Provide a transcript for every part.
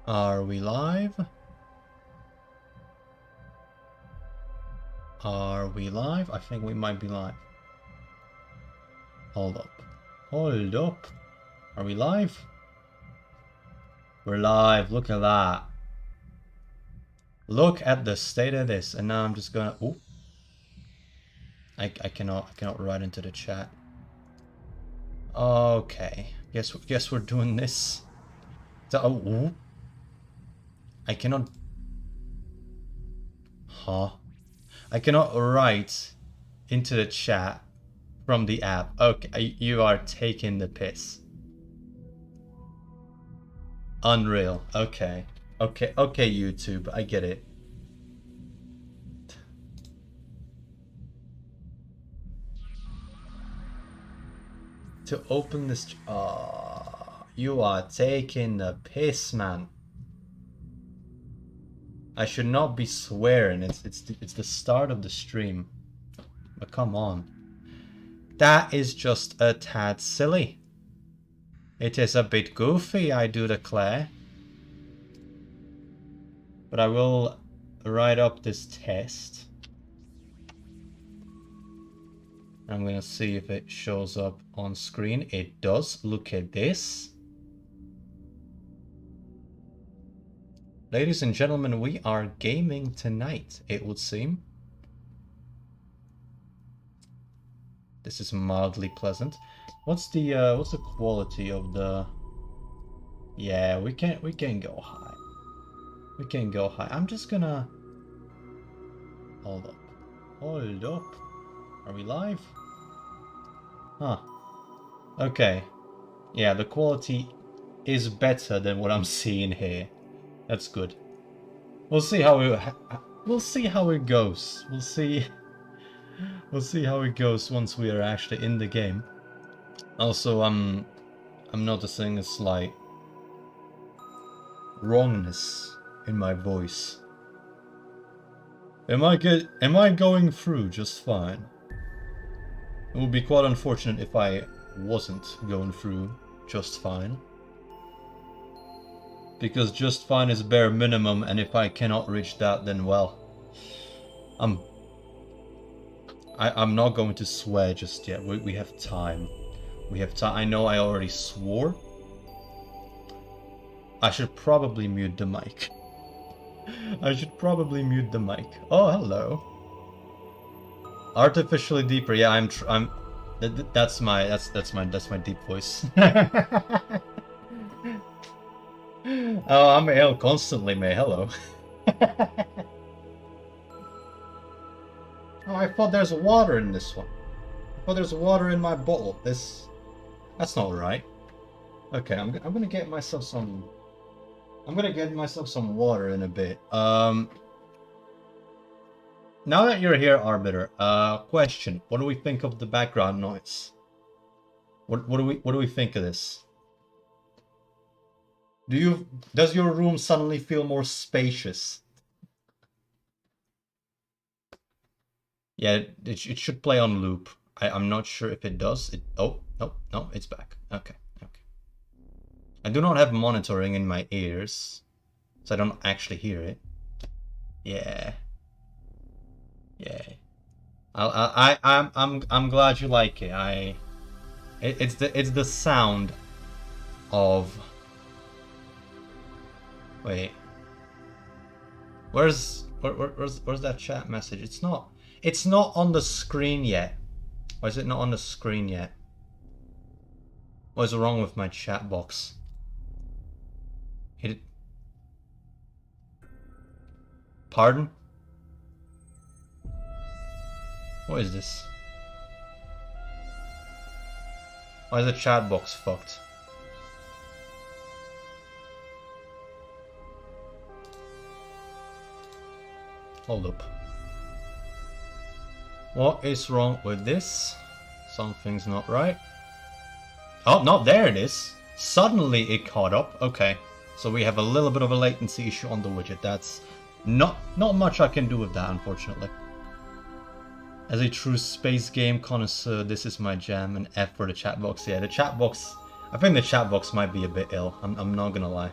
Are we live? Are we live? I think we might be live. Hold up. Hold up. Are we live? We're live. Look at that. Look at the state of this. And now I'm just gonna... Ooh. I cannot write into the chat. Okay. Guess we're doing this. So, oh, ooh. I cannot... Huh? I cannot write into the chat from the app. Okay, you are taking the piss. Unreal. Okay. Okay, YouTube. I get it. To open this... you are taking the piss, man. I should not be swearing. It's the start of the stream. But come on. That is just a tad silly. It is a bit goofy, I do declare. But I will write up this test. I'm gonna see if it shows up on screen. It does. Look at this. Ladies and gentlemen, we are gaming tonight, it would seem. This is mildly pleasant. What's the quality of the... Yeah, we can go high. We can go high. I'm just gonna... Hold up. Hold up. Are we live? Huh. Okay. Yeah, the quality is better than what I'm seeing here. That's good. We'll see how it goes. We'll see how it goes once we are actually in the game. Also, I'm noticing a slight wrongness in my voice. Am I going through just fine? It would be quite unfortunate if I wasn't going through just fine. Because just fine is bare minimum, and if I cannot reach that, then well, I'm not going to swear just yet. We have time. We have time. I know I already swore. I should probably mute the mic. I should probably mute the mic. Oh, hello. Artificially deeper. Yeah, that's my deep voice. Oh, I'm ill constantly, mate. Hello. Oh, I thought there's water in this one. I thought there's water in my bottle. That's not right. Okay, I'm gonna get myself some. I'm gonna get myself some water in a bit. Now that you're here, Arbiter, question: what do we think of the background noise? What do we think of this? Does your room suddenly feel more spacious? Yeah, it should play on loop. I'm not sure if it does. Oh, no, it's back. Okay. I do not have monitoring in my ears, so I don't actually hear it. Yeah. I'm glad you like it. It's the sound of... Wait. Where's that chat message? It's not on the screen yet. Why is it not on the screen yet? What is wrong with my chat box? Pardon? What is this? Why is the chat box fucked? Hold up. What is wrong with this? Something's not right. Oh, no, there it is. Suddenly it caught up. Okay. So we have a little bit of a latency issue on the widget. That's not much I can do with that, unfortunately. As a true space game connoisseur, this is my jam. An F for the chat box. Yeah, the chat box... I think the chat box might be a bit ill. I'm not gonna lie.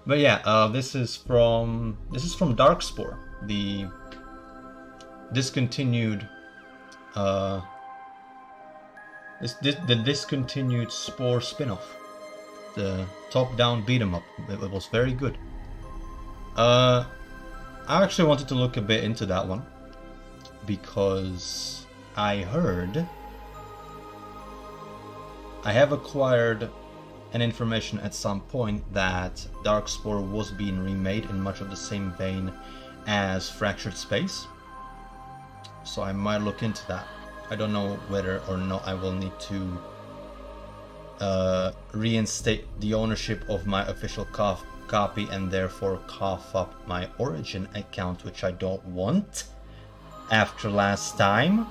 But yeah, this is from Darkspore, the discontinued the discontinued Spore spin-off, the top-down beat 'em up. It was very good. I actually wanted to look a bit into that one because I heard I have acquired an information at some point that Darkspore was being remade in much of the same vein as Fractured Space. So I might look into that. I don't know whether or not I will need to reinstate the ownership of my official copy and therefore cough up my Origin account, which I don't want after last time.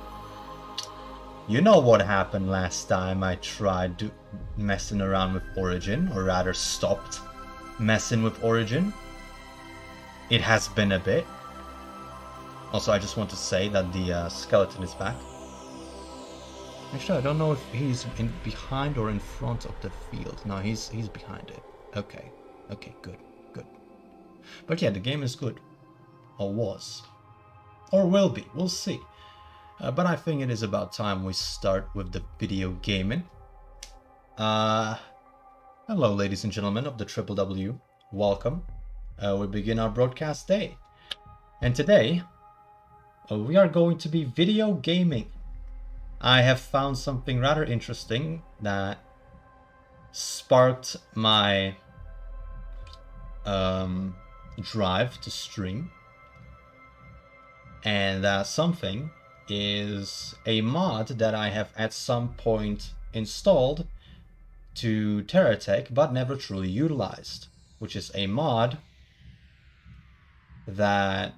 You know what happened last time I tried messing around with Origin, or rather stopped messing with Origin. It has been a bit. Also, I just want to say that the skeleton is back. Actually, I don't know if he's behind or in front of the field. No, he's behind it. Okay, good. But yeah, the game is good. Or was. Or will be. We'll see. But I think it is about time we start with the video gaming. Hello, ladies and gentlemen of the Triple W. Welcome. We begin our broadcast day. And today, we are going to be video gaming. I have found something rather interesting that sparked my drive to stream. And that something is a mod that I have at some point installed to Terratech but never truly utilized, which is a mod that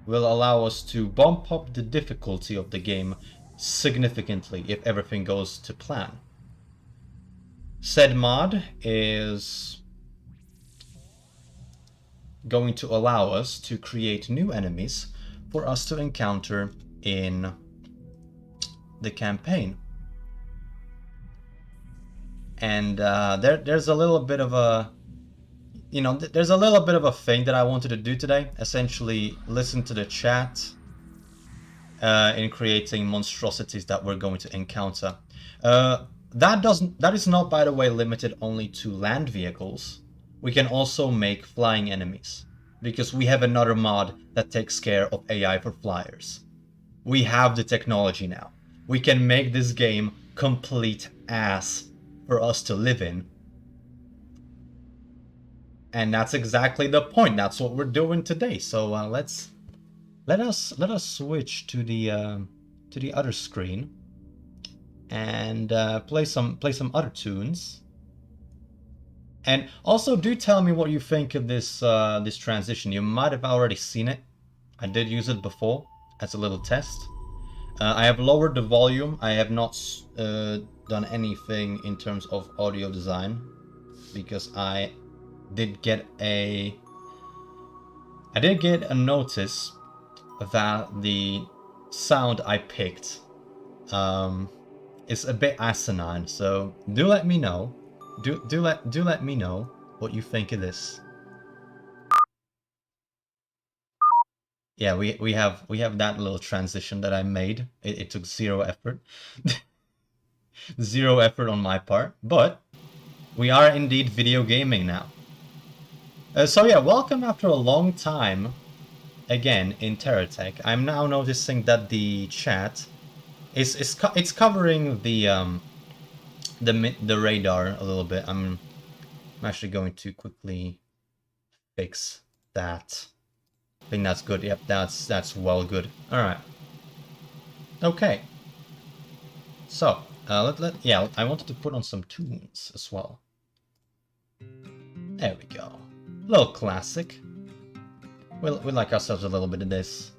will allow us to bump up the difficulty of the game significantly if everything goes to plan. Said mod is going to allow us to create new enemies for us to encounter in the campaign. And there's a little bit of a, there's a little bit of a thing that I wanted to do today. Essentially, listen to the chat in creating monstrosities that we're going to encounter. That is not, by the way, limited only to land vehicles. We can also make flying enemies, because we have another mod that takes care of AI for flyers. We have the technology now. We can make this game complete ass for us to live in. And that's exactly the point. That's what we're doing today. So let us switch to the other screen and play some other tunes. And also, do tell me what you think of this this transition. You might have already seen it. I did use it before as a little test. I have lowered the volume. I have not done anything in terms of audio design because I did get a notice that the sound I picked is a bit asinine. So do let me know. Do let me know what you think of this. Yeah, we have that little transition that I made. It took zero effort. Zero effort on my part, but we are indeed video gaming now. So yeah, welcome after a long time again in Terratech. I'm now noticing that the chat it's covering the radar a little bit. I'm actually going to quickly fix that. I think that's good. Yep, that's well good. All right. Okay. So yeah, I wanted to put on some tunes as well. There we go. A little classic. We like ourselves a little bit of this,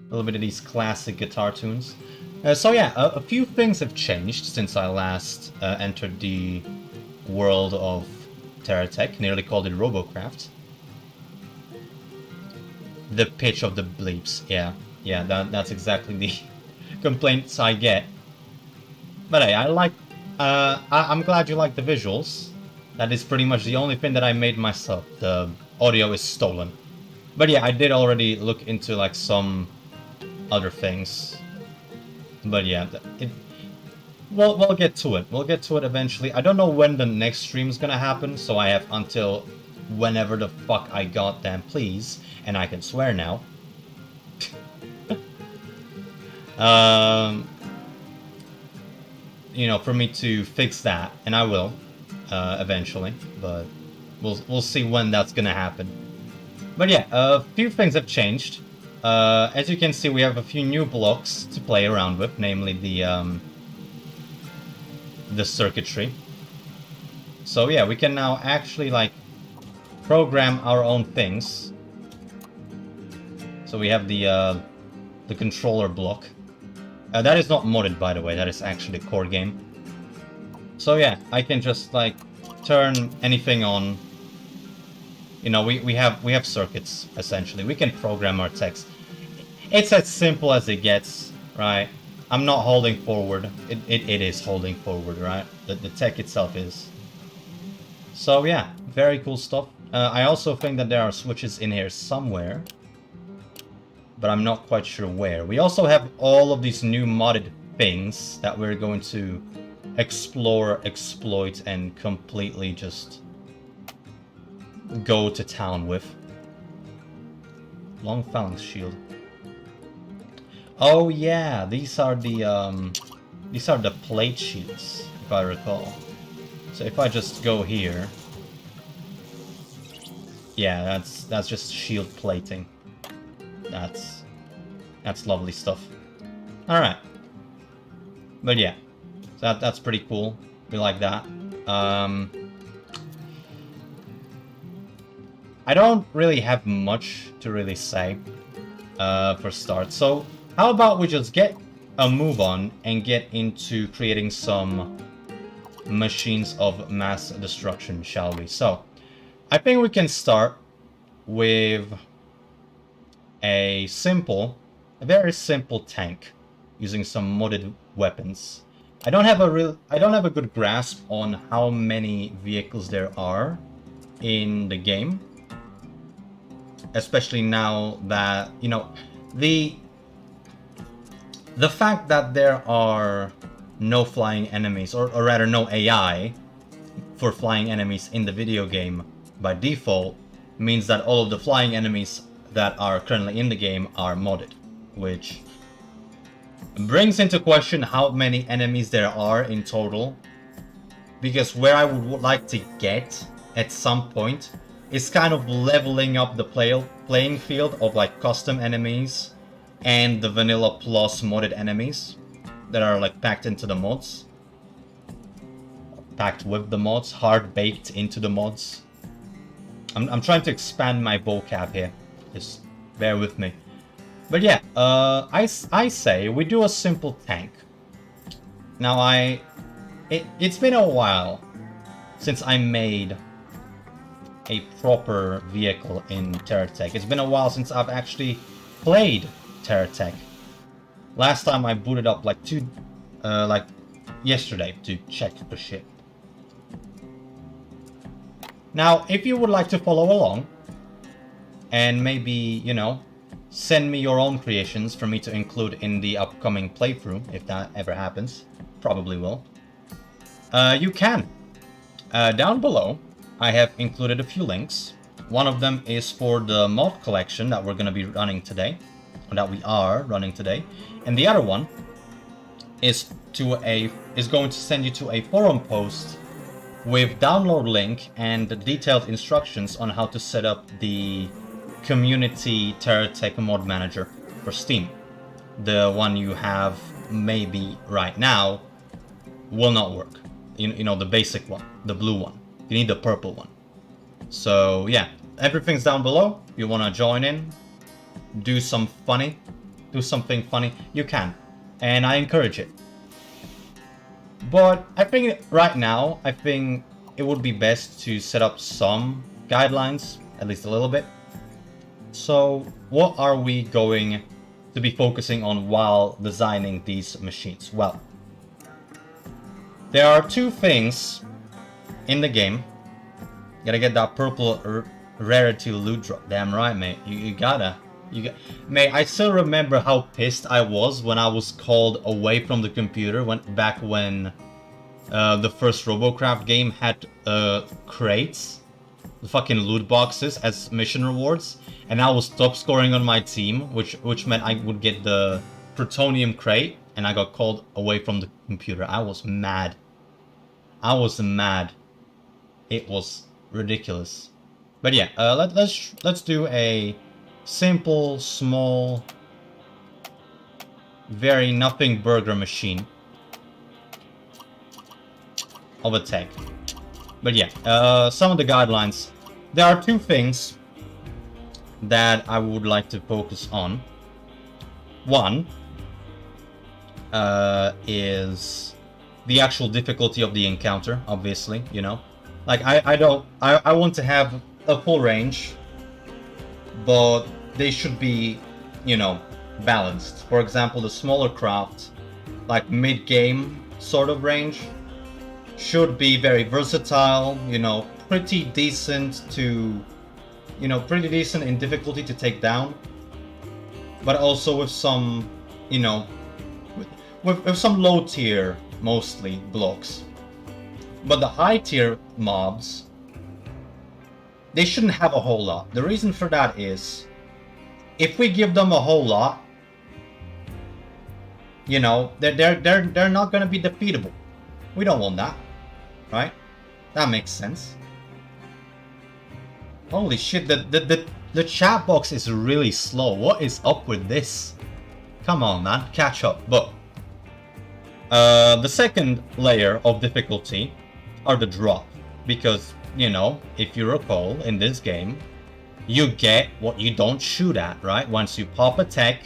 a little bit of these classic guitar tunes. So yeah, a few things have changed since I last entered the world of Terratech. Nearly called it Robocraft. The pitch of the bleeps, yeah, that's exactly the complaints I get. But hey, I'm glad you like the visuals. That is pretty much the only thing that I made myself. The audio is stolen. But yeah, I did already look into like some other things. But yeah, we'll get to it. We'll get to it eventually. I don't know when the next stream is gonna happen, so I have until whenever the fuck I goddamn please, and I can swear now. You know, for me to fix that, and I will eventually, but we'll see when that's gonna happen. But yeah, a few things have changed. As you can see, we have a few new blocks to play around with, namely the circuitry. So yeah, we can now actually like program our own things. So we have the controller block. That is not modded, by the way. That is actually core game. So yeah, I can just like turn anything on. You know, we have circuits essentially. We can program our text. It's as simple as it gets, right? I'm not holding forward. It is holding forward, right? The tech itself is. So yeah, very cool stuff. I also think that there are switches in here somewhere, but I'm not quite sure where. We also have all of these new modded things that we're going to explore, exploit, and completely just go to town with. Long phalanx shield. Oh yeah, these are the plate shields, if I recall. So if I just go here, yeah, that's just shield plating. That's lovely stuff. All right, but yeah, so that's pretty cool. We like that. I don't really have much to really say for start. So how about we just get a move on and get into creating some machines of mass destruction, shall we? So I think we can start with a very simple tank using some modded weapons. I don't have a good grasp on how many vehicles there are in the game, especially now that, you know, the fact that there are no flying enemies, or rather no AI for flying enemies in the video game by default, means that all of the flying enemies that are currently in the game are modded, which brings into question how many enemies there are in total, because where I would like to get at some point is kind of leveling up the playing field of like custom enemies and the vanilla plus modded enemies that are like packed into the mods. Packed with the mods, hard baked into the mods. I'm trying to expand my vocab here, just bear with me. But yeah, I say we do a simple tank. Now it's been a while since I made a proper vehicle in Terratech. It's been a while since I've actually played Terratech. Last time I booted up like yesterday to check the shit. Now, if you would like to follow along and maybe, you know, send me your own creations for me to include in the upcoming playthrough, if that ever happens, probably will, you can. Down below, I have included a few links. One of them is for the mod collection that we're going to be running today, or that we are running today, and the other one is going to send you to a forum post with download link and detailed instructions on how to set up the community Terratech mod manager for Steam. The one you have maybe right now will not work. You know, the basic one, the blue one. You need the purple one. So yeah, everything's down below. If you want to join in, do something funny, you can. And I encourage it. But I think right now, I think it would be best to set up some guidelines, at least a little bit. So what are we going to be focusing on while designing these machines? Well, there are two things in the game Gotta get that purple rarity loot drop. Damn right, mate. You gotta. Mate, I still remember how pissed I was when I was called away from the computer back when the first Robocraft game had crates, the fucking loot boxes as mission rewards, and I was top scoring on my team, which meant I would get the plutonium crate, and I got called away from the computer. I was mad. I was mad. It was ridiculous. But yeah, let's do a simple, small, very nothing burger machine of a tech. But yeah, some of the guidelines. There are two things that I would like to focus on. One is the actual difficulty of the encounter, obviously, you know. Like, I want to have a full range, but they should be, you know, balanced. For example, the smaller craft, like mid-game sort of range, should be very versatile, you know, pretty decent to, you know, pretty decent in difficulty to take down, but also with some, you know, with some low tier, mostly, blocks. But the high tier mobs, they shouldn't have a whole lot. The reason for that is, if we give them a whole lot, you know, they're not gonna be defeatable. We don't want that, right? That makes sense. Holy shit, the chat box is really slow. What is up with this? Come on, man, catch up. But the second layer of difficulty are the drop, because, you know, if you recall, in this game, you get what you don't shoot at, right? Once you pop a tech,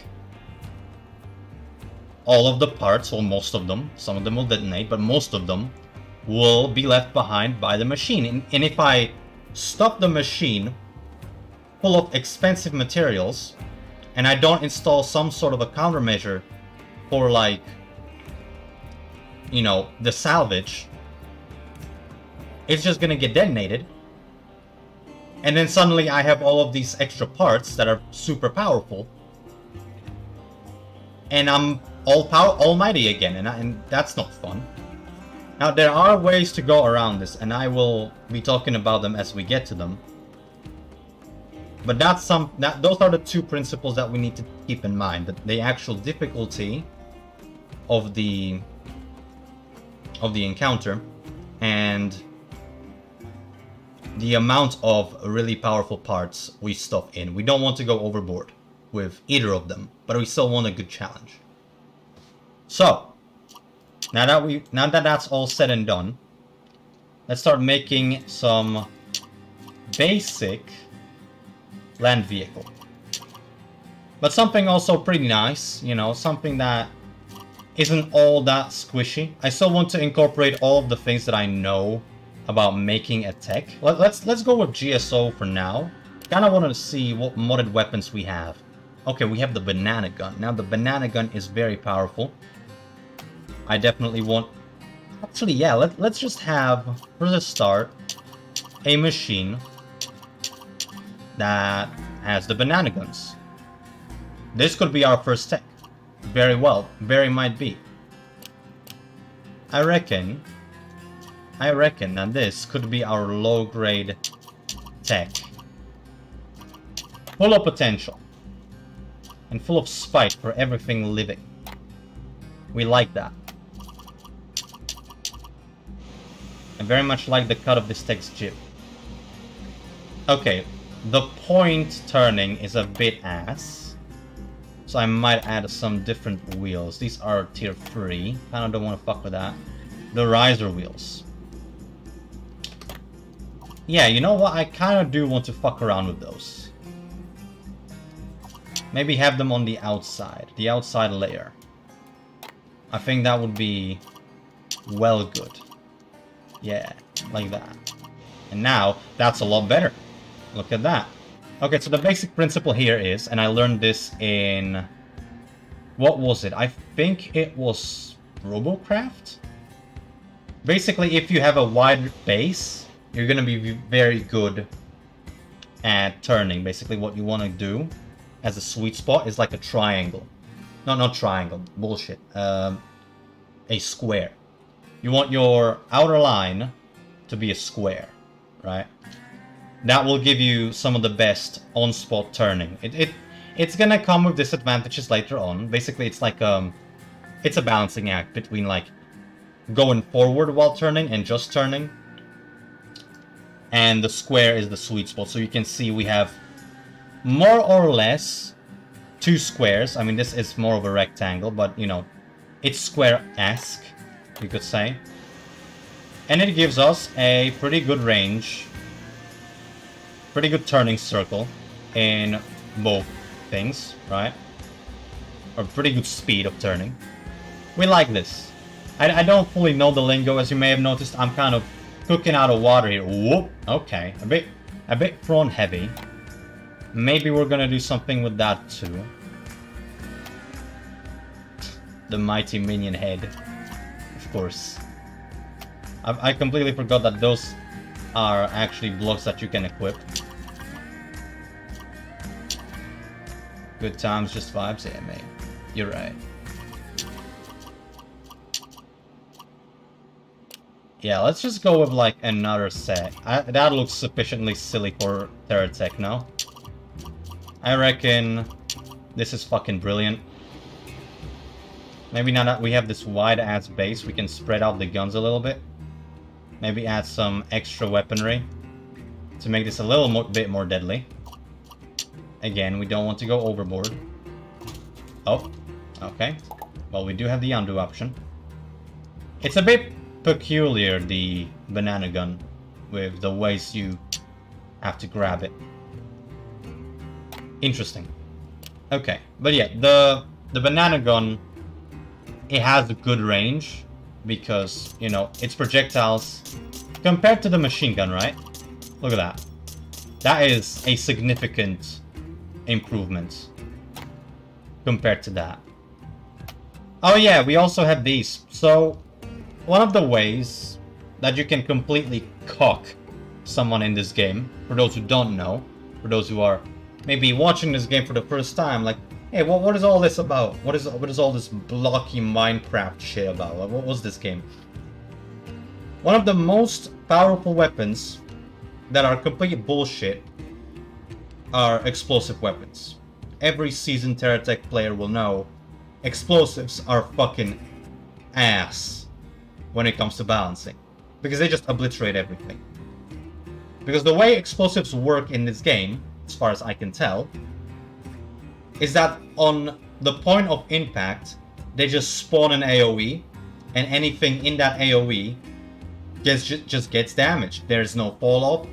all of the parts, or most of them, some of them will detonate, but most of them will be left behind by the machine. And if I stop the machine full of expensive materials, and I don't install some sort of a countermeasure for, like, you know, the salvage, it's just gonna get detonated. And then suddenly I have all of these extra parts that are super powerful. And I'm almighty again, and that's not fun. Now, there are ways to go around this, and I will be talking about them as we get to them. But those are the two principles that we need to keep in mind. The actual difficulty of the encounter, and the amount of really powerful parts we stuff in. We don't want to go overboard with either of them, but we still want a good challenge. So, now that that's all said and done, let's start making some basic land vehicle. But something also pretty nice, you know, something that isn't all that squishy. I still want to incorporate all of the things that I know about making a tech. Let's go with GSO for now. Kind of wanted to see what modded weapons we have. Okay, we have the banana gun. Now, the banana gun is very powerful. I definitely want... Actually, yeah, let's just have, for the start, a machine that has the banana guns. This could be our first tech. Very well. Very might be. I reckon that this could be our low-grade tech. Full of potential. And full of spite for everything living. We like that. I very much like the cut of this tech's jib. Okay, the point turning is a bit ass. So I might add some different wheels. These are tier 3. Kinda don't want to fuck with that. The riser wheels. Yeah, you know what? I kinda do want to fuck around with those. Maybe have them on the outside layer. I think that would be well good. Yeah, like that. And now, that's a lot better. Look at that. Okay, so the basic principle here is, and I learned this in... What was it? I think it was Robocraft? Basically, if you have a wide base, you're gonna be very good at turning. Basically, what you want to do as a sweet spot is like a triangle. No, not triangle. Bullshit. A square. You want your outer line to be a square, right? That will give you some of the best on-spot turning. It's gonna come with disadvantages later on. Basically, it's like it's a balancing act between like going forward while turning and just turning. And the square is the sweet spot. So you can see we have more or less 2 squares. I mean, this is more of a rectangle, but you know, it's square-esque, you could say. And it gives us a pretty good range, pretty good turning circle in both things, right? Or pretty good speed of turning. We like this. I don't fully know the lingo, as you may have noticed. I'm kind of cooking out of water here. Whoop. Okay, a bit front heavy. Maybe we're gonna do something with that too. The mighty minion head, of course. I completely forgot that those are actually blocks that you can equip. Good times, just vibes. Yeah, mate. You're right. Yeah, let's just go with like another set. That looks sufficiently silly for Terratech, no? I reckon this is fucking brilliant. Maybe now that we have this wide-ass base, we can spread out the guns a little bit. Maybe add some extra weaponry to make this a little bit more deadly. Again, we don't want to go overboard. Oh, okay. Well, we do have the undo option. It's a bit peculiar, the banana gun, with the ways you have to grab it. Interesting. Okay, but yeah, the banana gun, it has a good range because, you know, its projectiles compared to the machine gun, right? Look at that. That is a significant improvement compared to that. Oh yeah, we also have these. So one of the ways that you can completely cock someone in this game, for those who don't know, for those who are maybe watching this game for the first time, like, hey, what is all this about? What is all this blocky Minecraft shit about? Like, what was this game? One of the most powerful weapons that are complete bullshit are explosive weapons. Every seasoned Terratech player will know explosives are fucking ass when it comes to balancing, because they just obliterate everything. Because the way explosives work in this game, as far as I can tell, is that on the point of impact, they just spawn an AoE, and anything in that AoE just gets damaged. There's no fall-off,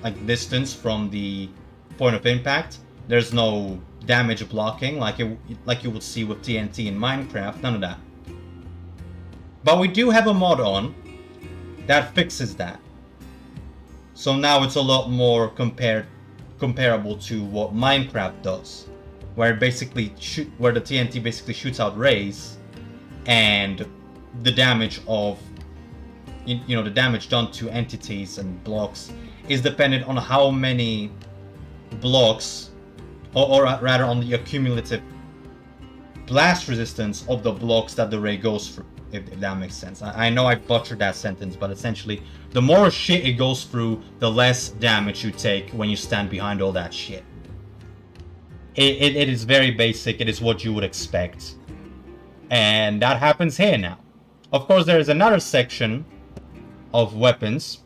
like distance from the point of impact. There's no damage blocking like you would see with TNT in Minecraft. None of that. But we do have a mod on that fixes that. So now it's a lot more comparable to what Minecraft does, where basically where the TNT basically shoots out rays, and the damage of the damage done to entities and blocks is dependent on how many blocks, or rather on the accumulative blast resistance of the blocks that the ray goes through, if that makes sense. I know I butchered that sentence, but essentially, the more shit it goes through, the less damage you take when you stand behind all that shit. It is very basic, it is what you would expect. And that happens here now. Of course, there is another section of weapons,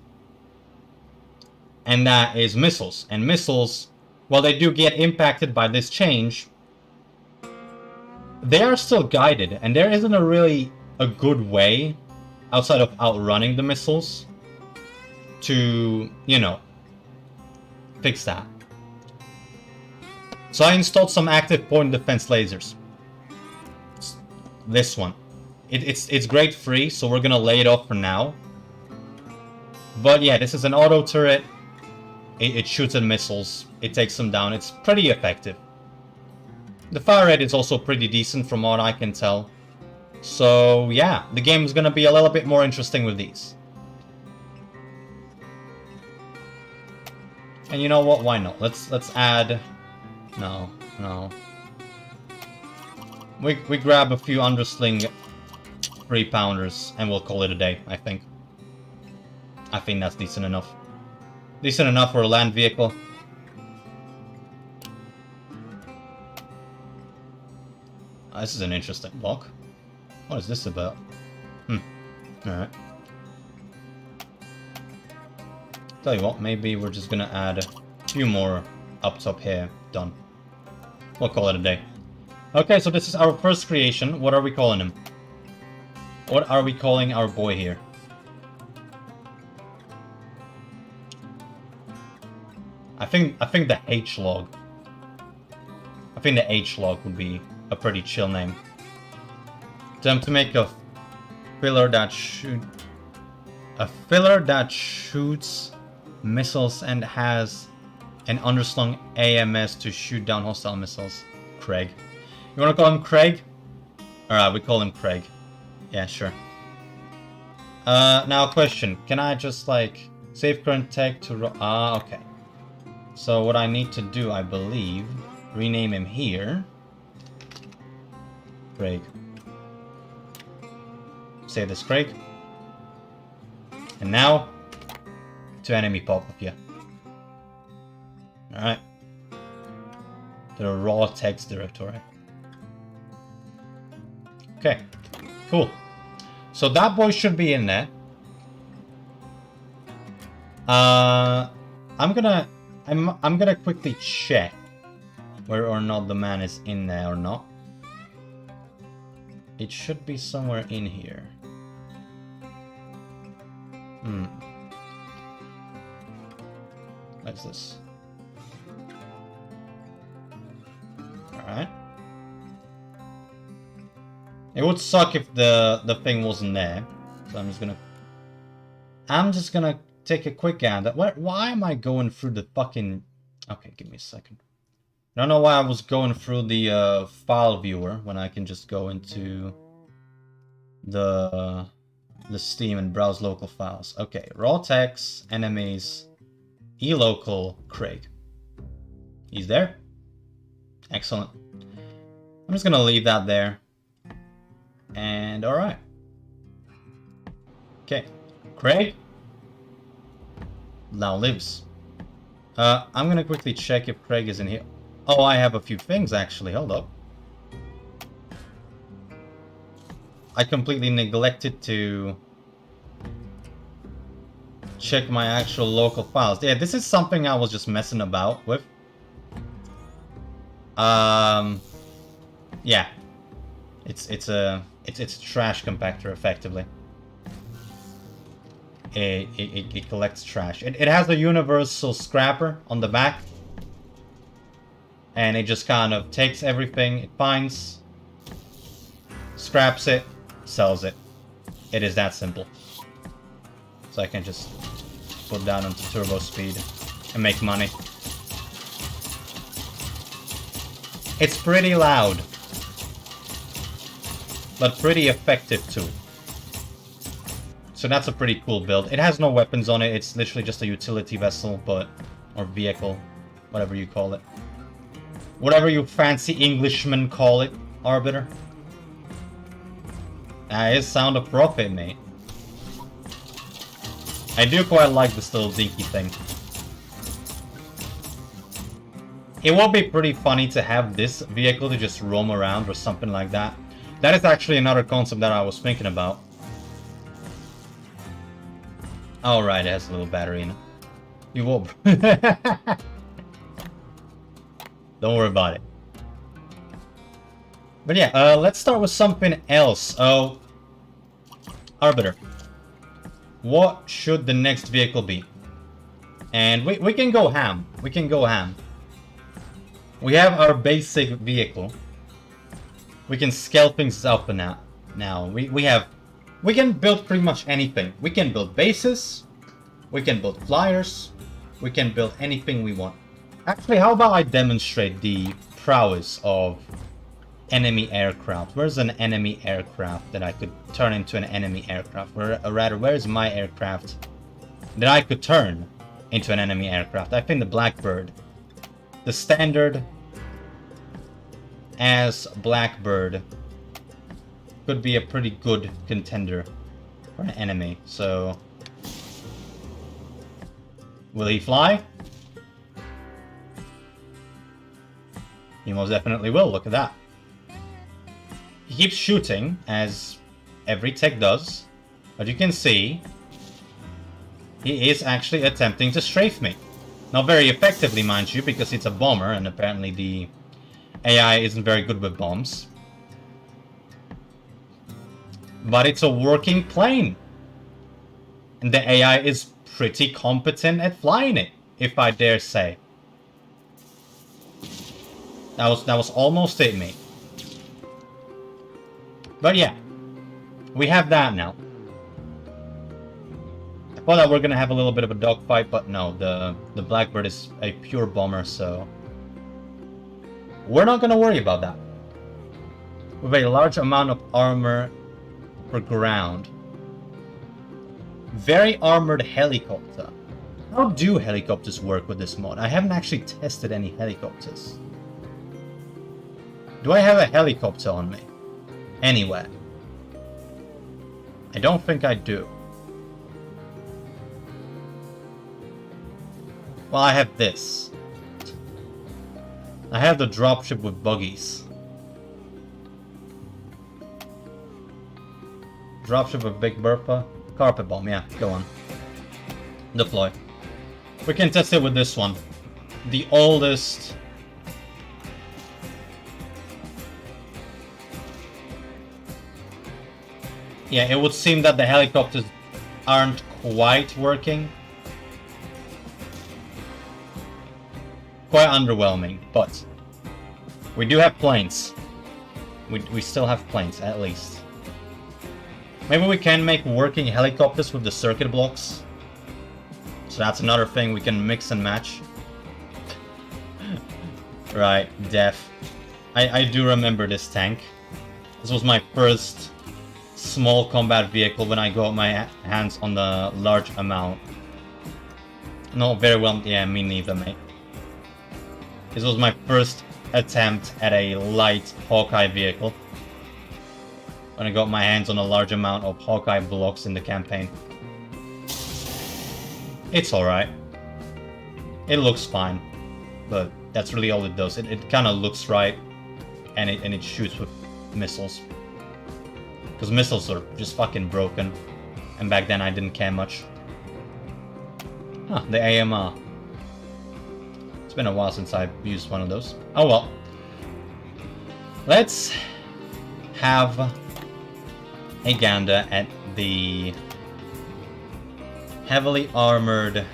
and that is missiles. And missiles, while they do get impacted by this change, they are still guided, and there isn't a good way, outside of outrunning the missiles, to, fix that. So I installed some active point defense lasers. This one. It's grade free, so we're gonna lay it off for now. But yeah, this is an auto turret. It shoots at missiles. It takes them down. It's pretty effective. The fire rate is also pretty decent from what I can tell. So yeah, the game is gonna be a little bit more interesting with these. And you know what? Why not? Let's add... No, no. We grab a few undersling 3-pounders and we'll call it a day, I think. I think that's decent enough. Decent enough for a land vehicle. This is an interesting block. What is this about? Alright. Tell you what, maybe we're just gonna add a few more up top here. Done. We'll call it a day. Okay, so this is our first creation. What are we calling him? What are we calling our boy here? I think the H-log. I think the H-log would be a pretty chill name. Time to make a filler that shoots missiles and has an underslung AMS to shoot down hostile missiles. Craig. You wanna call him Craig? Alright, we call him Craig. Yeah, sure. Now question. Can I just like save current tech to okay. So what I need to do, I believe, rename him here. Craig. Save this Craig. And now to enemy pop-up, yeah. Alright. To the raw text directory. Okay. Cool. So that boy should be in there. I'm gonna quickly check whether or not the man is in there or not. It should be somewhere in here. What's this? Alright. It would suck if the thing wasn't there. So I'm just gonna take a quick gander. Why am I going through the fucking... Okay, give me a second. I don't know why I was going through the file viewer when I can just go into the Steam and browse local files. Okay, raw text, enemies, elocal, Craig. He's there? Excellent. I'm just gonna leave that there. And alright. Okay, Craig now lives. I'm gonna quickly check if Craig is in here. Oh, I have a few things actually. Hold up. I completely neglected to check my actual local files. Yeah, this is something I was just messing about with. Yeah. It's a trash compactor effectively. It collects trash. It has a universal scrapper on the back. And it just kind of takes everything it finds, scraps it, sells it. It is that simple. So I can just put that onto turbo speed and make money. It's pretty loud, but pretty effective too. So that's a pretty cool build. It has no weapons on it. It's literally just a utility vessel, or vehicle, whatever you call it. Whatever you fancy Englishmen call it, Arbiter. That is sound of profit, mate. I do quite like this little dinky thing. It would be pretty funny to have this vehicle to just roam around or something like that. That is actually another concept that I was thinking about. Alright, it has a little battery in it. You will. Don't worry about it. But yeah, let's start with something else. Oh, Arbiter. What should the next vehicle be? And we can go ham. We can go ham. We have our basic vehicle. We can scale things up now. We can build pretty much anything. We can build bases. We can build flyers. We can build anything we want. Actually, how about I demonstrate the prowess of enemy aircraft? Where's an enemy aircraft that I could turn into an enemy aircraft? Or rather, where is my aircraft that I could turn into an enemy aircraft. I think the Blackbird, the standard as Blackbird, could be a pretty good contender for an enemy. So, will he fly? He most definitely will. Look at that. He keeps shooting, as every tech does, but you can see he is actually attempting to strafe me. Not very effectively, mind you, because it's a bomber, and apparently the AI isn't very good with bombs. But it's a working plane. And the AI is pretty competent at flying it, if I dare say. That was almost it, mate. But yeah, we have that now. I thought that we're gonna have a little bit of a dogfight, but no, the Blackbird is a pure bomber, so we're not gonna worry about that. With a large amount of armor for ground. Very armored helicopter. How do helicopters work with this mod? I haven't actually tested any helicopters. Do I have a helicopter on me? Anywhere? I don't think I do. Well, I have this. I have the dropship with buggies. Dropship with Big Burpa. Carpet bomb, yeah, go on. Deploy. We can test it with this one. The oldest... Yeah, it would seem that the helicopters aren't quite working. Quite underwhelming, but we do have planes. We still have planes, at least. Maybe we can make working helicopters with the circuit blocks. So that's another thing we can mix and match. Right, Def. I do remember this tank. This was my first small combat vehicle when I got my hands on the large amount. Not very well, yeah, me neither, mate. This was my first attempt at a light Hawkeye vehicle. When I got my hands on a large amount of Hawkeye blocks in the campaign. It's alright. It looks fine. But that's really all it does. It kind of looks right. And it shoots with missiles. Because missiles are just fucking broken. And back then I didn't care much. Huh, the AMR. It's been a while since I've used one of those. Oh well. Let's have a gander at the heavily armored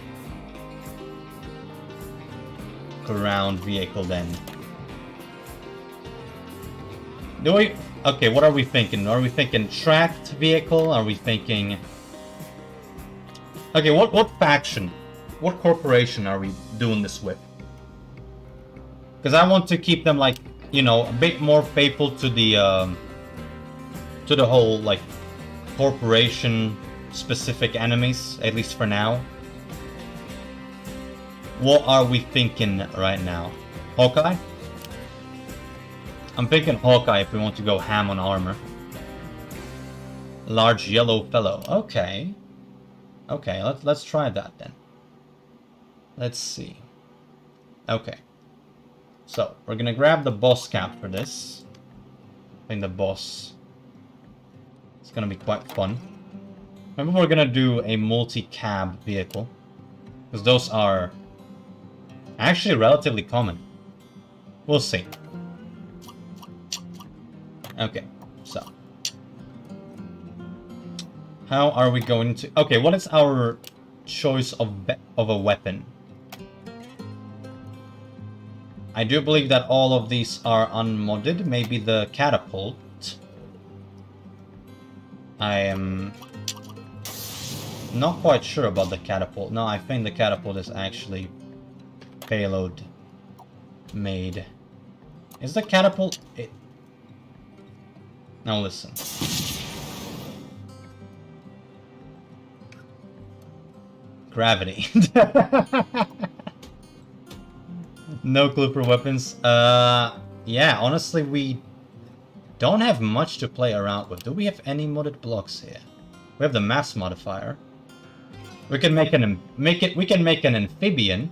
ground vehicle then. Do we... Okay, what are we thinking? Are we thinking tracked vehicle? Are we thinking... Okay, what faction? What corporation are we doing this with? Because I want to keep them, like, you know, a bit more faithful to the whole, like, corporation-specific enemies, at least for now. What are we thinking right now? Hawkeye? I'm thinking Hawkeye if we want to go ham on armor. Large yellow fellow. Okay. Okay, let's try that then. Let's see. Okay. So, we're gonna grab the boss cap for this. I think the boss... It's gonna be quite fun. Maybe we're gonna do a multi-cab vehicle. Because those are actually relatively common. We'll see. Okay, so. How are we going to... Okay, what is our choice of a weapon? I do believe that all of these are unmodded. Maybe the catapult. I am not quite sure about the catapult. No, I think the catapult is actually payload made. Is the catapult... Now listen. Gravity. No clue for weapons. Yeah, honestly, we don't have much to play around with. Do we have any modded blocks here? We have the mass modifier. We can make we can make an amphibian.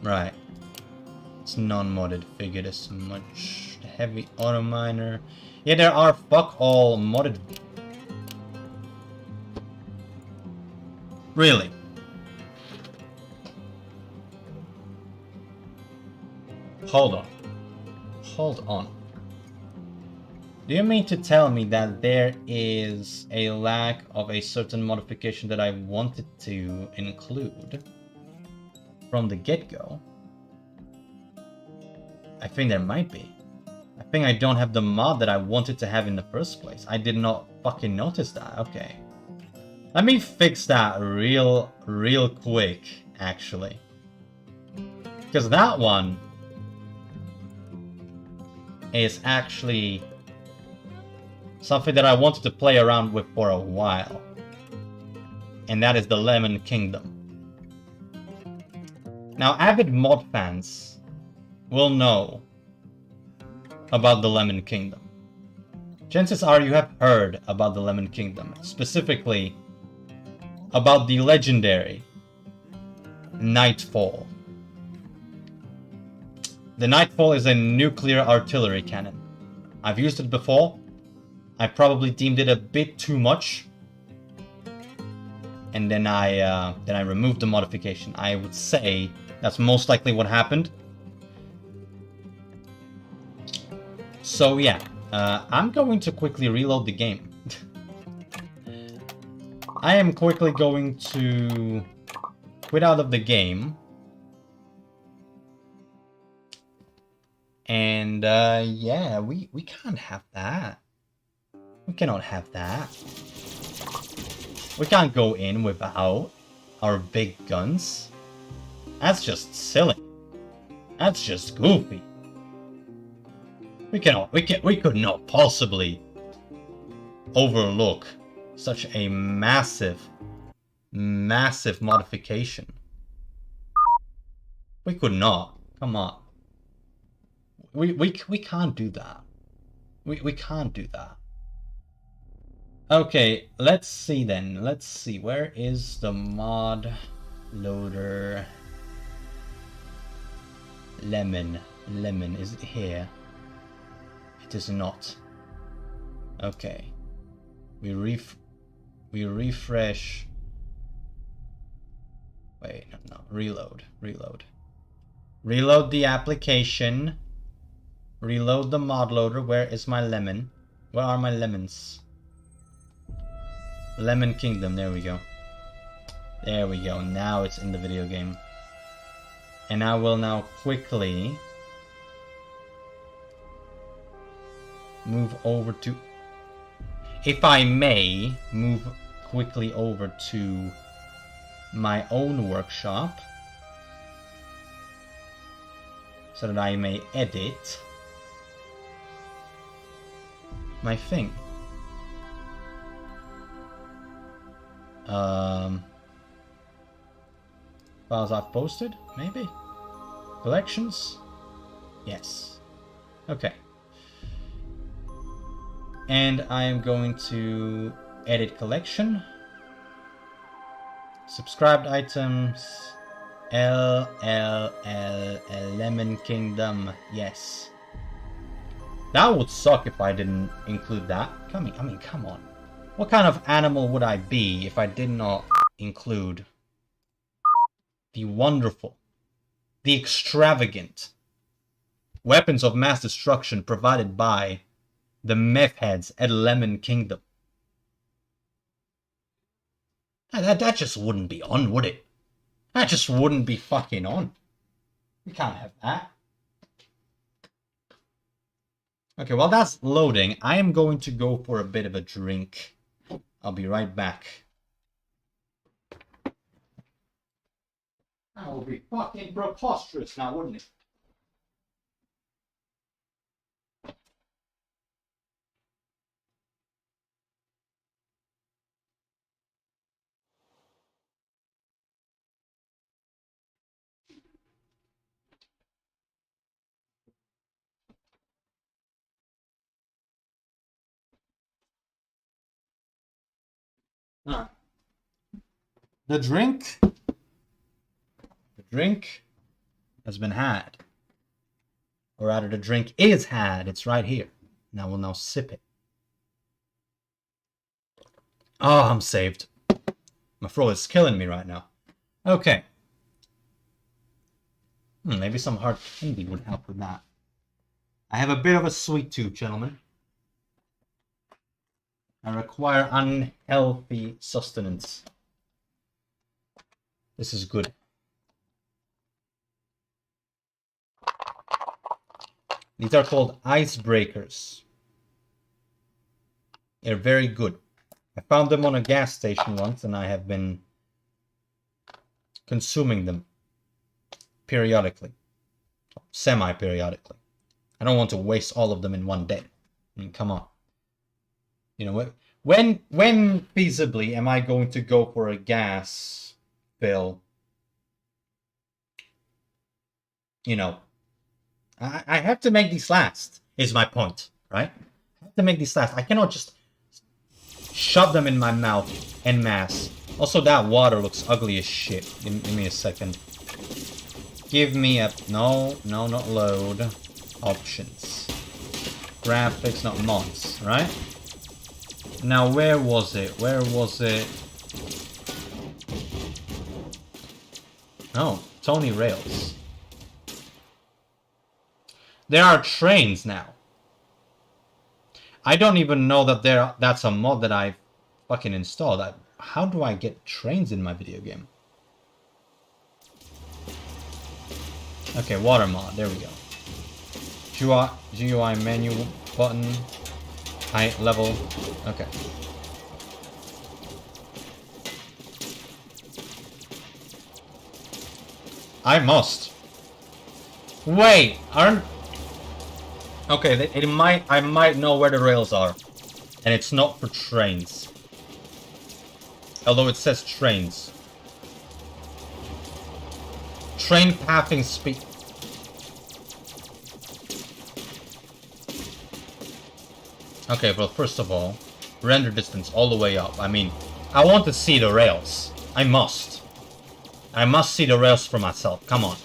Right. It's non-modded. Figured as much. Heavy auto miner. Yeah, there are fuck all modded. Really? Hold on. Hold on. Do you mean to tell me that there is a lack of a certain modification that I wanted to include from the get-go? I think there might be. I think I don't have the mod that I wanted to have in the first place. I did not fucking notice that. Okay. Let me fix that real quick, actually. Because that one is actually something that I wanted to play around with for a while. And that is the Lemon Kingdom. Now, avid mod fans will know about the Lemon Kingdom. Chances are you have heard about the Lemon Kingdom, specifically about the legendary Nightfall. The Nightfall is a nuclear artillery cannon. I've used it before. I probably deemed it a bit too much. And then I removed the modification. I would say that's most likely what happened. So yeah, I'm going to quickly reload the game. I am quickly going to quit out of the game. And yeah, we can't have that. We cannot have that. We can't go in without our big guns. That's just silly. That's just goofy. We could not possibly overlook such a massive modification. We could not. Come on. We can't do that. We can't do that. Okay, let's see then. Let's see. Where is the mod loader? Lemon. Is it here? It is not. Okay. We refresh. Wait, no. Reload. Reload the application. Reload the mod loader. Where is my lemon? Where are my lemons? Lemon Kingdom. There we go. There we go. Now it's in the video game. And I will now quickly move over to... If I may, move quickly over to my own workshop. So that I may edit my thing. Files I've posted, maybe? Collections? Yes. Okay. And I am going to edit collection. Subscribed items. Lemon Kingdom. Yes. That would suck if I didn't include that. I mean, come on. What kind of animal would I be if I did not include the wonderful, the extravagant weapons of mass destruction provided by the meth heads at Lemon Kingdom? That just wouldn't be on, would it? That just wouldn't be fucking on. We can't have that. Okay, while that's loading, I am going to go for a bit of a drink. I'll be right back. That would be fucking preposterous now, wouldn't it? The drink has been had. Or rather, the drink is had. It's right here. Now we'll now sip it. Oh, I'm saved. My throat is killing me right now. Okay. Maybe some hard candy would help with that. I have a bit of a sweet tooth, gentlemen. I require unhealthy sustenance. This is good. These are called icebreakers. They're very good. I found them on a gas station once, and I have been consuming them periodically. Semi-periodically. I don't want to waste all of them in one day. I mean, come on. You know, when feasibly am I going to go for a gas fill? You know, I have to make these last, is my point, right? I have to make these last. I cannot just shove them in my mouth en masse. Also, that water looks ugly as shit. Give me a second. Give me a... No, not load. Options. Graphics, not mods, right? Now, where was it? Oh, Tony Rails. There are trains now. I don't even know that that's a mod that I've fucking installed. How do I get trains in my video game? Okay, water mod. There we go. GUI menu button. Height level. Okay. I must. Wait, aren't... Okay, I might know where the rails are. And it's not for trains. Although it says trains. Train pathing speed. Okay, well, first of all, render distance all the way up. I mean, I want to see the rails. I must. I must see the rails for myself. Come on.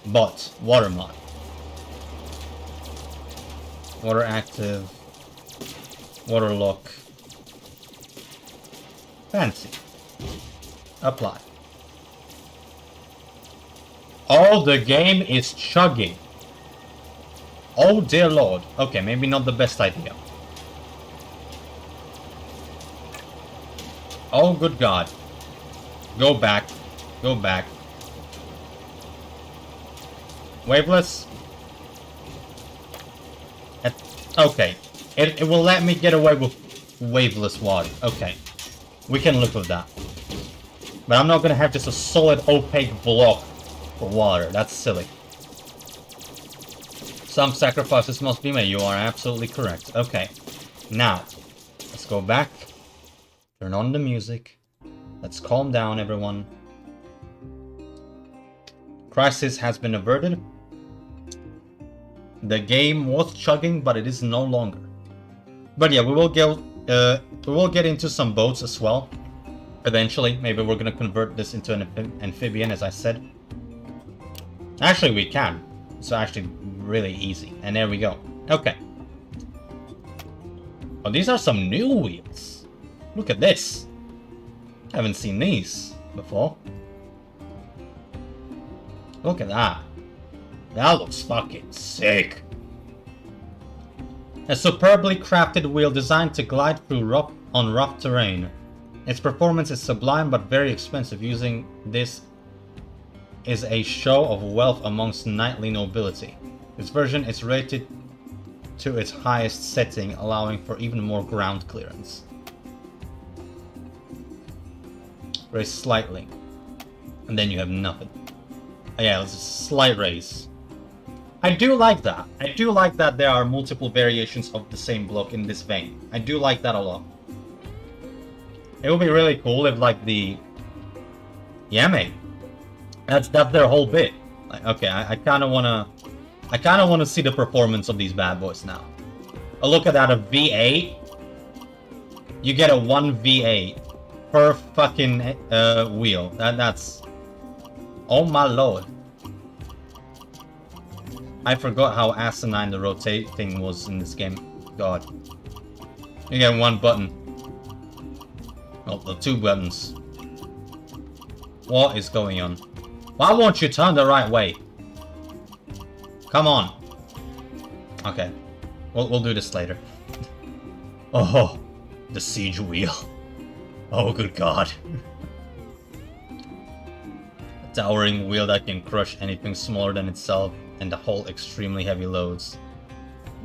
But, water mod. Water active. Water lock. Fancy. Apply. Oh, the game is chugging. Oh dear lord. Okay, maybe not the best idea. Oh good god. Go back. Go back. Waveless? Okay. It will let me get away with waveless water. Okay. We can live with that. But I'm not gonna have just a solid opaque block for water. That's silly. Some sacrifices must be made. You are absolutely correct. Okay. Now, let's go back. Turn on the music. Let's calm down, everyone. Crisis has been averted. The game was chugging, but it is no longer. But yeah, we will get into some boats as well. Eventually, maybe we're gonna convert this into an amphibian, as I said. Actually, we can. It's actually really easy. And there we go. Okay. Oh, these are some new wheels. Look at this. Haven't seen these before. Look at that. That looks fucking sick. A superbly crafted wheel designed to glide through rough terrain. Its performance is sublime but very expensive. Using this is a show of wealth amongst knightly nobility. This version is rated to its highest setting, allowing for even more ground clearance. Raise slightly. And then you have nothing. Oh, yeah, it's a slight raise. I do like that. I do like that there are multiple variations of the same block in this vein. I do like that a lot. It would be really cool if, like, the... Yeah, mate. That's their whole bit. Like, okay, I kind of want to see the performance of these bad boys now. A look at that, a V8. You get a 1v8 per fucking wheel. That's... Oh my lord. I forgot how asinine the rotate thing was in this game. God. You get one button. Oh, the two buttons. What is going on? Why won't you turn the right way? Come on. Okay. We'll do this later. Oh, the siege wheel. Oh, good god. A towering wheel that can crush anything smaller than itself and haul extremely heavy loads.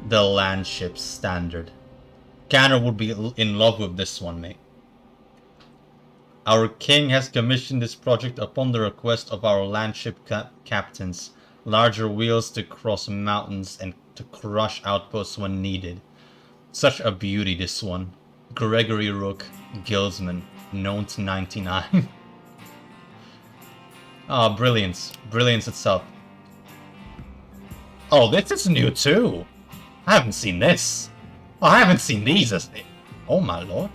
The land ship standard. Canner would be in love with this one, mate. Our king has commissioned this project upon the request of our landship captains. Larger wheels to cross mountains and to crush outposts when needed. Such a beauty, this one. Gregory Rook, Guildsman, known to 99. Ah, oh, brilliance. Brilliance itself. Oh, this is new too. I haven't seen this. Oh, I haven't seen these as they... Oh my lord.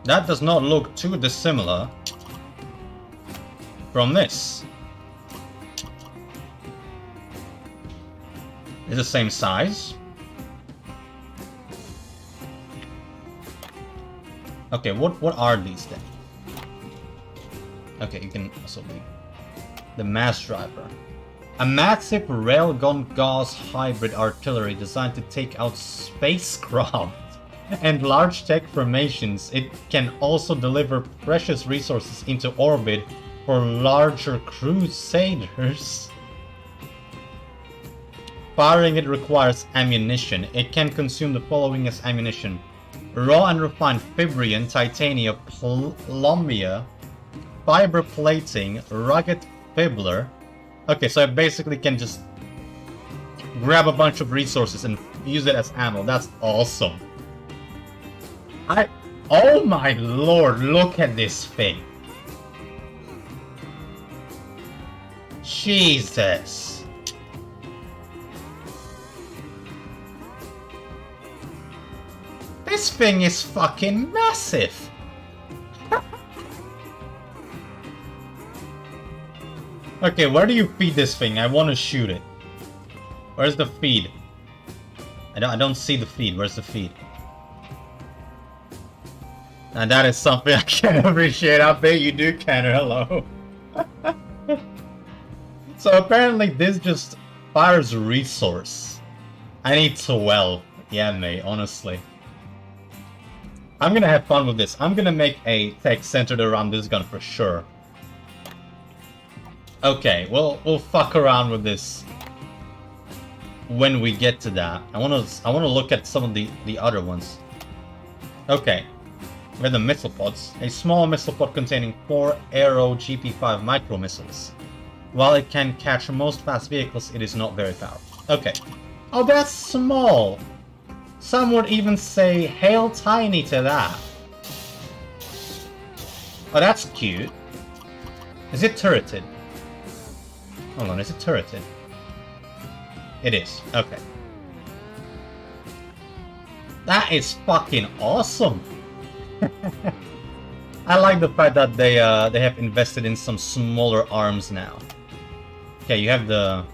That does not look too dissimilar from this. It's the same size. Okay, what are these then? Okay, you can also be the mass driver. A massive railgun gauze hybrid artillery designed to take out spacecraft and large tech formations. It can also deliver precious resources into orbit for larger crusaders. Firing it requires ammunition. It can consume the following as ammunition: raw and refined Fibrian, titanium, plumia, fiber plating, rugged fibbler. Okay, so I basically can just grab a bunch of resources and use it as ammo. That's awesome. Oh my lord, look at this thing. Jesus. This thing is fucking massive. Okay, where do you feed this thing? I want to shoot it. Where's the feed? I don't see the feed. Where's the feed? And that is something I can appreciate. I bet you do, Canner. Hello. So apparently this just fires resource. I need 12. Yeah, mate, honestly. I'm gonna have fun with this. I'm gonna make a tech centered around this gun for sure. Okay, we'll fuck around with this when we get to that. I wanna look at some of the other ones. Okay. We have the missile pods. A small missile pod containing 4 Aero GP5 micro missiles. While it can catch most fast vehicles, it is not very powerful. Okay. Oh, that's small! Some would even say hail tiny to that. Oh, that's cute. Is it turreted? Hold on, is it turreted? It is. Okay. That is fucking awesome! I like the fact that they have invested in some smaller arms now. Okay, you have the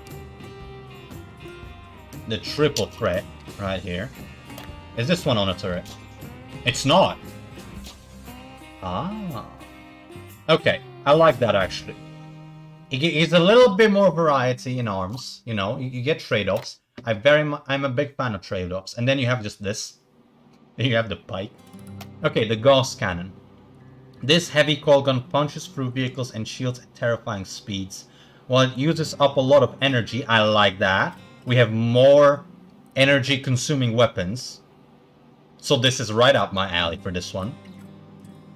triple threat right here. Is this one on a turret? It's not. Ah. Okay, I like that actually. It's a little bit more variety in arms. You know, you get trade-offs. I'm a big fan of trade-offs. And then you have just this. Then you have the pike. Okay, the Gauss cannon. This heavy coil gun punches through vehicles and shields at terrifying speeds. While it uses up a lot of energy, I like that. We have more energy consuming weapons. So this is right up my alley for this one.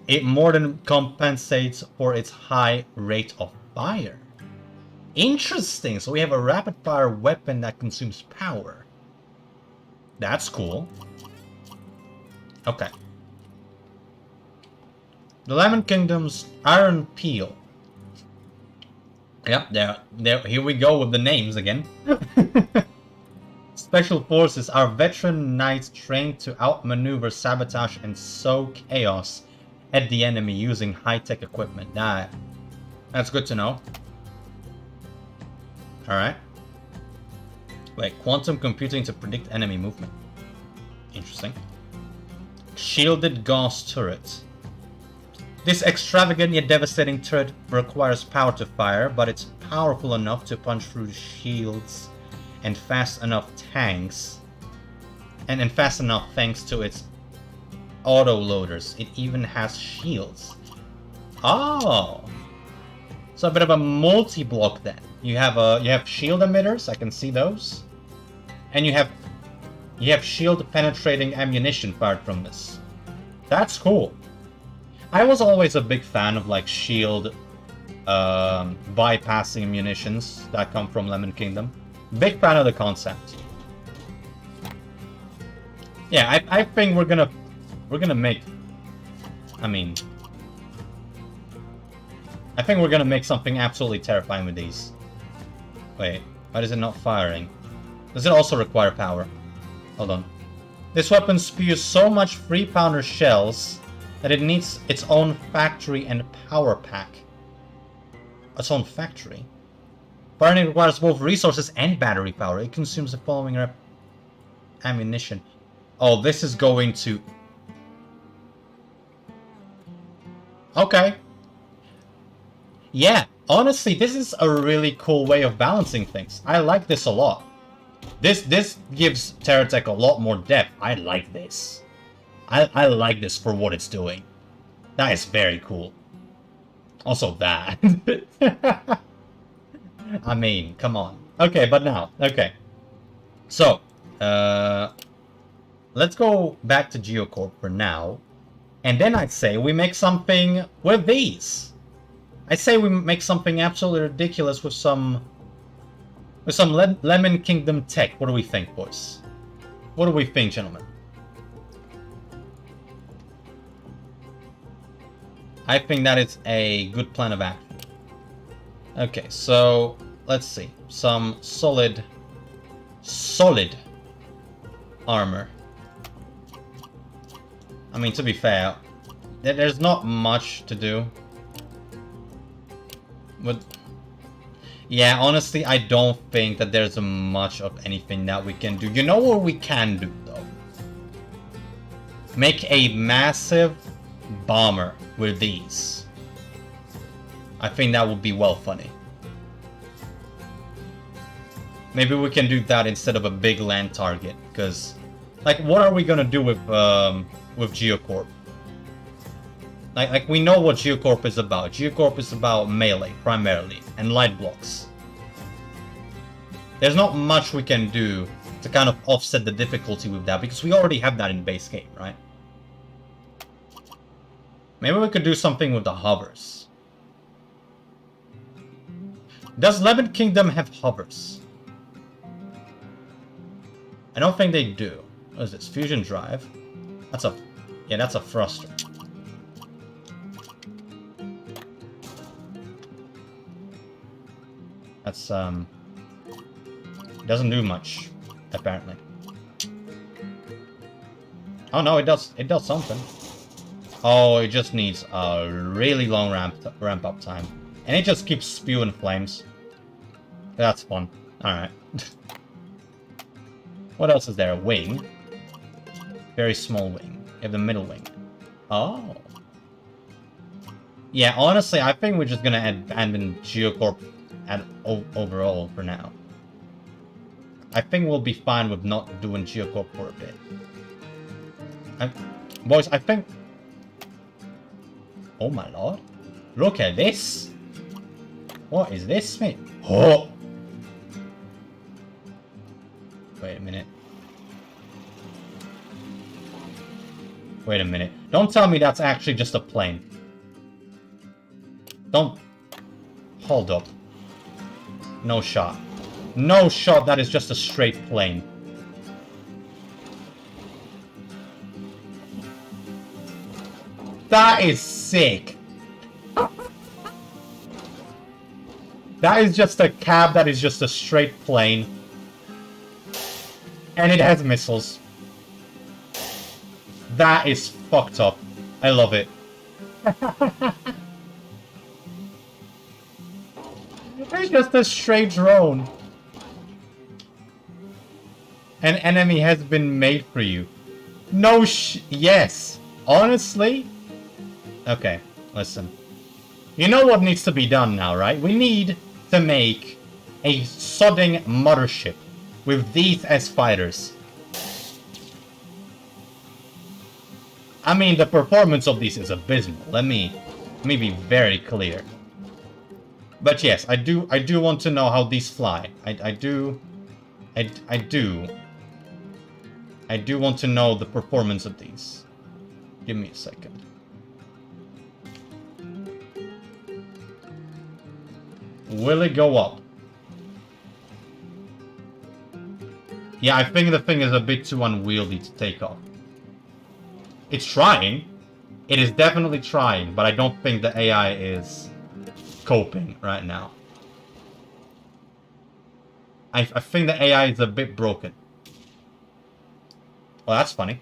It more than compensates for its high rate of fire. Interesting, so we have a rapid fire weapon that consumes power. That's cool. Okay. The Lemon Kingdom's Iron Peel. Yep, there, here we go with the names again. Special Forces are veteran knights trained to outmaneuver, sabotage, and sow chaos at the enemy using high-tech equipment. That's good to know. Alright. Wait, quantum computing to predict enemy movement. Interesting. Shielded Gauss turret. This extravagant yet devastating turret requires power to fire, but it's powerful enough to punch through shields and fast enough tanks. And fast enough thanks to its auto loaders. It even has shields. Oh! So a bit of a multi-block then. You have shield emitters, I can see those. And you have shield penetrating ammunition fired from this. That's cool. I was always a big fan of like shield bypassing munitions that come from Lemon Kingdom. Big fan of the concept. Yeah, I think we're gonna make. I think we're gonna make something absolutely terrifying with these. Wait, why is it not firing? Does it also require power? Hold on. This weapon spews so much 3-pounder shells that it needs its own factory and power pack. Its own factory? Firing requires both resources and battery power. It consumes the following ammunition. Oh, this is going to... Okay. Yeah, honestly, this is a really cool way of balancing things. I like this a lot. This gives Terratech a lot more depth. I like this. I like this for what it's doing. That is very cool. Also that. I mean, come on. Okay, but now, okay. So, let's go back to Geocorp for now. And then I'd say we make something with these. I'd say we make something absolutely ridiculous with some Lemon Kingdom tech. What do we think, boys? What do we think, gentlemen? I think that is a good plan of action. Okay, so let's see. Some solid armor. I mean, to be fair, there's not much to do. Yeah, honestly, I don't think that there's much of anything that we can do. You know what we can do, though? Make a massive bomber with these. I think that would be well funny. Maybe we can do that instead of a big land target, because, like, what are we gonna do with Geocorp? Like we know what Geocorp is about. Geocorp is about melee, primarily, and light blocks. There's not much we can do to kind of offset the difficulty with that, because we already have that in base game, right? Maybe we could do something with the hovers. Does Lemon Kingdom have hovers? I don't think they do. What is this? Fusion drive? That's a thruster. That's, doesn't do much, apparently. Oh no, it does something. Oh, it just needs a really long ramp up time. And it just keeps spewing flames. That's fun. Alright. What else is there? A wing. Very small wing. You have the middle wing. Oh. Yeah, honestly, I think we're just gonna abandon Geocorp overall for now. I think we'll be fine with not doing Geocorp for a bit. Boys, I think... Oh my lord. Look at this! What is this, mate? Oh! Wait a minute. Wait a minute. Don't tell me that's actually just a plane. Don't... Hold up. No shot. No shot, that is just a straight plane. That is sick. That is just a cab that is just a straight plane. And it has missiles. That is fucked up. I love it. It's just a straight drone. An enemy has been made for you. No yes. Honestly? Okay, listen. You know what needs to be done now, right? We need to make a sodding mothership with these as fighters. I mean, the performance of these is abysmal. Let me be very clear. But yes, I do want to know how these fly. I do want to know the performance of these. Give me a second. Will it go up? Yeah, I think the thing is a bit too unwieldy to take off. It's trying. It is definitely trying, but I don't think the AI is coping right now. I think the AI is a bit broken. Well, that's funny.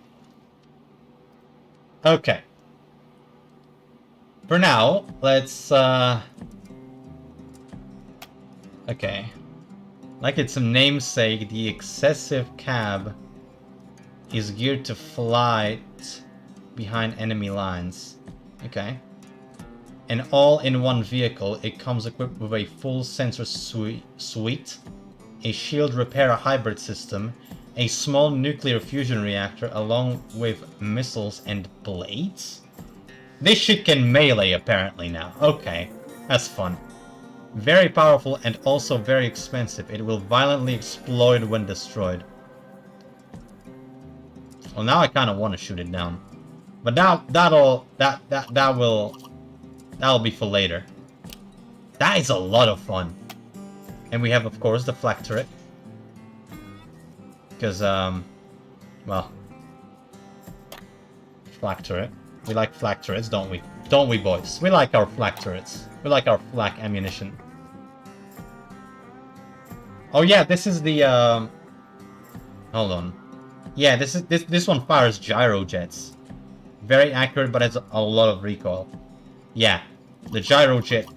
Okay. For now, let's, okay. Like its namesake, the excessive cab is geared to flight behind enemy lines. Okay. And all in one vehicle, it comes equipped with a full sensor suite, a shield repair hybrid system, a small nuclear fusion reactor, along with missiles and blades? This shit can melee apparently now. Okay, that's fun. Very powerful and also very expensive. It will violently explode when destroyed. Well, now I kind of want to shoot it down, but that'll be for later. That is a lot of fun. And we have, of course, the flak turret. Because, well, flak turret. We like flak turrets, don't we? Don't we, boys? We like our flak turrets. We like our flak ammunition. Oh yeah, this is the, hold on. Yeah, this one fires gyro jets. Very accurate, but has a lot of recoil. Yeah, the gyro jet.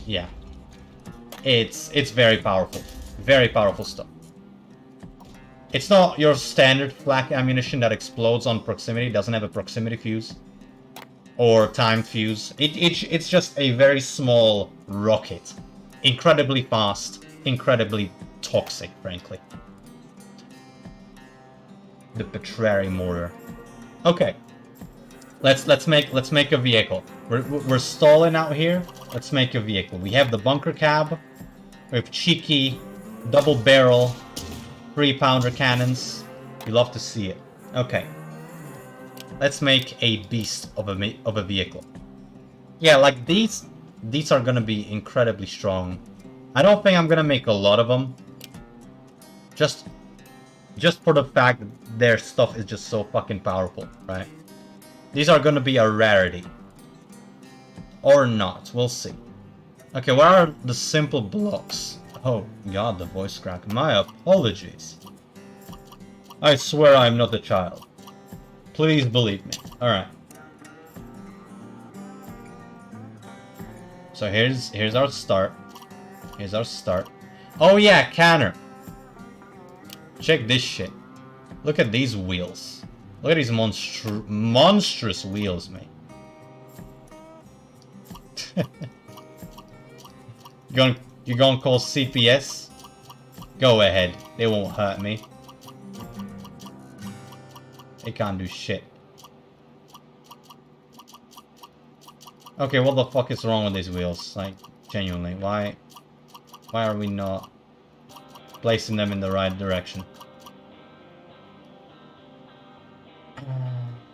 Yeah, it's very powerful. Very powerful stuff. It's not your standard flak ammunition that explodes on proximity. It doesn't have a proximity fuse or timed fuse. It's just a very small rocket, incredibly fast, incredibly toxic, frankly. The Petrari mortar. Okay, let's make a vehicle. We're stalling out here. Let's make a vehicle. We have the bunker cab with cheeky double barrel 3-pounder cannons. You love to see it. Okay, let's make a beast of a vehicle. Yeah, like these are gonna be incredibly strong. I don't think I'm gonna make a lot of them. Just for the fact that their stuff is just so fucking powerful, right? These are gonna be a rarity. Or not, we'll see. Okay, what are the simple blocks? Oh god, the voice crack. My apologies. I swear I'm not a child. Please believe me. Alright. So here's our start. Here's our start. Oh yeah, canner. Check this shit. Look at these wheels. Look at these monstrous wheels, mate. You gonna call CPS? Go ahead. They won't hurt me. They can't do shit. Okay, what the fuck is wrong with these wheels? Like, genuinely, why are we not placing them in the right direction?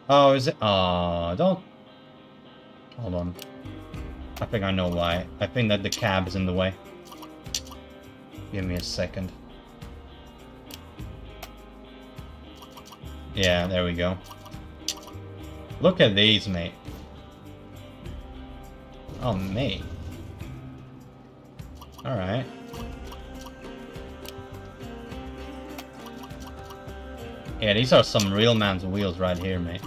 Oh, is it? Oh, don't. Hold on. I think I know why. I think that the cab is in the way. Give me a second. Yeah, there we go. Look at these, mate. Oh, mate. Alright. Yeah, these are some real man's wheels right here, mate.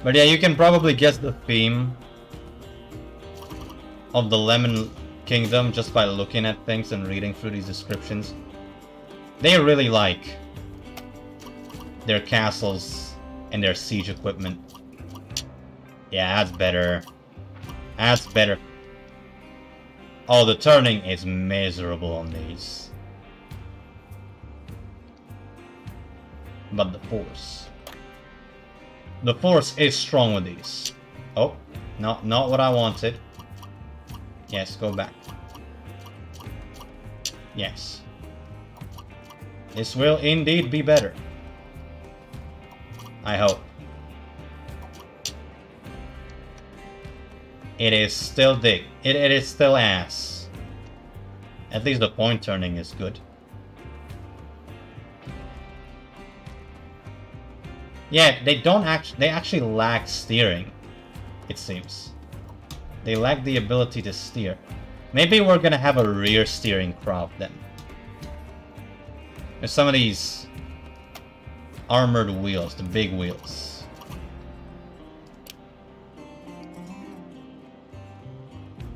But yeah, you can probably guess the theme of the Lemon Kingdom just by looking at things and reading through these descriptions. They really like their castles and their siege equipment. Yeah, that's better. That's better. Oh, the turning is miserable on these. But the force. The force is strong with these. Oh, not what I wanted. Yes, go back. Yes. This will indeed be better. I hope. It is still dick. It is still ass. At least the point turning is good. Yeah, they actually lack steering, it seems. They lack the ability to steer. Maybe we're gonna have a rear steering crop then. There's some of these armored wheels, the big wheels.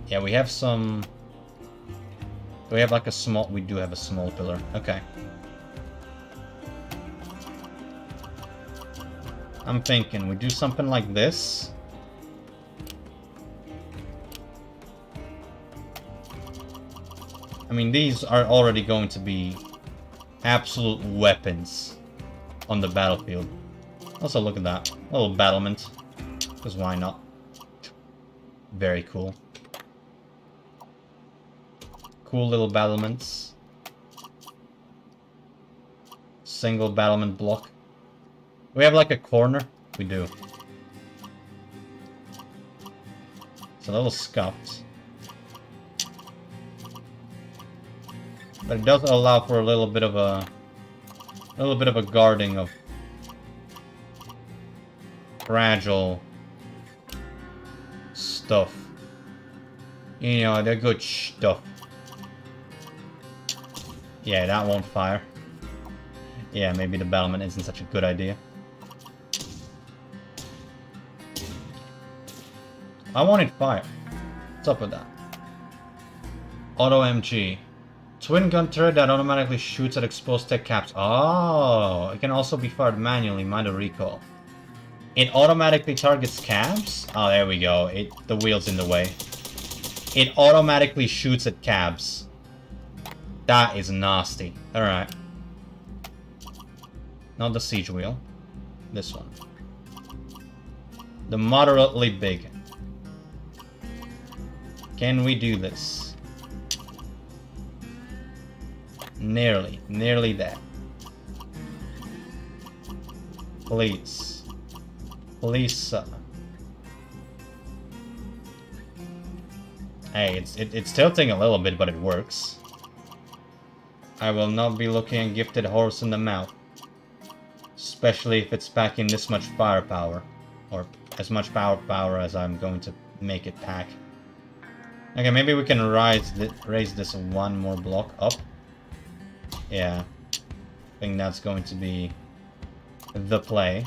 Yeah, we have some... Do we have like a small... We do have a small pillar. Okay. I'm thinking we do something like this. I mean, these are already going to be absolute weapons on the battlefield. Also, look at that. A little battlement. Because why not? Very cool. Cool little battlements. Single battlement block. We have like a corner? We do. It's a little scuffed. But it does allow for a little bit of a guarding of fragile stuff. You know, the good stuff. Yeah, that won't fire. Yeah, maybe the battlement isn't such a good idea. I wanted fire. What's up with that? Auto MG. Twin gun turret that automatically shoots at exposed tech caps. Oh, it can also be fired manually, mind a recoil. It automatically targets cabs? Oh, there we go. The wheel's in the way. It automatically shoots at cabs. That is nasty. Alright. Not the siege wheel. This one. The moderately big. Can we do this? Nearly. Nearly there. Please. Please. Hey, it's tilting a little bit, but it works. I will not be looking a gifted horse in the mouth. Especially if it's packing this much firepower. Or as much power as I'm going to make it pack. Okay, maybe we can raise this one more block up. Yeah. I think that's going to be the play.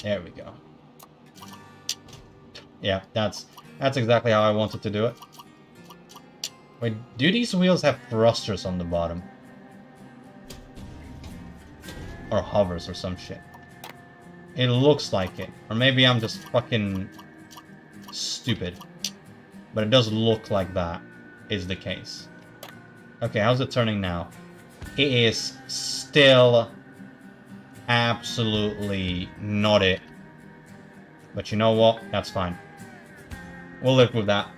There we go. Yeah, that's exactly how I wanted to do it. Wait, do these wheels have thrusters on the bottom? Or hovers or some shit. It looks like it. Or maybe I'm just fucking stupid. But it does look like that is the case. Okay, how's it turning now? It is still absolutely not it. But you know what? That's fine. We'll live with that.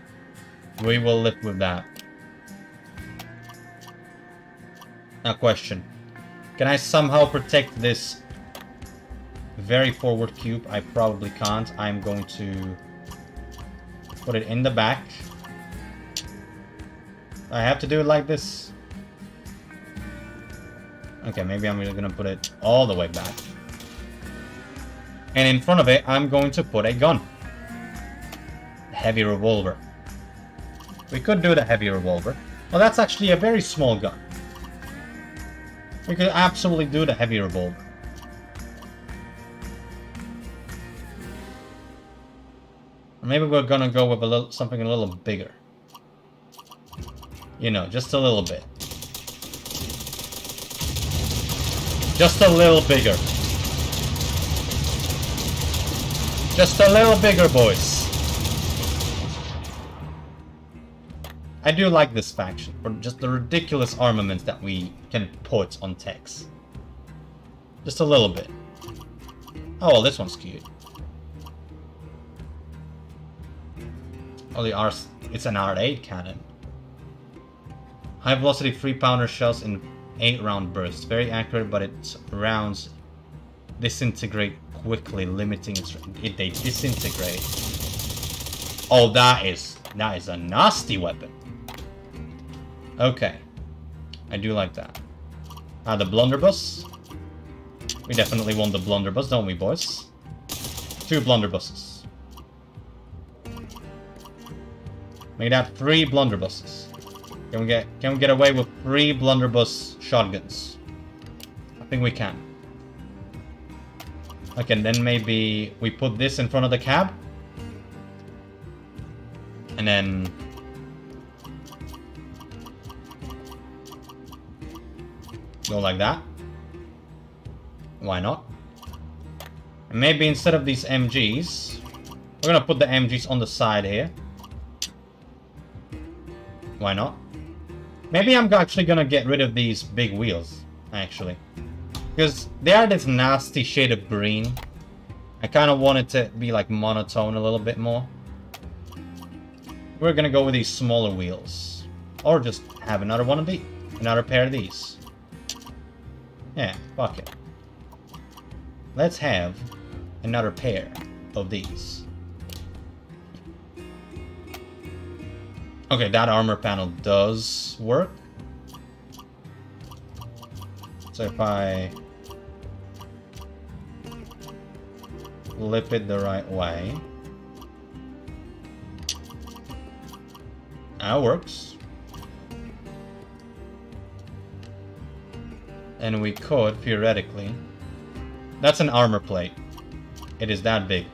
We will live with that. Now, question. Can I somehow protect this very forward cube? I probably can't. I'm going to put it in the back. I have to do it like this. Okay, maybe I'm really gonna put it all the way back. And in front of it, I'm going to put a gun. Heavy revolver. We could do the heavy revolver. Well, that's actually a very small gun. We could absolutely do the heavy revolver. Or maybe we're gonna go with something a little bigger. You know, just a little bit. Just a little bigger. Just a little bigger, boys. I do like this faction for just the ridiculous armaments that we can put on techs. Just a little bit. Oh, well, this one's cute. Oh, it's an R8 cannon. High velocity 3-pounder shells in 8-round bursts. Very accurate, but its rounds disintegrate quickly, limiting they disintegrate. Oh, that is a nasty weapon. Okay. I do like that. The blunderbuss. We definitely want the blunderbuss, don't we, boys? 2 blunderbusses. Make that 3 blunderbusses. Can we get away with 3 blunderbuss shotguns? I think we can. Okay, and then maybe we put this in front of the cab. And then go like that. Why not? And maybe instead of these MGs, we're gonna put the MGs on the side here. Why not? Maybe I'm actually gonna get rid of these big wheels, actually. Because they are this nasty shade of green. I kind of want it to be like monotone a little bit more. We're gonna go with these smaller wheels. Or just have another one of these. Another pair of these. Yeah, fuck it. Let's have another pair of these. Okay, that armor panel does work. So if I flip it the right way, that works. And we could, theoretically... That's an armor plate. It is that big.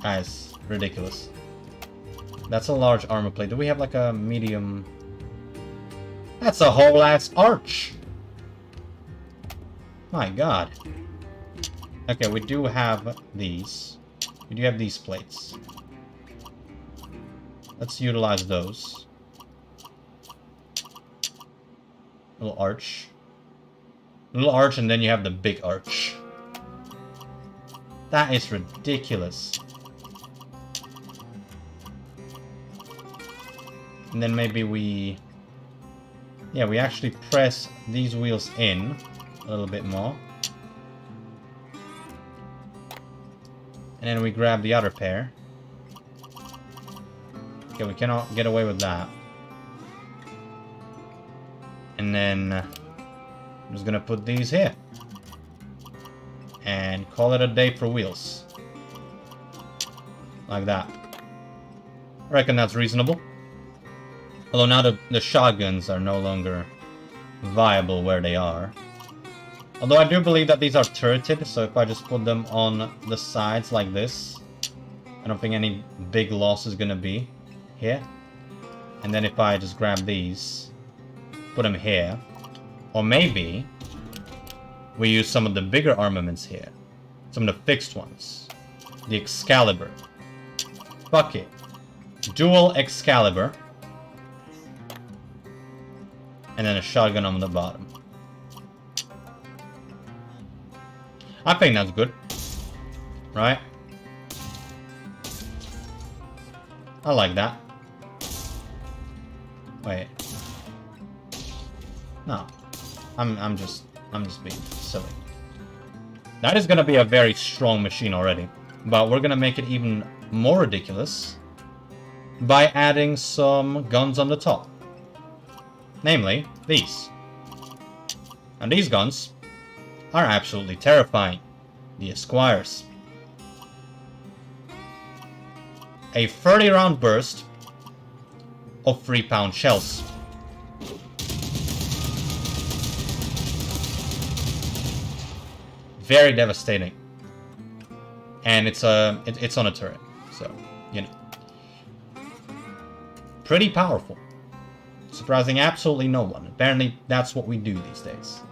Guys, ridiculous. That's a large armor plate. Do we have like a medium... That's a whole ass arch! My god. Okay, we do have these. We do have these plates. Let's utilize those. Little arch. Little arch, and then you have the big arch. That is ridiculous. And then maybe we... Yeah, we actually press these wheels in a little bit more. And then we grab the other pair. Okay, we cannot get away with that. And then I'm just gonna put these here. And call it a day for wheels. Like that. I reckon that's reasonable. Although now the shotguns are no longer viable where they are. Although I do believe that these are turreted, so if I just put them on the sides like this, I don't think any big loss is gonna be here. And then if I just grab these, put them here, or maybe we use some of the bigger armaments here, some of the fixed ones. The Excalibur. Fuck it. Dual Excalibur. And then a shotgun on the bottom. I think that's good. Right? I like that. Wait. No. I'm just being silly. That is gonna be a very strong machine already. But we're gonna make it even more ridiculous by adding some guns on the top. Namely, these. And these guns are absolutely terrifying. The The Esquires. A 30-round burst of 3-pound shells. Very devastating. And it's on a turret, so, you know. Pretty powerful. Surprising absolutely no one. Apparently, that's what we do these days.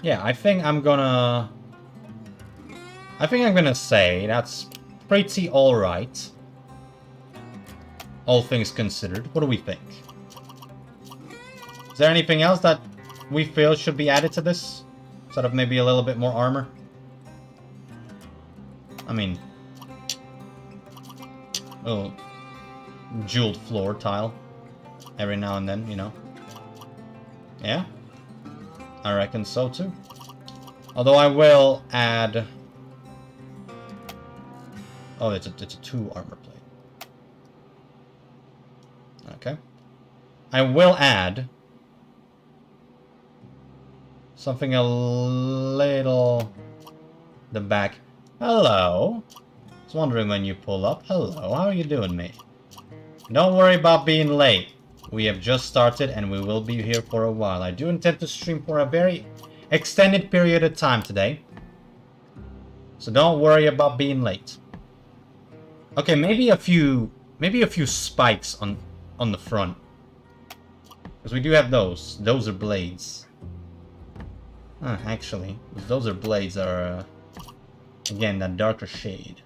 Yeah, I think I'm gonna say that's pretty alright. All things considered. What do we think? Is there anything else that we feel should be added to this? Sort of maybe a little bit more armor? I mean... oh, jeweled floor tile. Every now and then, you know. Yeah? I reckon so too. Although I will add... oh, it's a 2 armor plate. Okay. I will add... something a little... the back. Hello. I was wondering when you pull up. Hello, how are you doing, mate? Don't worry about being late. We have just started and we will be here for a while. I do intend to stream for a very extended period of time today. So don't worry about being late. Okay, maybe a few spikes on the front. Because we do have those. Those are blades. Actually, those are blades are again that darker shade.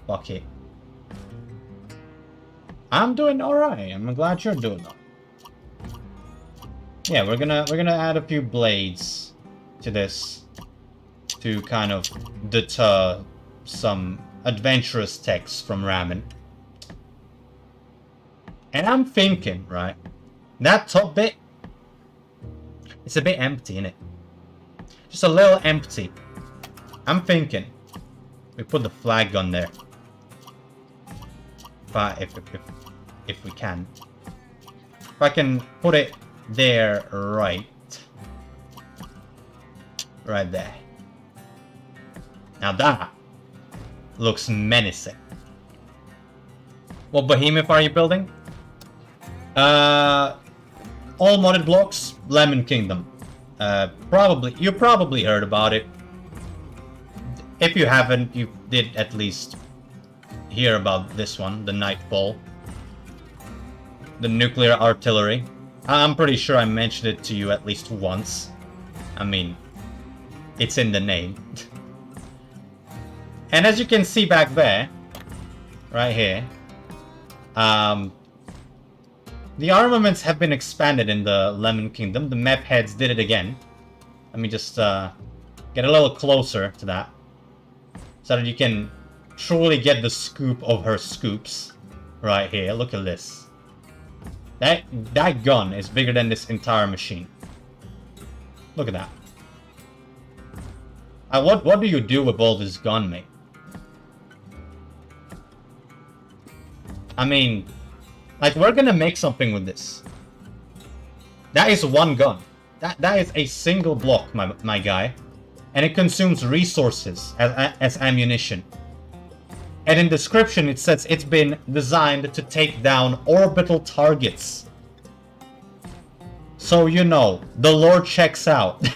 Fuck it. I'm doing alright. I'm glad you're doing alright. Yeah, we're gonna add a few blades to this to kind of deter some adventurous techs from ramming. And I'm thinking, right, that top bit, it's a bit empty, innit? Just a little empty. I'm thinking we put the flag gun there. If we can. If I can put it there, right there. Now that looks menacing. What behemoth are you building? All modded blocks, Lemon Kingdom. You probably heard about it. If you haven't, you did at least hear about this one, the Nightfall. The nuclear artillery. I'm pretty sure I mentioned it to you at least once. I mean, it's in the name. And as you can see back there, right here, the armaments have been expanded in the Lemon Kingdom. The map heads did it again. Let me just get a little closer to that, so that you can truly get the scoop of her scoops. Right here, look at this. That gun is bigger than this entire machine. Look at that. What do you do with all this gun, mate? I mean, like, we're gonna make something with this. That is one gun. That is a single block, my guy. And it consumes resources as ammunition. And in description it says it's been designed to take down orbital targets. So you know, the lore checks out.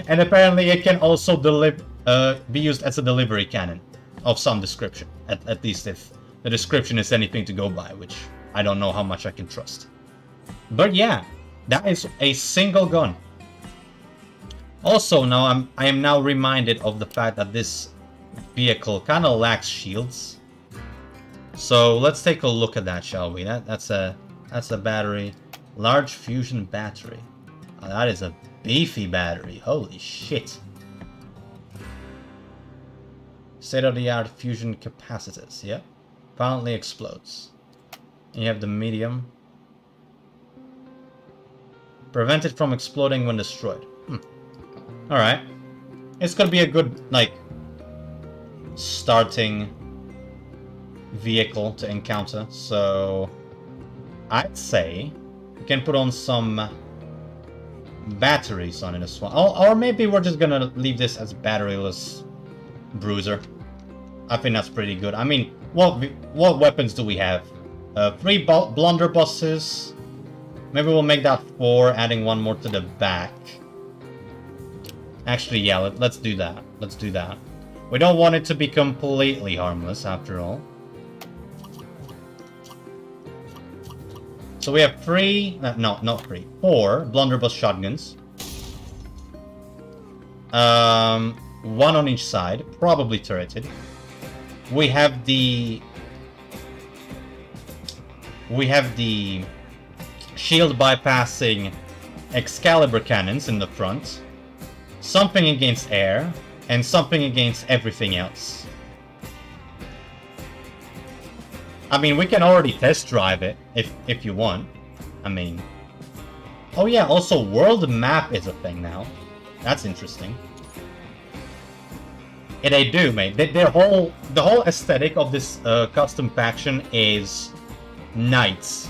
And apparently it can also be used as a delivery cannon of some description. At least if the description is anything to go by, which I don't know how much I can trust. But yeah, that is a single gun. Also, now I am now reminded of the fact that this vehicle kind of lacks shields. So let's take a look at that, shall we? That's a battery, large fusion battery. Oh, that is a beefy battery. Holy shit! State-of-the-art fusion capacitors. Yep, violently explodes. And you have the medium. Prevent it from exploding when destroyed. All right, it's gonna be a good like starting vehicle to encounter, so I'd say we can put on some batteries on it as well. Or maybe we're just gonna leave this as batteryless bruiser. I think that's pretty good. I mean, what weapons do we have? 3 blunderbusses. Maybe we'll make that 4, adding 1 more to the back. Actually, yeah, let's do that. Let's do that. We don't want it to be completely harmless, after all. So we have 3... no, not 3. 4 blunderbuss shotguns. 1 on each side. Probably turreted. We have the shield bypassing Excalibur cannons in the front. Something against air, and something against everything else. I mean, we can already test drive it, if you want. I mean... oh yeah, also world map is a thing now. That's interesting. Yeah, they do, mate. The whole aesthetic of this custom faction is knights.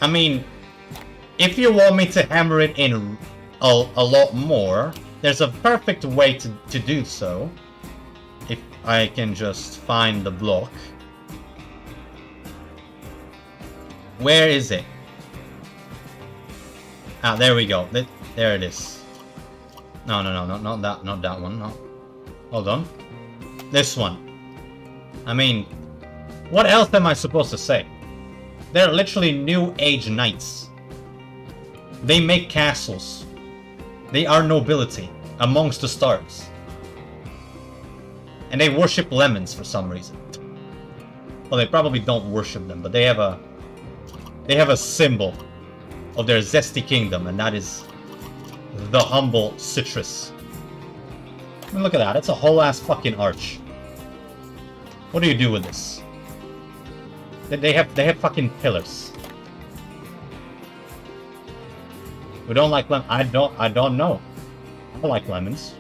I mean, if you want me to hammer it in a lot more, there's a perfect way to do so. If I can just find the block. Where is it? Ah, there we go. There it is. No, not that one. No. Hold on. This one. I mean, what else am I supposed to say? They're literally New Age knights. They make castles. They are nobility amongst the stars. And they worship lemons for some reason. Well, they probably don't worship them, but they have a symbol of their zesty kingdom, and that is the humble citrus. I mean, look at that. It's a whole ass fucking arch. What do you do with this? They have fucking pillars. We don't like lemons. I don't know. I like lemons.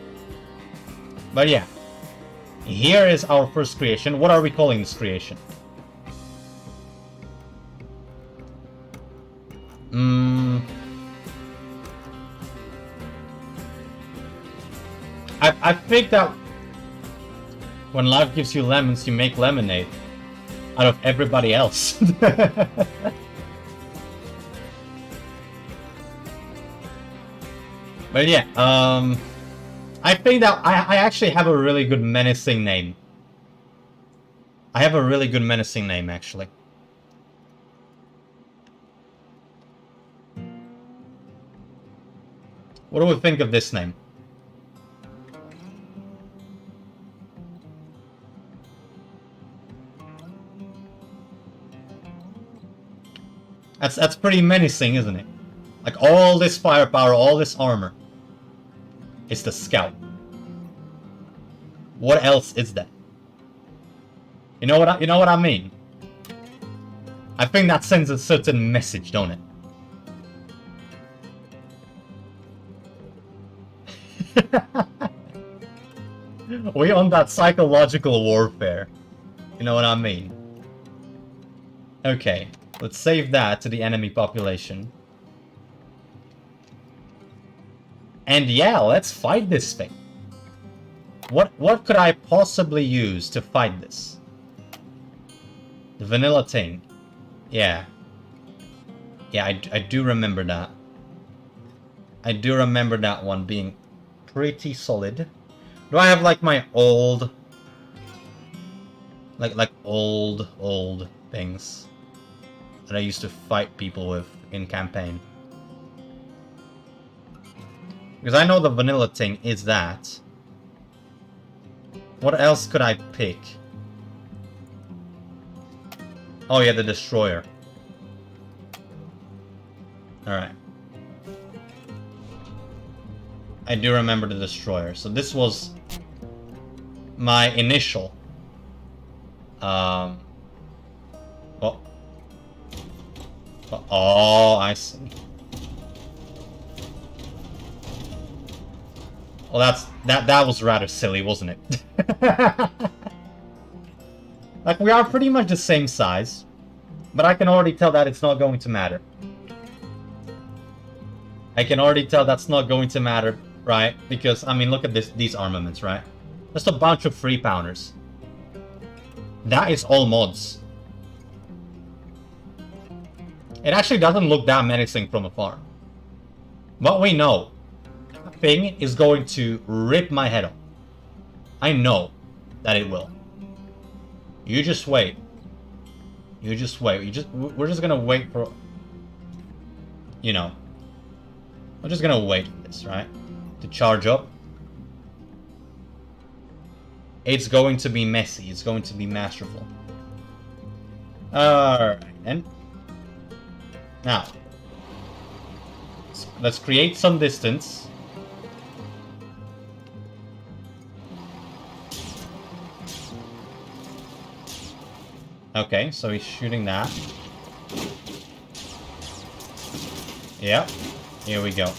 But yeah. Here is our first creation. What are we calling this creation? I think that when life gives you lemons, you make lemonade out of everybody else. But yeah, I think that I actually have a really good menacing name. I have a really good menacing name, actually. What do we think of this name? That's pretty menacing, isn't it? Like, all this firepower, all this armor. It's the scout. What else is that? You know what I mean? I think that sends a certain message, don't it? We on that psychological warfare. You know what I mean? Okay, let's save that to the enemy population. And yeah, let's fight this thing. What could I possibly use to fight this? The vanilla thing. Yeah. Yeah, I do remember that. I do remember that one being pretty solid. Do I have like my old... Like old things that I used to fight people with in campaign? Because I know the vanilla thing is that. What else could I pick? Oh yeah, the destroyer. Alright. I do remember the destroyer. So this was my initial. Oh. Oh, I see. Well, that was rather silly, wasn't it? Like, we are pretty much the same size, but I can already tell that it's not going to matter. I can already tell that's not going to matter, right? Because, I mean, look at these armaments, right? Just a bunch of 3-pounders. That is all mods. It actually doesn't look that menacing from afar. But we know, that thing is going to rip my head off. I know that it will. You just wait. You just wait. We're just gonna wait for... You know. We're just gonna wait for this, right? To charge up. It's going to be messy. It's going to be masterful. Alright, then. Now. Let's create some distance. Okay, so he's shooting that. Yep. Here we go.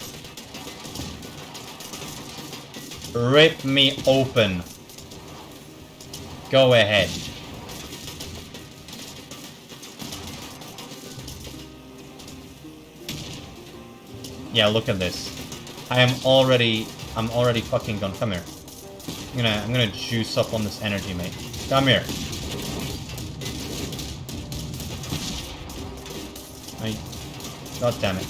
Rip me open. Go ahead. Yeah, look at this. I'm already fucking gone. Come here. I'm gonna juice up on this energy, mate. Come here. God damn it.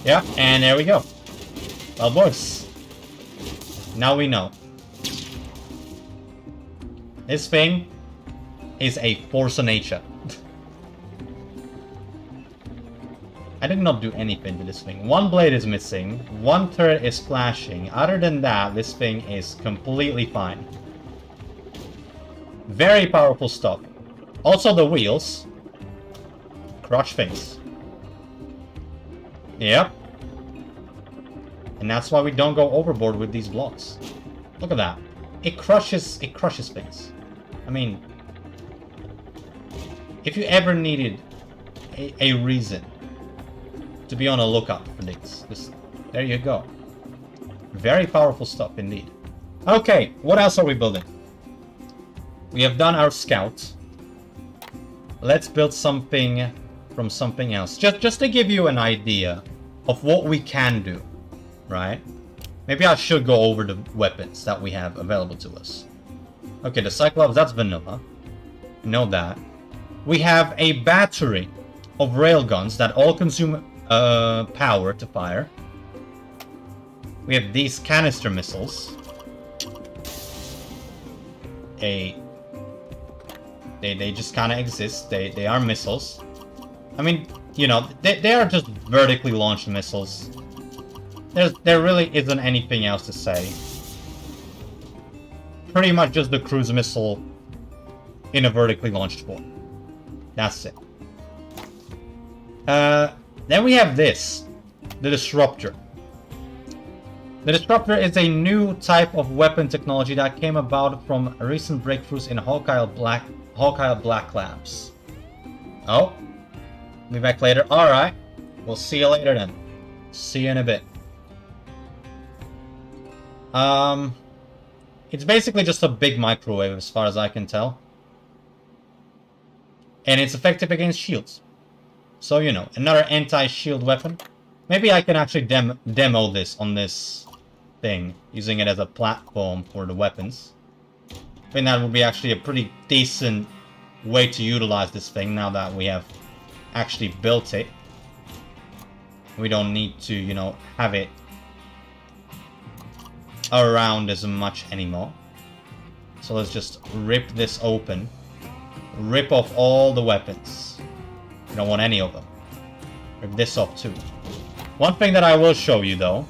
Yeah, and there we go. Well, boys. Now we know. This thing is a force of nature. I did not do anything to this thing. One blade is missing. One turret is flashing. Other than that, this thing is completely fine. Very powerful stuff. Also the wheels. Crush things. Yep. And that's why we don't go overboard with these blocks. Look at that. It crushes things. I mean, if you ever needed a reason to be on a lookout for things, there you go. Very powerful stuff indeed. Okay, what else are we building? We have done our scout. Let's build something from something else. Just to give you an idea of what we can do, right? Maybe I should go over the weapons that we have available to us. Okay, the Cyclops, that's vanilla. You know that. We have a battery of railguns that all consume power to fire. We have these canister missiles. They just kind of exist. They are missiles. I mean, you know, they are just vertically launched missiles. There really isn't anything else to say. Pretty much just the cruise missile in a vertically launched form. That's it. Then we have this, the Disruptor. The Disruptor is a new type of weapon technology that came about from recent breakthroughs in Hawkeye Black Labs. Oh, be back later. All right, we'll see you later then. See you in a bit. It's basically just a big microwave as far as I can tell. And it's effective against shields. So, you know, another anti-shield weapon. Maybe I can actually demo this on this thing, using it as a platform for the weapons. I think that would be actually a pretty decent way to utilize this thing now that we have actually built it. We don't need to, you know, have it around as much anymore. So let's just rip this open. Rip off all the weapons. You don't want any of them. Rip this off too. One thing that I will show you though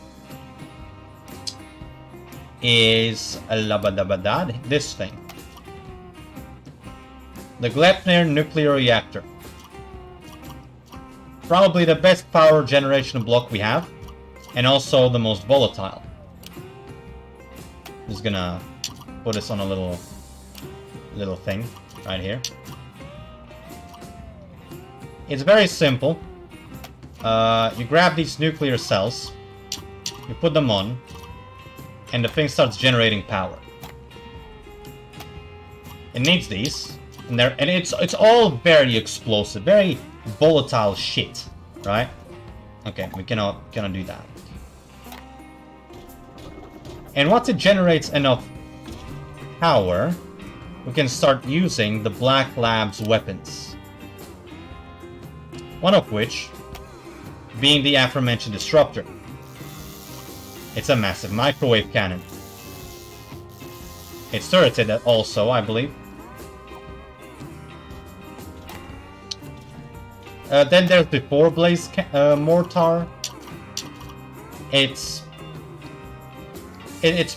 is this thing. The Gleipnir nuclear reactor. Probably the best power generation block we have, and also the most volatile. Just gonna put this on a little thing right here. It's very simple. You grab these nuclear cells, you put them on, and the thing starts generating power. It needs these, and it's all very explosive, very volatile shit, right? Okay, we cannot do that. And once it generates enough power, we can start using the Black Lab's weapons. One of which being the aforementioned disruptor. It's a massive microwave cannon. It's turreted also, I believe. Then there's the four-blaze mortar. It's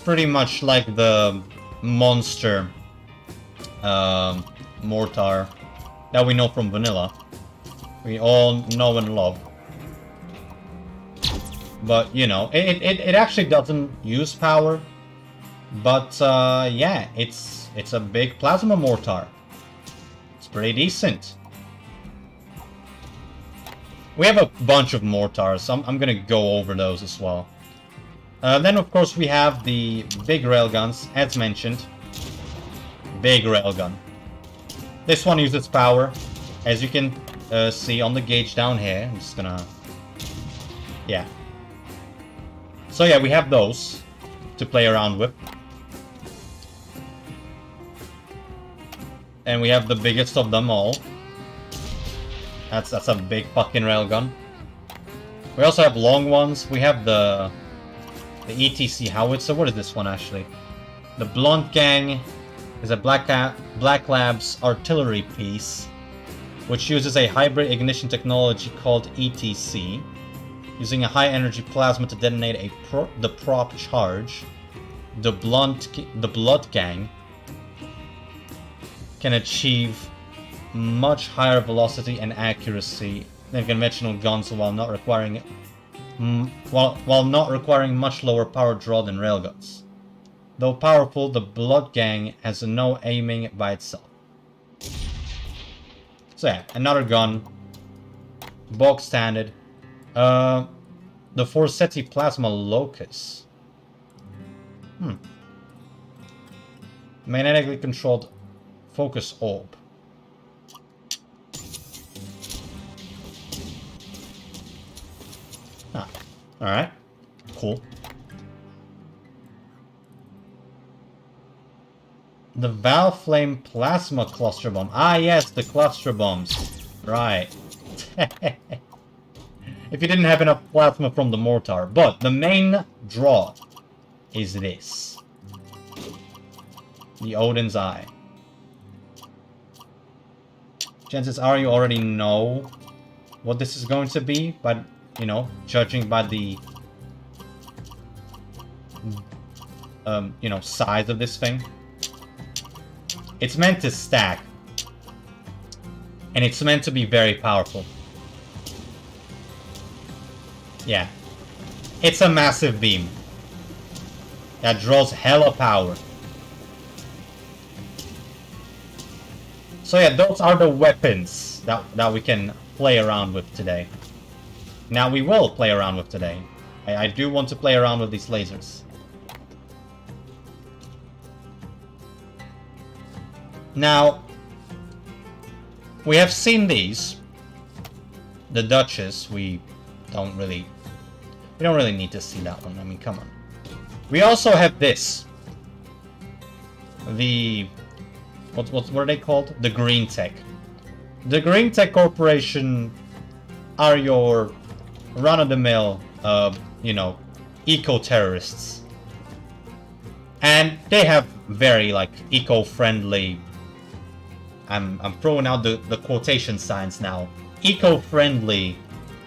pretty much like the monster mortar that we know from vanilla. We all know and love. But, you know, it actually doesn't use power. But, yeah, it's a big plasma mortar. It's pretty decent. We have a bunch of mortars, so I'm gonna go over those as well. Then, of course, we have the big railguns, as mentioned. Big railgun. This one uses power, as you can see on the gauge down here. I'm just gonna... Yeah. So yeah, we have those to play around with. And we have the biggest of them all. That's a big fucking railgun. We also have long ones. We have the ETC howitzer. What is this one actually? The Blunt Gang is a Black Lab's artillery piece, which uses a hybrid ignition technology called ETC. Using a high-energy plasma to detonate the prop charge, the Blood Gang can achieve much higher velocity and accuracy than conventional guns while not requiring much lower power draw than railguns. Though powerful, the Blood Gang has no aiming by itself. So yeah, another gun, bog standard. The Forsetti Plasma Locus. Magnetically controlled focus orb. Ah, alright. Cool. The Valflame Plasma Cluster Bomb. Ah yes, the cluster bombs. Right. If you didn't have enough plasma from the mortar. But the main draw is this. The Odin's Eye. Chances are you already know what this is going to be, but, you know, judging by the, you know, size of this thing. It's meant to stack. And it's meant to be very powerful. Yeah. It's a massive beam that draws hella power. So yeah, those are the weapons that we can play around with today. Now we will play around with today. I do want to play around with these lasers. Now, we have seen these. The Duchess, we don't really need to see that one. I mean, come on. We also have this. The... What are they called? The Green Tech. The Green Tech Corporation are your run-of-the-mill, you know, eco-terrorists. And they have very, like, eco-friendly... I'm throwing out the quotation signs now. Eco-friendly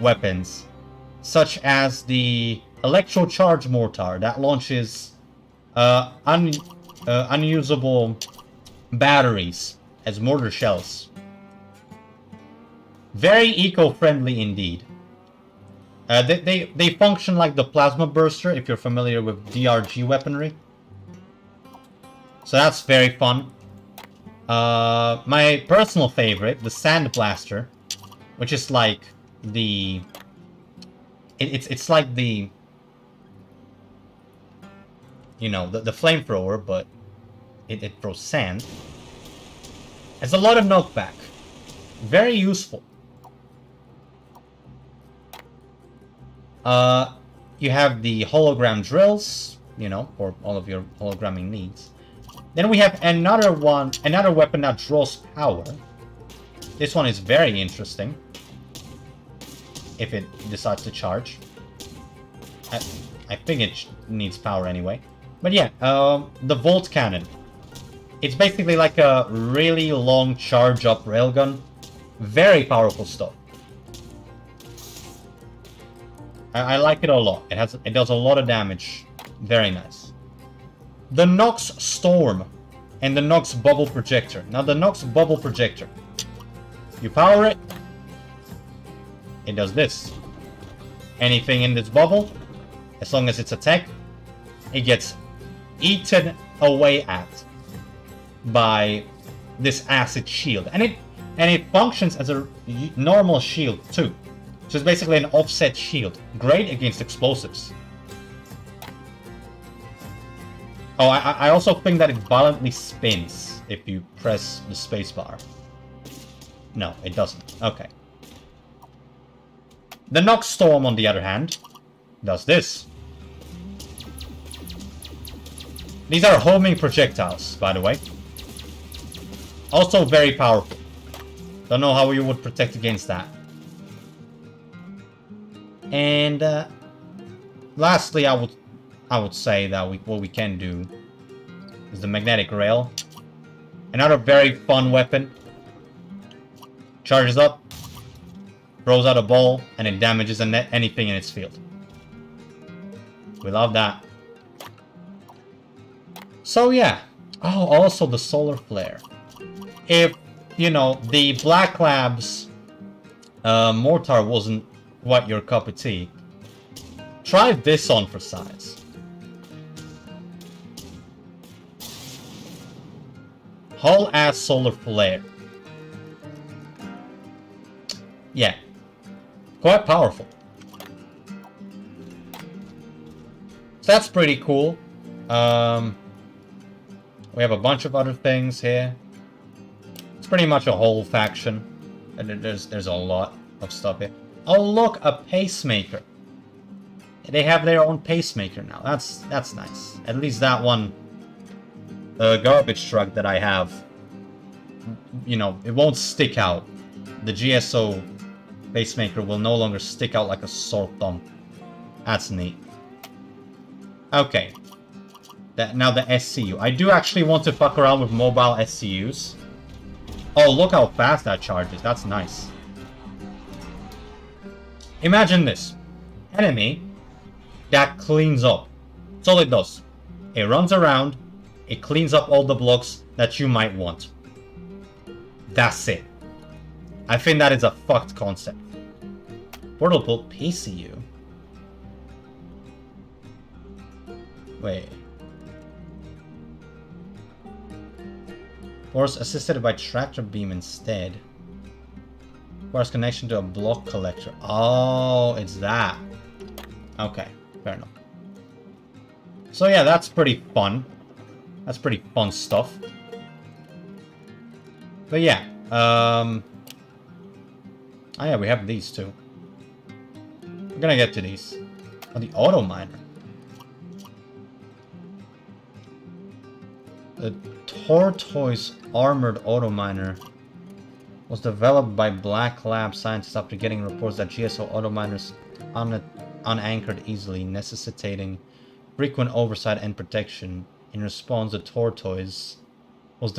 weapons. Such as the Electro-Charge Mortar that launches unusable batteries as mortar shells. Very eco-friendly indeed. They function like the Plasma Burster if you're familiar with DRG weaponry. So that's very fun. My personal favorite, the Sand Blaster, which is like the... It's like the... You know, the flamethrower, but it throws sand. Has a lot of knockback. Very useful. You have the hologram drills, you know, for all of your hologramming needs. Then we have another weapon that draws power. This one is very interesting. If it decides to charge. I think it needs power anyway. But yeah, the Volt Cannon. It's basically like a really long charge-up railgun. Very powerful stuff. I like it a lot. It does a lot of damage. Very nice. The Nox Storm and the Nox Bubble Projector. Now the Nox Bubble Projector. You power it. It does this. Anything in this bubble, as long as it's a tech, it gets eaten away at by this acid shield. And it functions as a normal shield too. So it's basically an offset shield. Great against explosives. Oh, I also think that it violently spins if you press the spacebar. No, it doesn't. Okay. The Nox Storm, on the other hand, does this. These are homing projectiles, by the way. Also very powerful. Don't know how you would protect against that. And lastly, I would say that what we can do is the magnetic rail. Another very fun weapon. Charges up, throws out a ball, and it damages anything in its field. We love that. So yeah. Oh, also the solar flare. If, you know, the Black Labs mortar wasn't quite your cup of tea, try this on for size. Whole ass solar flare. Yeah. Quite powerful. So that's pretty cool. We have a bunch of other things here. It's pretty much a whole faction. And there's a lot of stuff here. Oh look, a pacemaker. They have their own pacemaker now. That's nice. At least that one garbage truck that I have, you know, it won't stick out. The GSO pacemaker will no longer stick out like a sore thumb. That's neat. Okay. Now the SCU. I do actually want to fuck around with mobile SCUs. Oh, look how fast that charges. That's nice. Imagine this. Enemy that cleans up. That's all it does. It runs around. It cleans up all the blocks that you might want. That's it. I think that is a fucked concept. Portable PCU. Wait. Force assisted by tractor beam instead. Requires connection to a block collector. Oh, it's that. Okay, fair enough. So yeah, that's pretty fun. That's pretty fun stuff. But yeah, oh yeah, we have these too. We're gonna get to these. Oh, the auto miner. The Tortoise Armored Auto Miner was developed by Black Lab scientists after getting reports that GSO auto miners unanchored easily, necessitating frequent oversight and protection. In response, the Tortoise was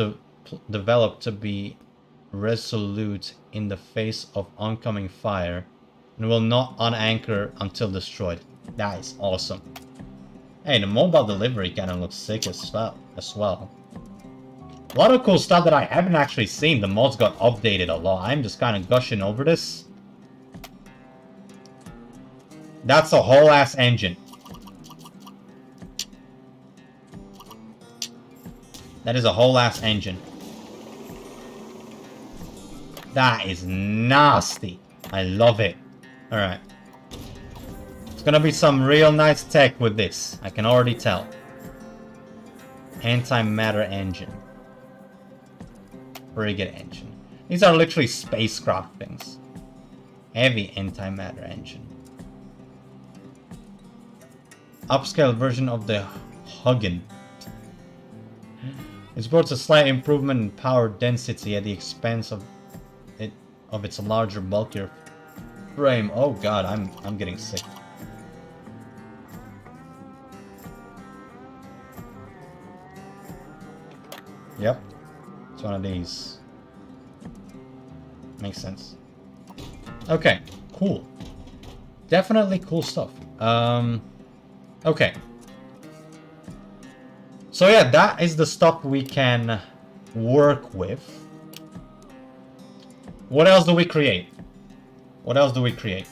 developed to be resolute in the face of oncoming fire and will not unanchor until destroyed. That is awesome. Hey, the mobile delivery cannon looks sick as well. A lot of cool stuff that I haven't actually seen. The mods got updated a lot. I'm just kind of gushing over this. That's a whole ass engine. That is a whole ass engine. That is nasty. I love it. Alright. It's gonna be some real nice tech with this. I can already tell. Antimatter engine. Frigate engine. These are literally spacecraft things. Heavy antimatter engine. upscale version of the Huggin. It supports a slight improvement in power density at the expense of its larger, bulkier frame. Oh god, I'm getting sick. Yep, it's one of these. Makes sense. Okay, cool. Definitely cool stuff. Okay. So yeah, that is the stuff we can work with. What else do we create? What else do we create?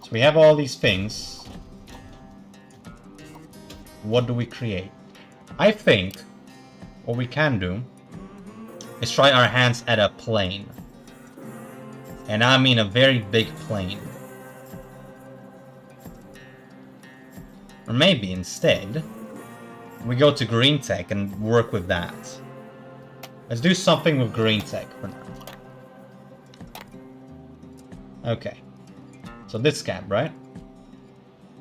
So we have all these things. What do we create? I think what we can do is try our hands at a plane. And I mean a very big plane. Or maybe instead, we go to green tech and work with that. Let's do something with green tech for now. Okay. So this cap, right?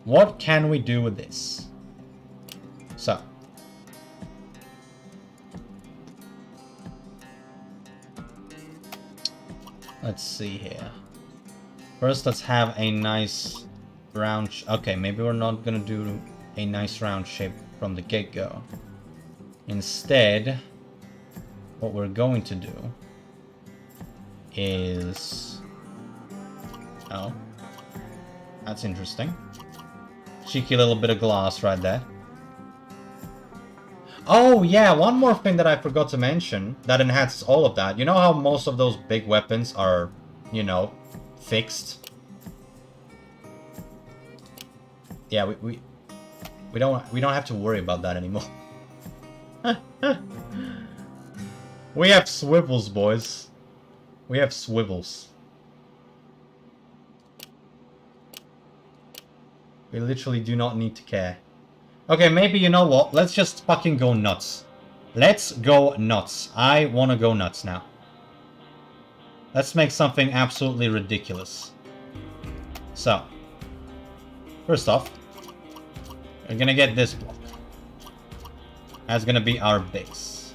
What can we do with this? So. Let's see here. First, let's have a nice round... Okay, maybe we're not gonna do a nice round shape from the get-go. Instead, what we're going to do is... Oh. That's interesting. Cheeky little bit of glass right there. Oh, yeah, one more thing that I forgot to mention that enhances all of that. You know how most of those big weapons are, you know, fixed? Yeah, we don't have to worry about that anymore. We have swivels, boys. We have swivels. We literally do not need to care. Okay, maybe you know what? Let's just fucking go nuts. Let's go nuts. I want to go nuts now. Let's make something absolutely ridiculous. So, first off, we're gonna get this block. That's gonna be our base.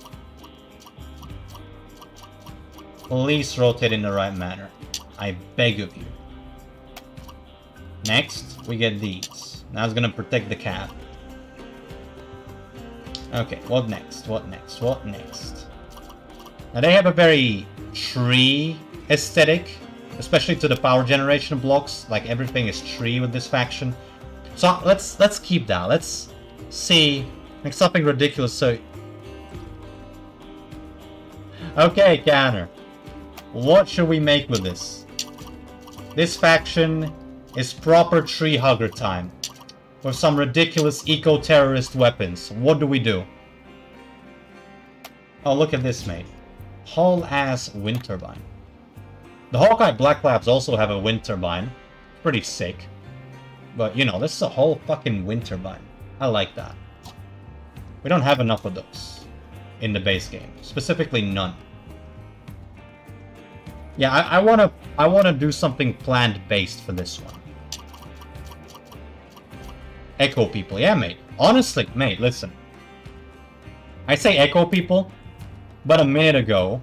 Please rotate in the right manner. I beg of you. Next, we get these. That's gonna protect the cap. Okay, what next? What next? What next? Now they have a very tree aesthetic, especially to the power generation blocks. Like everything is tree with this faction. So let's keep that. Let's see, make something ridiculous. So, okay, Canner, what should we make with this? This faction is proper tree hugger time. With some ridiculous eco-terrorist weapons. What do we do? Oh, look at this, mate. Whole-ass wind turbine. The Hawkeye Black Labs also have a wind turbine. Pretty sick. But, you know, this is a whole fucking wind turbine. I like that. We don't have enough of those in the base game. Specifically, none. Yeah, I wanna do something plant-based for this one. Echo people. Yeah, mate. Honestly, mate, listen. I say echo people, but a minute ago,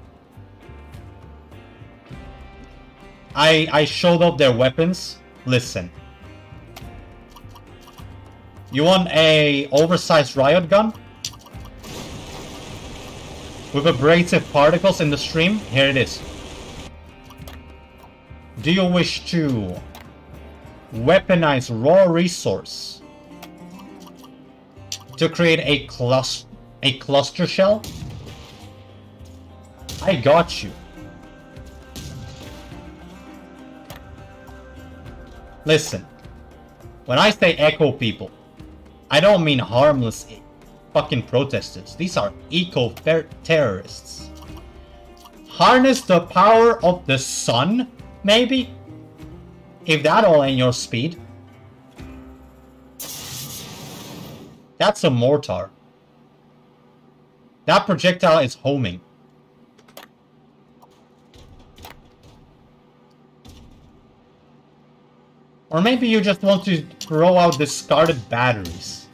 I showed up their weapons. Listen. You want a oversized riot gun? With abrasive particles in the stream? Here it is. Do you wish to weaponize raw resource to create a cluster shell? I got you. Listen, when I say echo people, I don't mean harmless fucking protesters. These are eco-terrorists. Harness the power of the sun, maybe? If that all ain't your speed. That's a mortar. That projectile is homing. Or maybe you just want to throw out discarded batteries.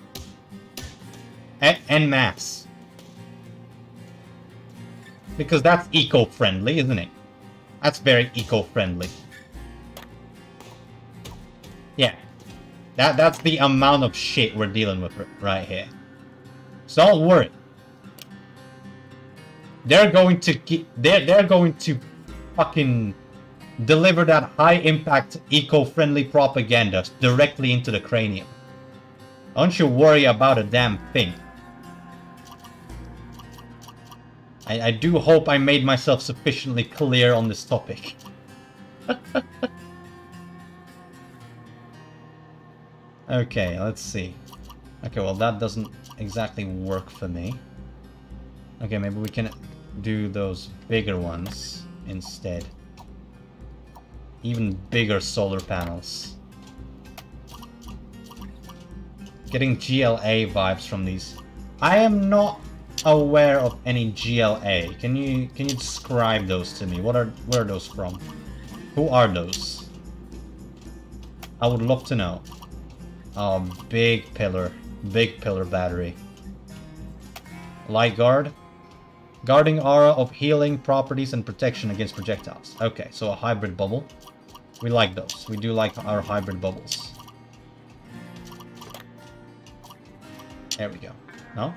En masse. Because that's eco-friendly, isn't it? That's very eco-friendly. Yeah. That's the amount of shit we're dealing with right here. So don't worry. They're going to fucking deliver that high-impact, eco-friendly propaganda directly into the cranium. Don't you worry about a damn thing. I do hope I made myself sufficiently clear on this topic. Okay, let's see. Okay, well that doesn't exactly work for me. Okay, maybe we can do those bigger ones instead. Even bigger solar panels. Getting GLA vibes from these. I am not aware of any GLA. Can you describe those to me? Where are those from? Who are those? I would love to know. Oh, big pillar battery. Light guard. Guarding aura of healing properties and protection against projectiles. Okay, so a hybrid bubble. We like those. We do like our hybrid bubbles. There we go. No?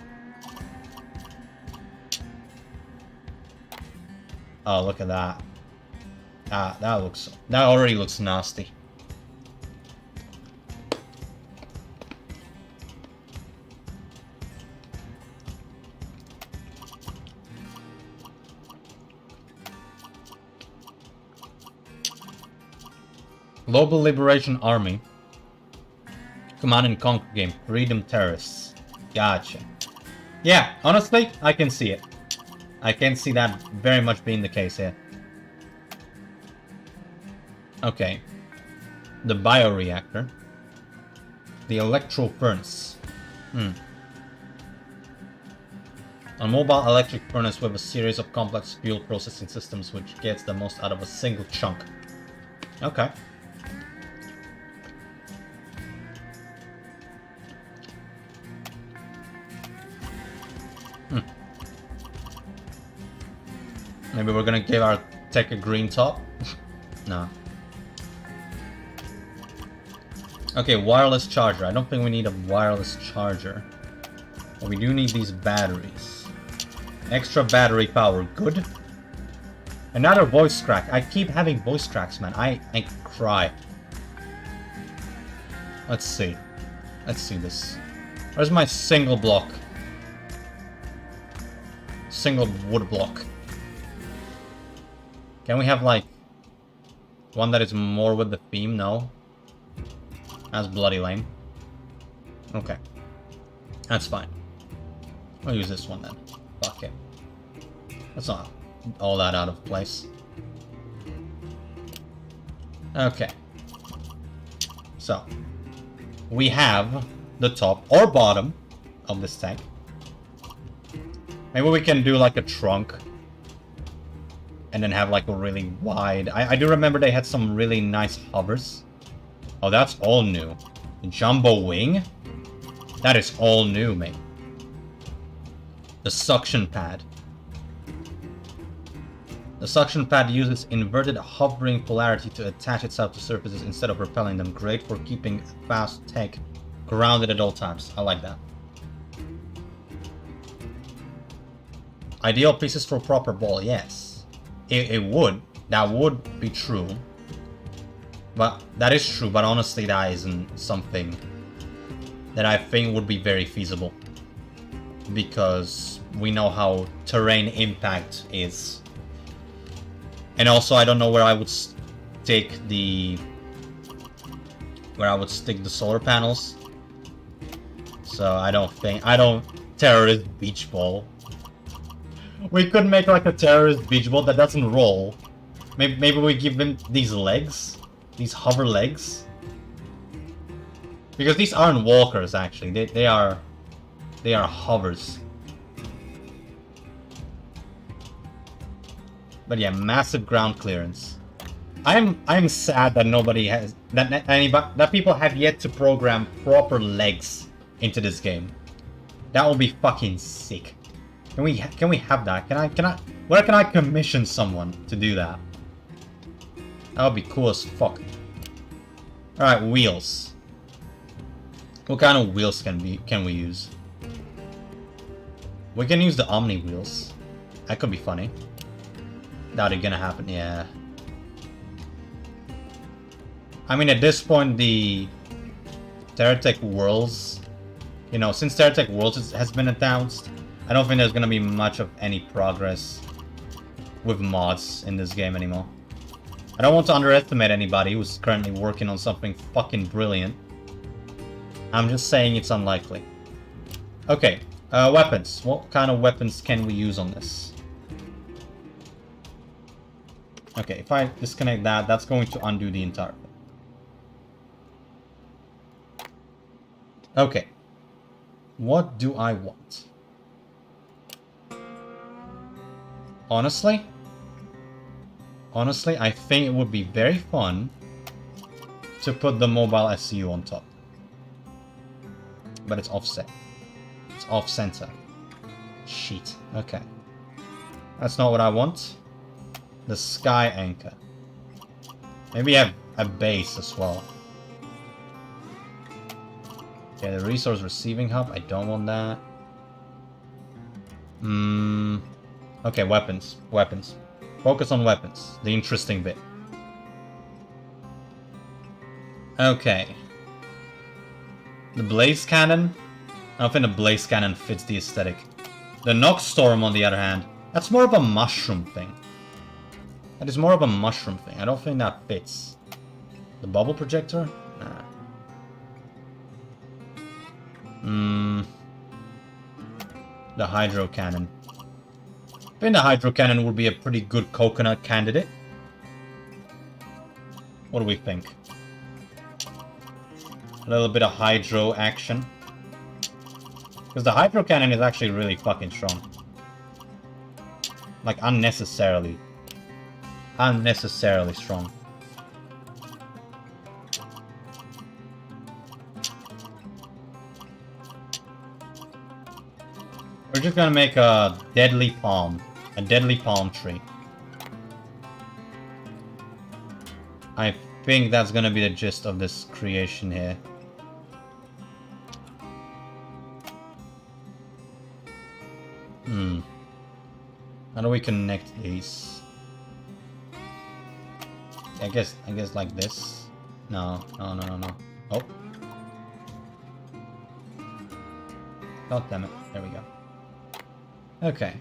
Oh, look at that. That already looks nasty. Global Liberation Army. Command and Conquer game. Freedom Terrorists. Gotcha. Yeah, honestly, I can see it. I can see that very much being the case here. Okay. The bioreactor. The electro furnace. A mobile electric furnace with a series of complex fuel processing systems which gets the most out of a single chunk. Okay. Maybe we're gonna give our tech a green top? No. Okay, wireless charger. I don't think we need a wireless charger. But we do need these batteries. Extra battery power. Good. Another voice crack. I keep having voice cracks, man. I cry. Let's see. Let's see this. Where's my single block? Single wood block. Can we have, like, one that is more with the theme? No. That's bloody lame. Okay. That's fine. I'll use this one then. Fuck it. That's not all that out of place. Okay. So. We have the top or bottom of this tank. Maybe we can do, like, a trunk. And then have like a really wide... I do remember they had some really nice hovers. Oh, that's all new. The jumbo wing? That is all new, mate. The suction pad. The suction pad uses inverted hovering polarity to attach itself to surfaces instead of repelling them. Great for keeping fast tech grounded at all times. I like that. Ideal pieces for proper ball, yes. It would. That would be true. But that is true, but honestly that isn't something that I think would be very feasible. Because we know how terrain impact is. And also I don't know where I would stick the... solar panels. So I don't... Terrorist beach ball. We could make like a terrorist beach ball that doesn't roll. Maybe we give them these legs. These hover legs. Because these aren't walkers actually. They are hovers. But yeah, massive ground clearance. I'm sad that nobody has that people have yet to program proper legs into this game. That will be fucking sick. Can we have that? Where can I commission someone to do that? That would be cool as fuck. All right, wheels. What kind of wheels can we use? We can use the Omni wheels. That could be funny. That ain't gonna happen, yeah. I mean, at this point, the Terratech Worlds, you know, since Terratech Worlds has been announced, I don't think there's gonna be much of any progress with mods in this game anymore. I don't want to underestimate anybody who's currently working on something fucking brilliant. I'm just saying it's unlikely. Okay, weapons. What kind of weapons can we use on this? Okay, if I disconnect that, that's going to undo the entire thing. Okay. What do I want? Honestly, I think it would be very fun to put the mobile SCU on top. But it's offset. It's off-center. Shit. Okay. That's not what I want. The sky anchor. Maybe have a base as well. Okay, the resource receiving hub. I don't want that. Okay, weapons. Weapons. Focus on weapons. The interesting bit. Okay. The blaze cannon. I don't think the blaze cannon fits the aesthetic. The Nox Storm, on the other hand, that's more of a mushroom thing. That is more of a mushroom thing. I don't think that fits. The bubble projector? Nah. The hydro cannon. I think the hydro cannon would be a pretty good coconut candidate. What do we think? A little bit of hydro action. Because the hydro cannon is actually really fucking strong. Like, unnecessarily strong. We're just gonna make a deadly palm tree. I think that's gonna be the gist of this creation here. How do we connect these? I guess like this. No. Oh. God damn it. There we go. Okay.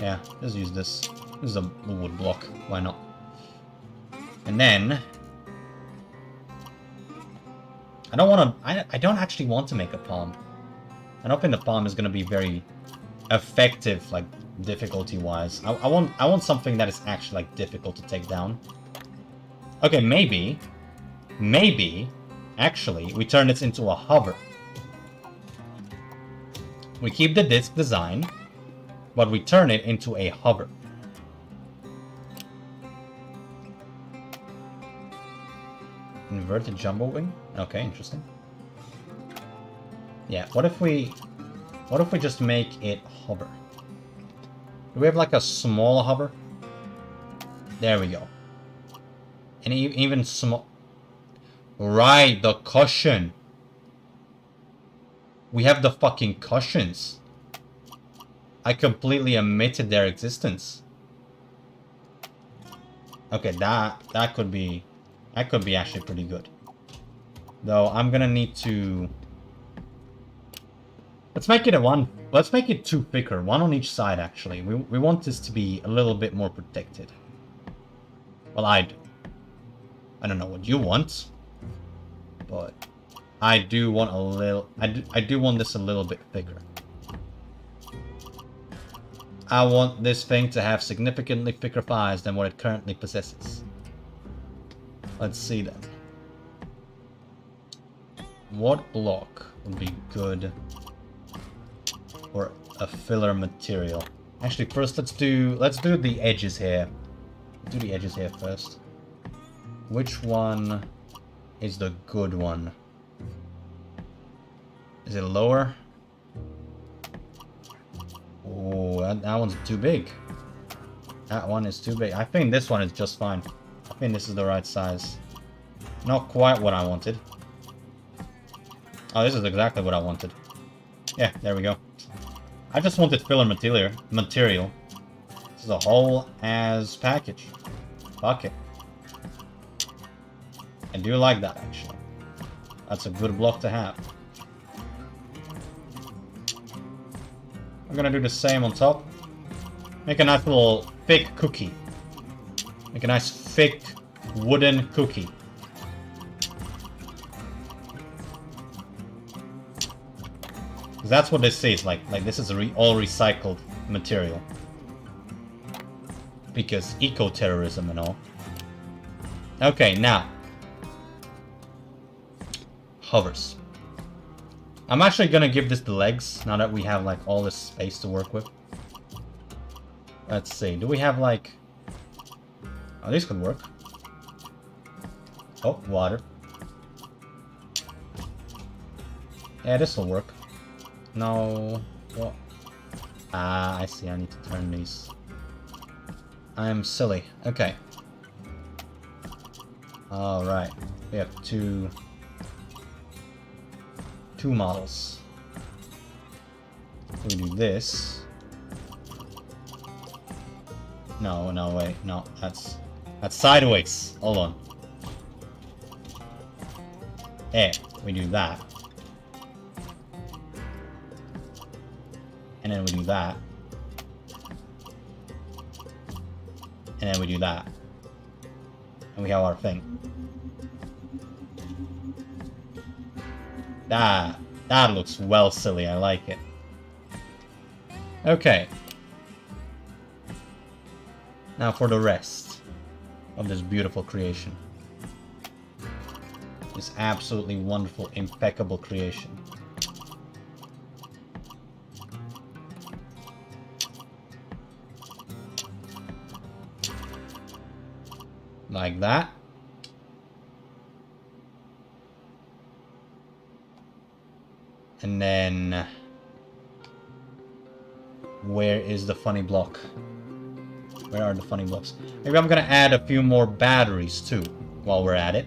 Yeah, let's use this. This is a wood block. Why not? And then I don't actually want to make a palm. I don't think the palm is gonna be very effective, like difficulty-wise. I want something that is actually like difficult to take down. Okay, maybe, actually, we turn this into a hover. We keep the disc design, but we turn it into a hover. Inverted jumbo wing? Okay, interesting. Yeah, what if we just make it hover? Do we have like a small hover? There we go. And even small... Right, the cushion. We have the fucking cushions. I completely omitted their existence. Okay, that could be actually pretty good. Though I'm gonna need to... Let's make it two thicker, one on each side actually. We want this to be a little bit more protected. Well, I do. I don't know what you want, but I do want a little... I do want this a little bit thicker. I want this thing to have significantly thicker thighs than what it currently possesses. Let's see then. What block would be good for a filler material? Actually, first let's do the edges here. do the edges here first. Which one is the good one? Is it lower? Oh, that one's too big. That one is too big. I think this one is just fine. I think this is the right size. Not quite what I wanted. Oh, this is exactly what I wanted. Yeah, there we go. I just wanted filler material. This is a whole ass package. Fuck it. I do like that, actually. That's a good block to have. I'm gonna do the same on top. Make a nice little thick cookie. Make a nice thick wooden cookie. That's what this is, like this is all recycled material. Because eco-terrorism and all. Okay, now. Hovers. I'm actually gonna give this the legs, now that we have like all this space to work with. Let's see, do we have like... Oh, these could work. Oh, water. Yeah, this will work. No... What? Ah, I see, I need to turn these. I'm silly. Okay. Alright. We have two models. We do this. No, wait. No, that's sideways. Hold on. There. We do that. And then we do that. And then we do that. And we have our thing. That looks well silly, I like it. Okay. Now for the rest of this beautiful creation. This absolutely wonderful, impeccable creation. Like that. And then... Where is the funny block? Where are the funny blocks? Maybe I'm gonna add a few more batteries too, while we're at it.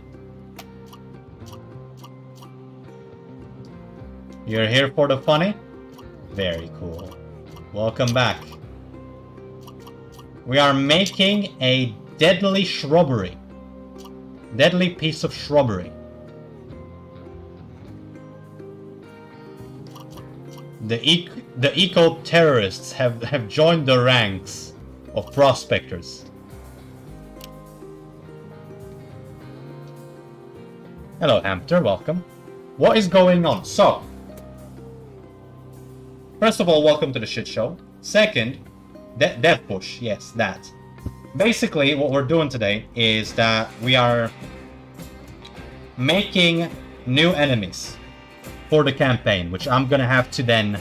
You're here for the funny? Very cool. Welcome back. We are making a deadly shrubbery. Deadly piece of shrubbery. The eco-terrorists have joined the ranks of prospectors. Hello, Hamster, welcome. What is going on? So, first of all, welcome to the shit show. Second, death push. Yes, that. Basically, what we're doing today is that we are making new enemies for the campaign, which I'm gonna have to then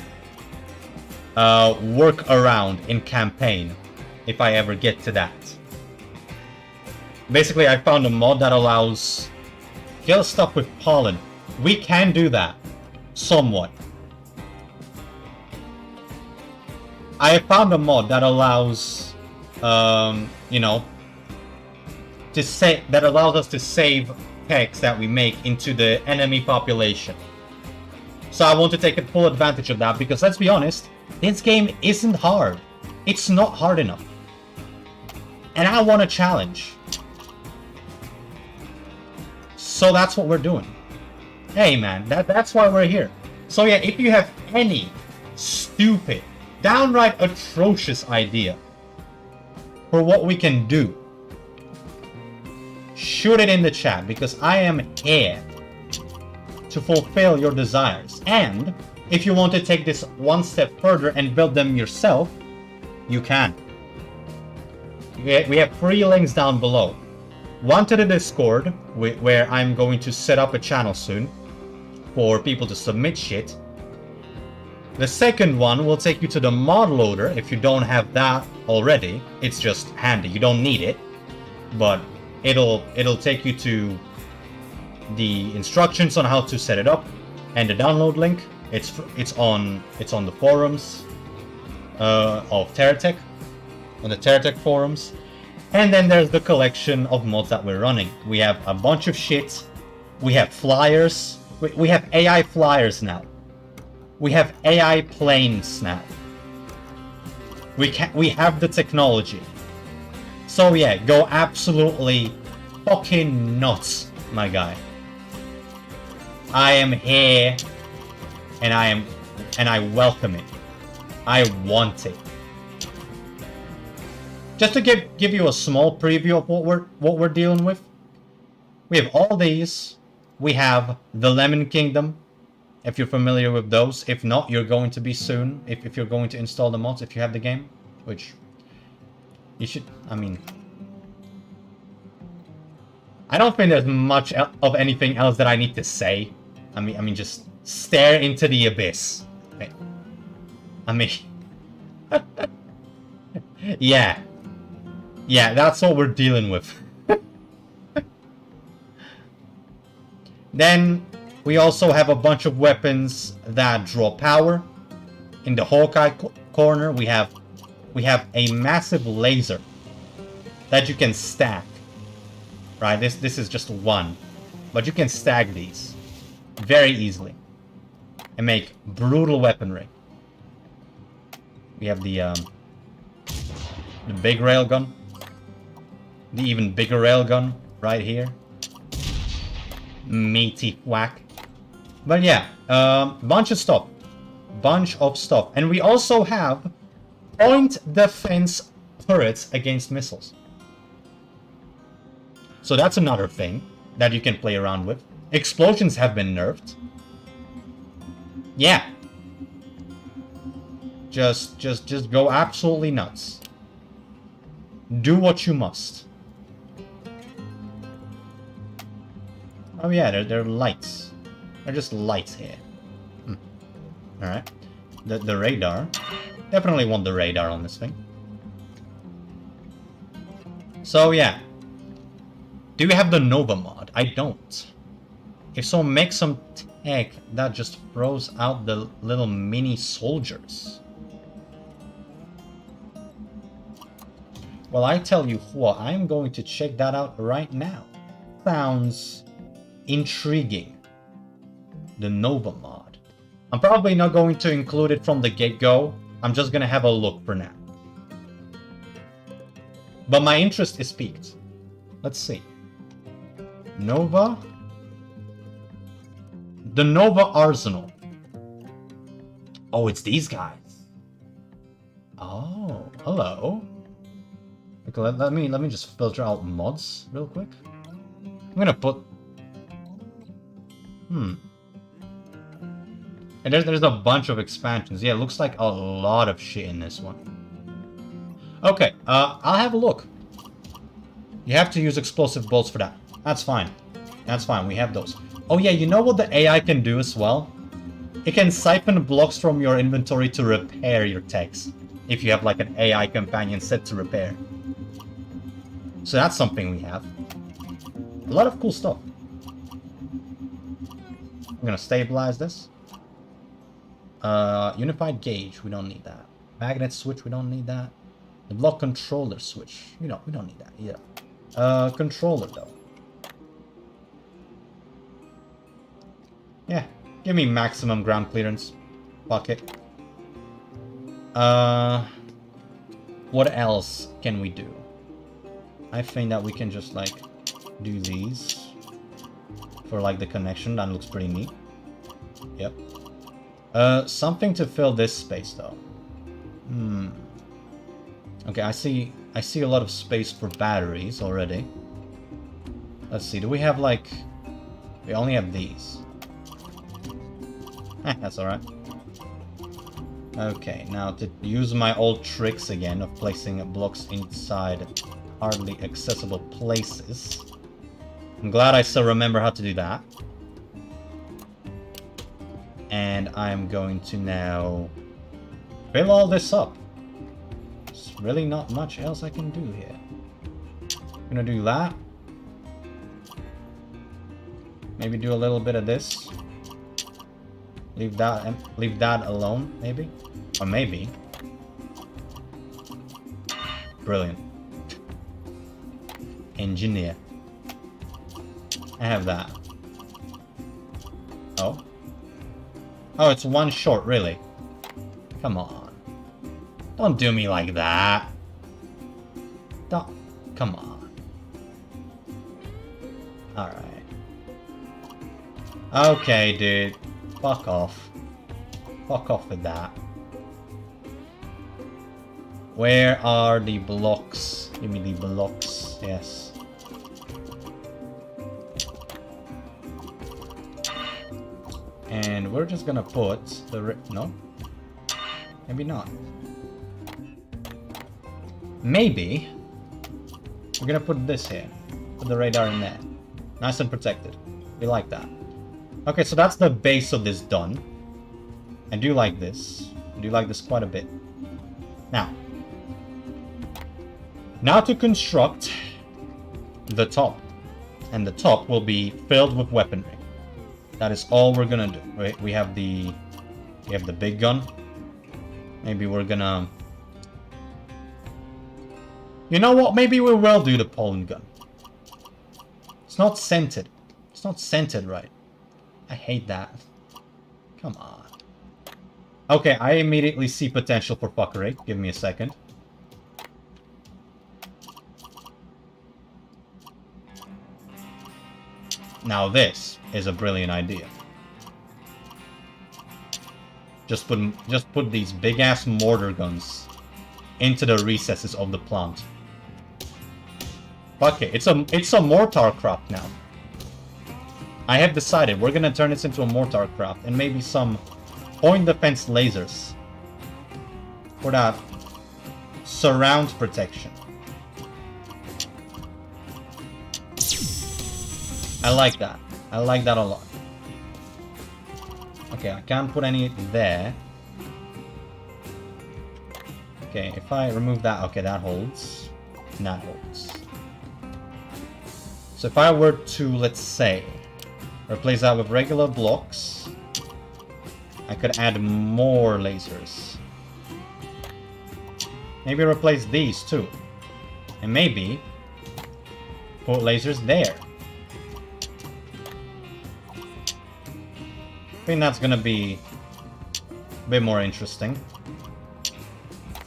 work around in campaign if I ever get to that. Basically, I found a mod that allows kill stuff with pollen. We can do that, somewhat. I found a mod that allows, you know, that allows us to save text that we make into the enemy population. So I want to take full advantage of that because, let's be honest, this game isn't hard. It's not hard enough. And I want a challenge. So that's what we're doing. Hey man, that's why we're here. So yeah, if you have any stupid, downright atrocious idea for what we can do, shoot it in the chat because I am here to fulfill your desires. And if you want to take this one step further and build them yourself, you can. We have 3 links down below. One to the Discord, where I'm going to set up a channel soon for people to submit shit. The second one will take you to the mod loader if you don't have that already. It's just handy, you don't need it. but it'll take you to the instructions on how to set it up, and the download link. It's on the forums of Terratech, on the Terratech forums. And then there's the collection of mods that we're running. We have a bunch of shit. We have flyers. We have AI flyers now. We have AI planes now. We have the technology. So yeah, go absolutely fucking nuts, my guy. I am here, and I welcome it. I want it. Just to give you a small preview of what we're dealing with. We have all these. We have the Lemon Kingdom, if you're familiar with those. If not, you're going to be soon. If you're going to install the mods, if you have the game, which you should. I mean, I don't think there's much of anything else that I need to say. I mean, just stare into the abyss. I mean, yeah. Yeah, that's what we're dealing with. Then, we also have a bunch of weapons that draw power. In the Hawkeye corner, we have a massive laser that you can stack. Right, this is just one. But you can stack these very easily and make brutal weaponry. We have the big railgun. The even bigger railgun right here. Meaty whack. But yeah, bunch of stuff. And we also have point defense turrets against missiles. So that's another thing that you can play around with. Explosions have been nerfed. Yeah. Just go absolutely nuts. Do what you must. Oh yeah, they're lights. They're just lights here. Alright. The radar. Definitely want the radar on this thing. So yeah. Do we have the Nova mod? I don't. If so, make some tech that just throws out the little mini soldiers. Well, I tell you what, I'm going to check that out right now. Sounds intriguing. The Nova mod. I'm probably not going to include it from the get-go. I'm just gonna have a look for now. But my interest is piqued. Let's see. Nova. The Nova Arsenal. Oh, it's these guys. Oh, hello. Okay, let me just filter out mods real quick. I'm gonna put. And there's a bunch of expansions. Yeah, it looks like a lot of shit in this one. Okay, I'll have a look. You have to use explosive bolts for that. That's fine. That's fine, we have those. Oh yeah, you know what the AI can do as well? It can siphon blocks from your inventory to repair your techs. If you have like an AI companion set to repair. So that's something we have. A lot of cool stuff. I'm gonna stabilize this. Unified gauge, we don't need that. Magnet switch, we don't need that. The block controller switch, we don't need that either. Controller though. Yeah, give me maximum ground clearance. Fuck it. What else can we do? I think that we can just like do these for like the connection. That looks pretty neat. Yep. Something to fill this space though. Okay, I see a lot of space for batteries already. Let's see, do we have like... We only have these. That's alright. Okay, now to use my old tricks again of placing blocks inside hardly accessible places. I'm glad I still remember how to do that. And I'm going to now fill all this up. There's really not much else I can do here. Gonna do that. Maybe do a little bit of this. Leave that alone, maybe? Or maybe. Brilliant. Engineer. I have that. Oh. Oh, it's one short, really? Come on. Don't do me like that. Don't. Come on. Alright. Okay, dude. Fuck off. Fuck off with that. Where are the blocks? Give me the blocks. Yes. And we're just gonna put the... No? Maybe not. Maybe we're gonna put this here. Put the radar in there. Nice and protected. We like that. Okay, so that's the base of this done. I do like this. I do like this quite a bit. Now to construct the top. And the top will be filled with weaponry. That is all we're gonna do. Right? We have the big gun. Maybe we're gonna... You know what? Maybe we will do the pollen gun. It's not scented. It's not scented right. I hate that. Come on. Okay, I immediately see potential for fuckery. Give me a second. Now this is a brilliant idea. Just put these big ass mortar guns into the recesses of the plant. Fuck it, it's a mortar craft now. I have decided we're gonna turn this into a mortar craft and maybe some point defense lasers for that surround protection. I like that. I like that a lot. Okay, I can't put any there. Okay, if I remove that, okay, that holds. And that holds. So if I were to, let's say, replace that with regular blocks, I could add more lasers. Maybe replace these too. And maybe put lasers there. I think that's gonna be a bit more interesting.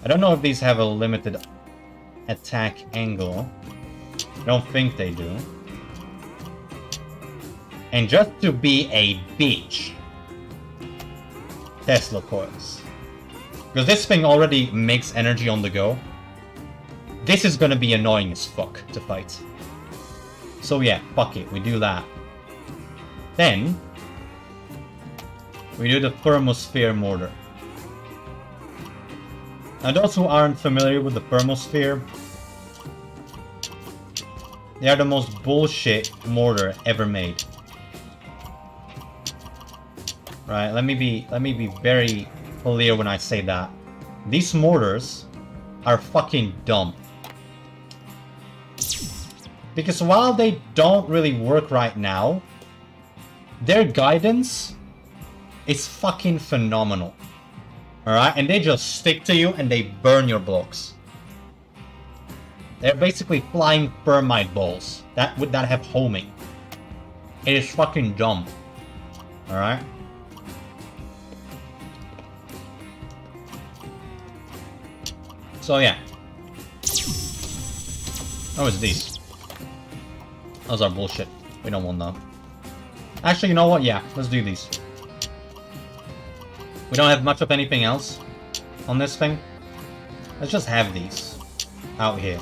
I don't know if these have a limited attack angle. I don't think they do. And just to be a bitch, Tesla coils. Because this thing already makes energy on the go. This is gonna be annoying as fuck to fight. So yeah, fuck it, we do that. Then we do the thermosphere mortar. Now those who aren't familiar with the thermosphere, they are the most bullshit mortar ever made. Right, let me be very clear when I say that. These mortars are fucking dumb. Because while they don't really work right now, their guidance is fucking phenomenal. Alright? And they just stick to you and they burn your blocks. They're basically flying thermite balls that have homing. It is fucking dumb. Alright? So yeah. Oh, it's these. Those are bullshit. We don't want them. Actually, you know what? Yeah, let's do these. We don't have much of anything else on this thing. Let's just have these out here.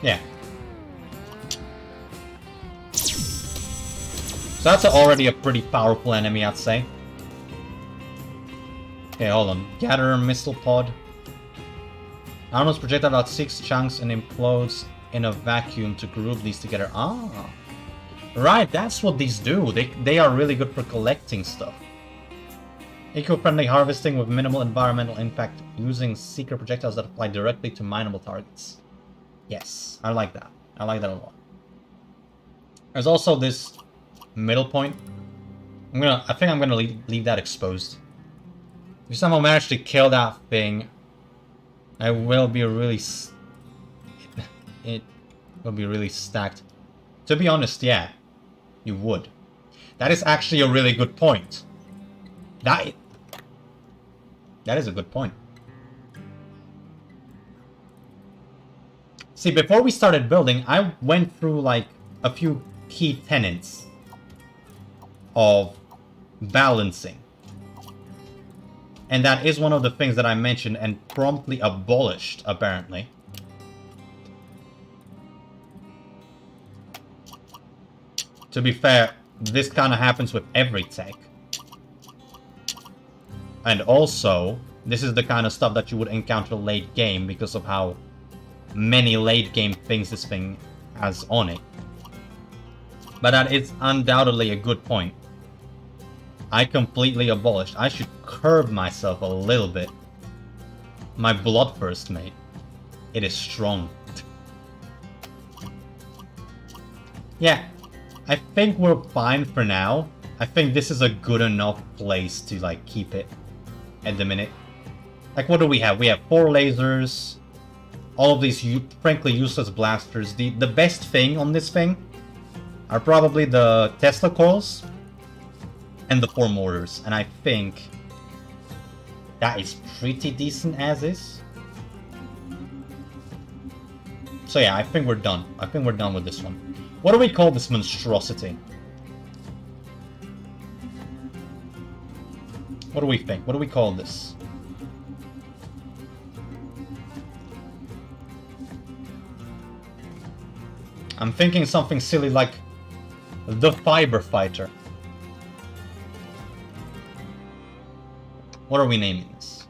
Yeah. So that's already a pretty powerful enemy, I'd say. Okay, hold on. Gather missile pod. Armor's projected about 6 chunks and implodes in a vacuum to group these together. Ah. Right, that's what these do. They are really good for collecting stuff. Eco-friendly harvesting with minimal environmental impact using secret projectiles that apply directly to mineable targets. Yes, I like that. I like that a lot. There's also this middle point. I think I'm gonna leave that exposed. If somehow manage to kill that thing, I will be really... It will be really stacked. To be honest, yeah, you would. That is actually a really good point. That is a good point. See, before we started building, I went through like a few key tenets of balancing. And that is one of the things that I mentioned and promptly abolished, apparently. To be fair, this kind of happens with every tech. And also, this is the kind of stuff that you would encounter late game because of how many late game things this thing has on it. But that is undoubtedly a good point. I completely abolished. I should curb myself a little bit. My bloodthirst, mate. It is strong. Yeah, I think we're fine for now. I think this is a good enough place to like keep it at the minute. Like, what do we have? We have 4 lasers. All of these frankly useless blasters. The best thing on this thing are probably the Tesla coils and the 4 mortars. And I think that is pretty decent as is. So yeah, I think we're done. I think we're done with this one. What do we call this monstrosity? What do we think? What do we call this? I'm thinking something silly like the Fiber Fighter. What are we naming this?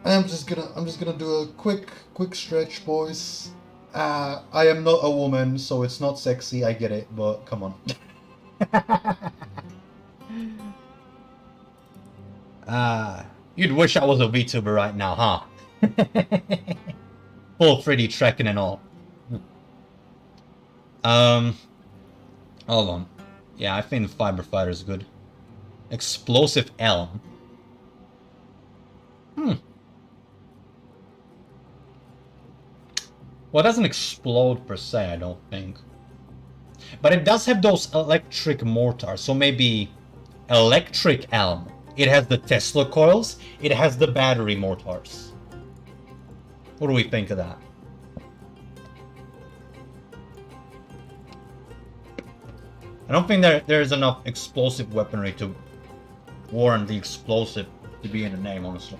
I'm just gonna do a quick stretch, boys. I am not a woman, so it's not sexy, I get it, but come on. You'd wish I was a VTuber right now, huh? Full 3D trekking and all. Hold on. Yeah, I think the Fiber Fighter is good. Explosive Elm. Well, it doesn't explode per se, I don't think. But it does have those electric mortars, so maybe Electric Elm. It has the Tesla coils, it has the battery mortars. What do we think of that? I don't think there's enough explosive weaponry to warrant the explosive to be in the name, honestly.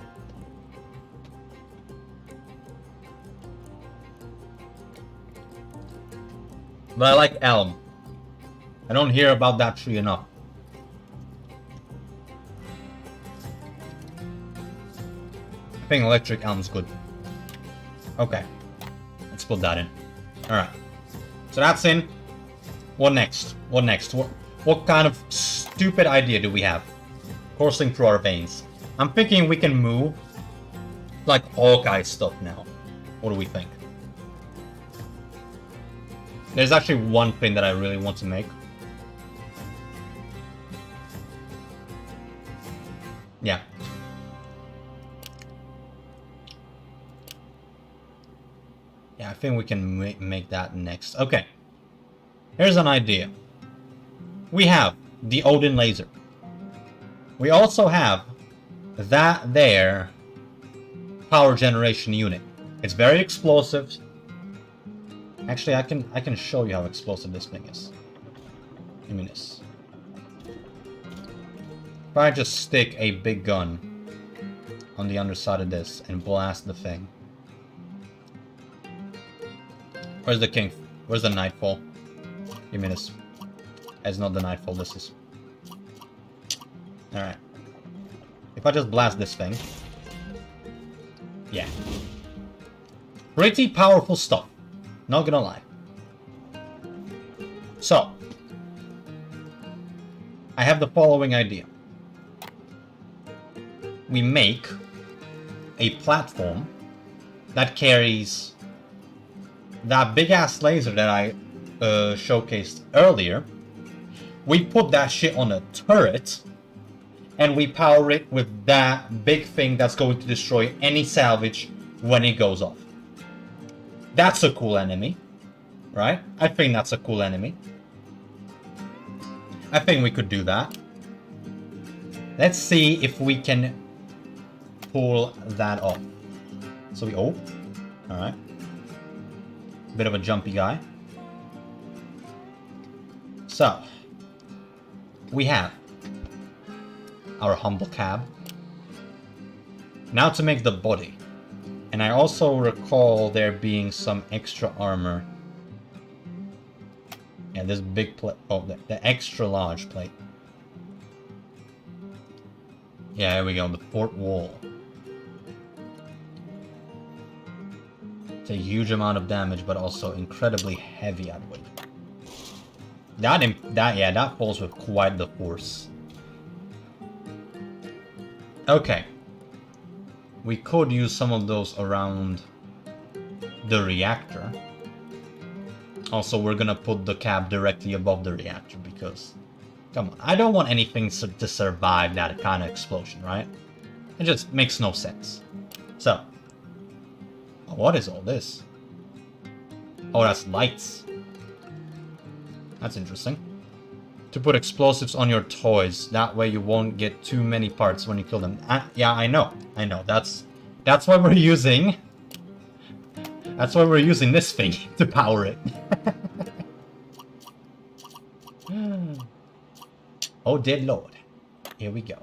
But I like Elm. I don't hear about that tree enough. I think Electric Elm's good. Okay. Let's put that in. Alright. So that's in. What next? What next? What kind of stupid idea do we have? Coursing through our veins. I'm thinking we can move like Hawkeye stuff now. What do we think? There's actually one thing that I really want to make. Yeah. Yeah, I think we can make that next. Okay. Here's an idea. We have the Odin laser. We also have that there power generation unit. It's very explosive. Actually, I can show you how explosive this thing is. Give me this. If I just stick a big gun on the underside of this and blast the thing. Where's the king? Where's the nightfall? Give me this. It's not the nightfall, this is. Alright. If I just blast this thing. Yeah. Pretty powerful stuff. Not gonna lie. So. I have the following idea. we make a platform that carries that big-ass laser that I showcased earlier. We put that shit on a turret, and we power it with that big thing that's going to destroy any salvage when it goes off. That's a cool enemy, right? I think that's a cool enemy. I think we could do that. Let's see if we can pull that off. So we... Oh. Alright. Bit of a jumpy guy. So. We have our humble cab. Now to make the body. And I also recall there being some extra armor. Yeah, this big plate. Oh, the extra large plate. Yeah, here we go. The port wall. It's a huge amount of damage, but also incredibly heavy at weight. That falls with quite the force. Okay. We could use some of those around the reactor. Also, we're gonna put the cab directly above the reactor because... Come on, I don't want anything to survive that kind of explosion, right? It just makes no sense. So. What is all this? Oh, that's lights. That's interesting. To put explosives on your toys. That way you won't get too many parts when you kill them. Yeah, I know. That's why we're using... That's why we're using this thing to power it. Oh, dear Lord. Here we go.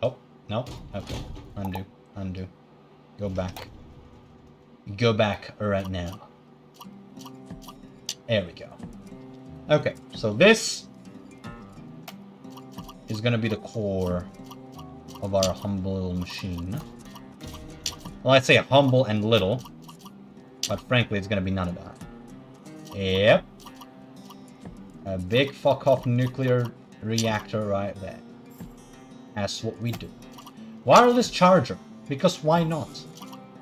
Oh, no. Okay. Undo. Go back. Go back right now. There we go. Okay, so this is gonna be the core of our humble little machine. Well, I'd say humble and little, but frankly, it's gonna be none of that. Yep. A big fuck-off nuclear reactor right there. That's what we do. Wireless charger, because why not?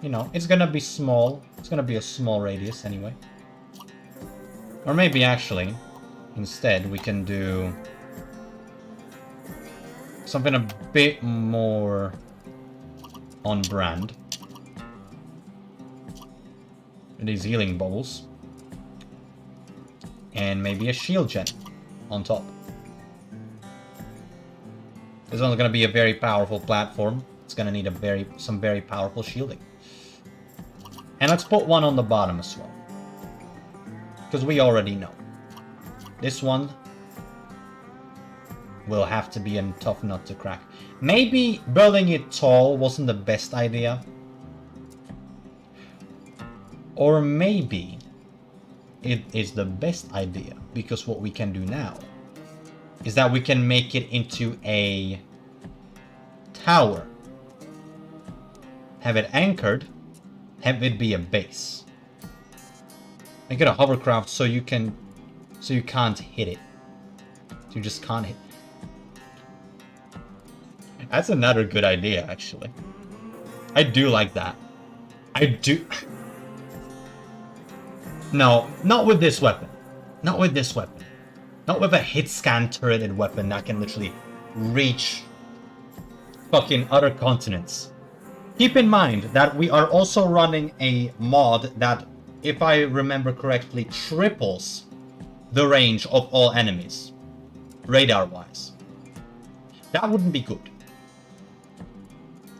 You know, it's gonna be small. It's gonna be a small radius anyway. Or maybe actually, instead we can do something a bit more on brand. These healing bowls. And maybe a shield gen on top. This one's gonna be a very powerful platform. It's gonna need some very powerful shielding. And let's put one on the bottom as well. Because we already know. This one will have to be a tough nut to crack. Maybe building it tall wasn't the best idea. Or maybe it is the best idea. Because what we can do now is that we can make it into a tower. Have it anchored. Have it be a base. Make it a hovercraft so you can't hit it. So you just can't hit. That's another good idea, actually. I do like that. I do. No, not with this weapon. Not with this weapon. Not with a hit scan turreted weapon that can literally reach fucking other continents. Keep in mind that we are also running a mod that, if I remember correctly, triples the range of all enemies, radar-wise. That wouldn't be good.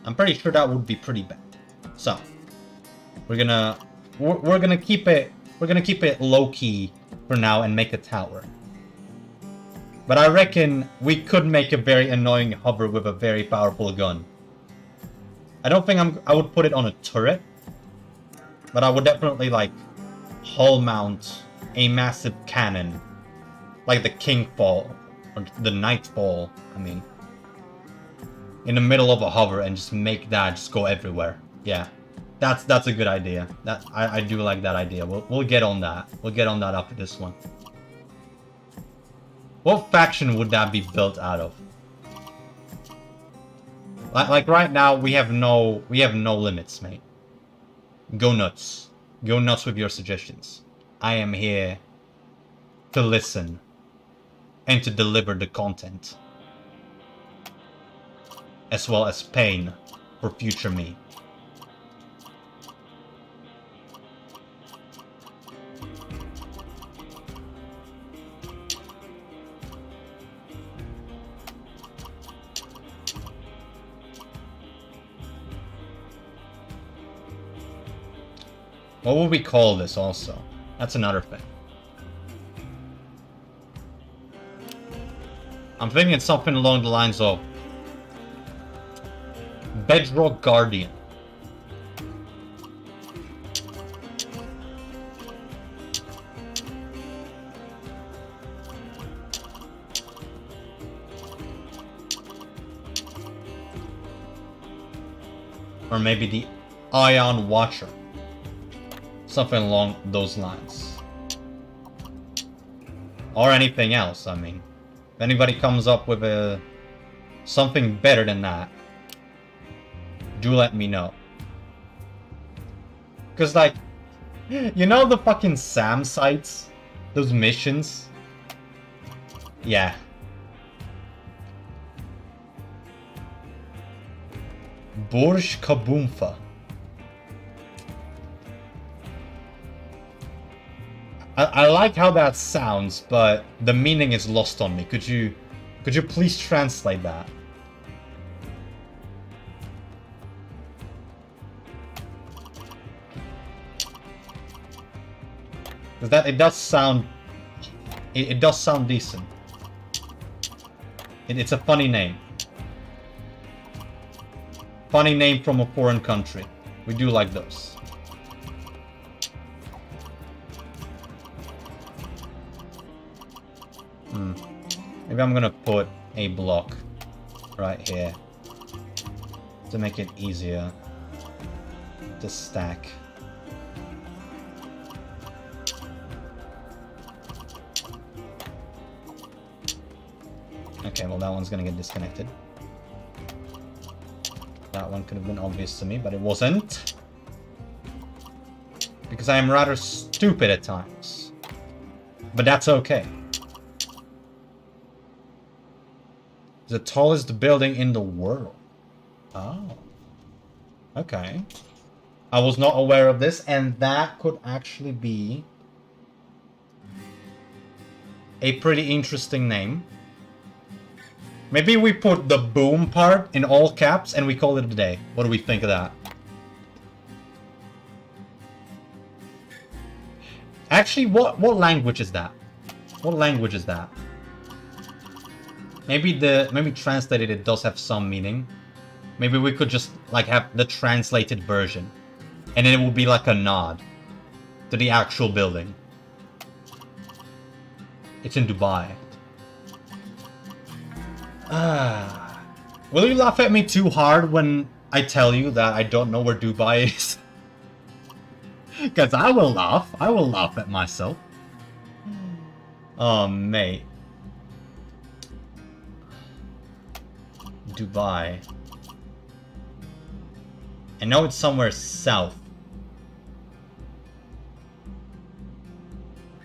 I'm pretty sure that would be pretty bad. So, we're gonna keep it low-key for now and make a tower. But I reckon we could make a very annoying hover with a very powerful gun. I don't think I would put it on a turret, but I would definitely like hull mount a massive cannon, like the Kingfall or the Nightfall. I mean, in the middle of a hover and just make that just go everywhere. Yeah, that's a good idea. That I do like that idea. We'll get on that. We'll get on that after this one. What faction would that be built out of? Like right now, we have no limits, mate. Go nuts. Go nuts with your suggestions. I am here to listen and to deliver the content, as well as pain for future me. What would we call this also? That's another thing. I'm thinking something along the lines of Bedrock Guardian. Or maybe the Ion Watcher. Something along those lines. Or anything else, I mean. If anybody comes up with something better than that, do let me know. Cause like, you know the fucking SAM sites? Those missions? Yeah. Burj Kaboomfa. I like how that sounds, but the meaning is lost on me. Could you please translate that? Because that it does sound decent. It's a funny name. Funny name from a foreign country. We do like those. Maybe I'm gonna put a block right here to make it easier to stack. Okay, well that one's gonna get disconnected. That one could have been obvious to me, but it wasn't. Because I am rather stupid at times. But that's okay. The tallest building in the world. Oh. Okay. I was not aware of this, and that could actually be a pretty interesting name. Maybe we put the boom part in all caps and we call it a day. What do we think of that? Actually, what language is that? What language is that? Maybe translated it does have some meaning. Maybe we could just like have the translated version. And then it will be like a nod to the actual building. It's in Dubai. Will you laugh at me too hard when I tell you that I don't know where Dubai is? Because I will laugh. I will laugh at myself. Oh, mate. Dubai. I know it's somewhere south